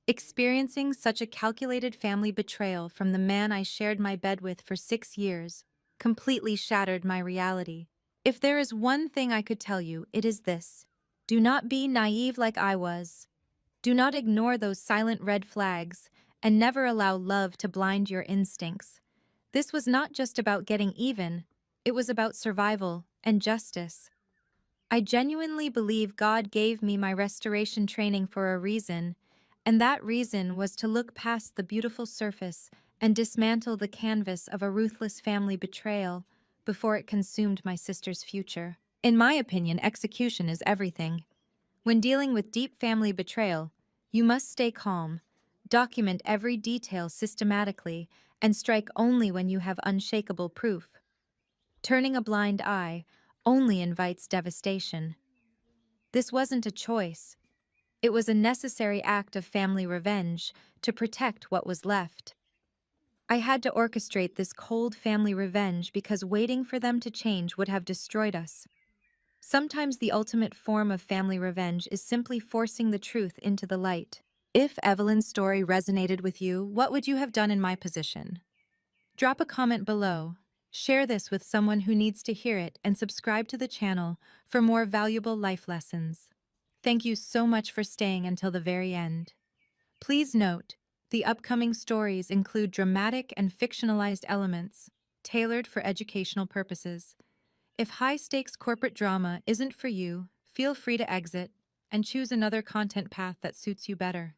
Speaker 1: Experiencing such a calculated family betrayal from the man I shared my bed with for 6 years completely shattered my reality. If there is one thing I could tell you, it is this: do not be naive like I was. Do not ignore those silent red flags, and never allow love to blind your instincts. This was not just about getting even, it was about survival and justice. I genuinely believe God gave me my restoration training for a reason, and that reason was to look past the beautiful surface and dismantle the canvas of a ruthless family betrayal before it consumed my sister's future. In my opinion, execution is everything. When dealing with deep family betrayal, you must stay calm, document every detail systematically, and strike only when you have unshakable proof. Turning a blind eye only invites devastation. This wasn't a choice. It was a necessary act of family revenge to protect what was left. I had to orchestrate this cold family revenge because waiting for them to change would have destroyed us. Sometimes the ultimate form of family revenge is simply forcing the truth into the light. If Evelyn's story resonated with you, what would you have done in my position? Drop a comment below. Share this with someone who needs to hear it, and subscribe to the channel for more valuable life lessons. Thank you so much for staying until the very end. Please note, the upcoming stories include dramatic and fictionalized elements, tailored for educational purposes. If high-stakes corporate drama isn't for you, feel free to exit and choose another content path that suits you better.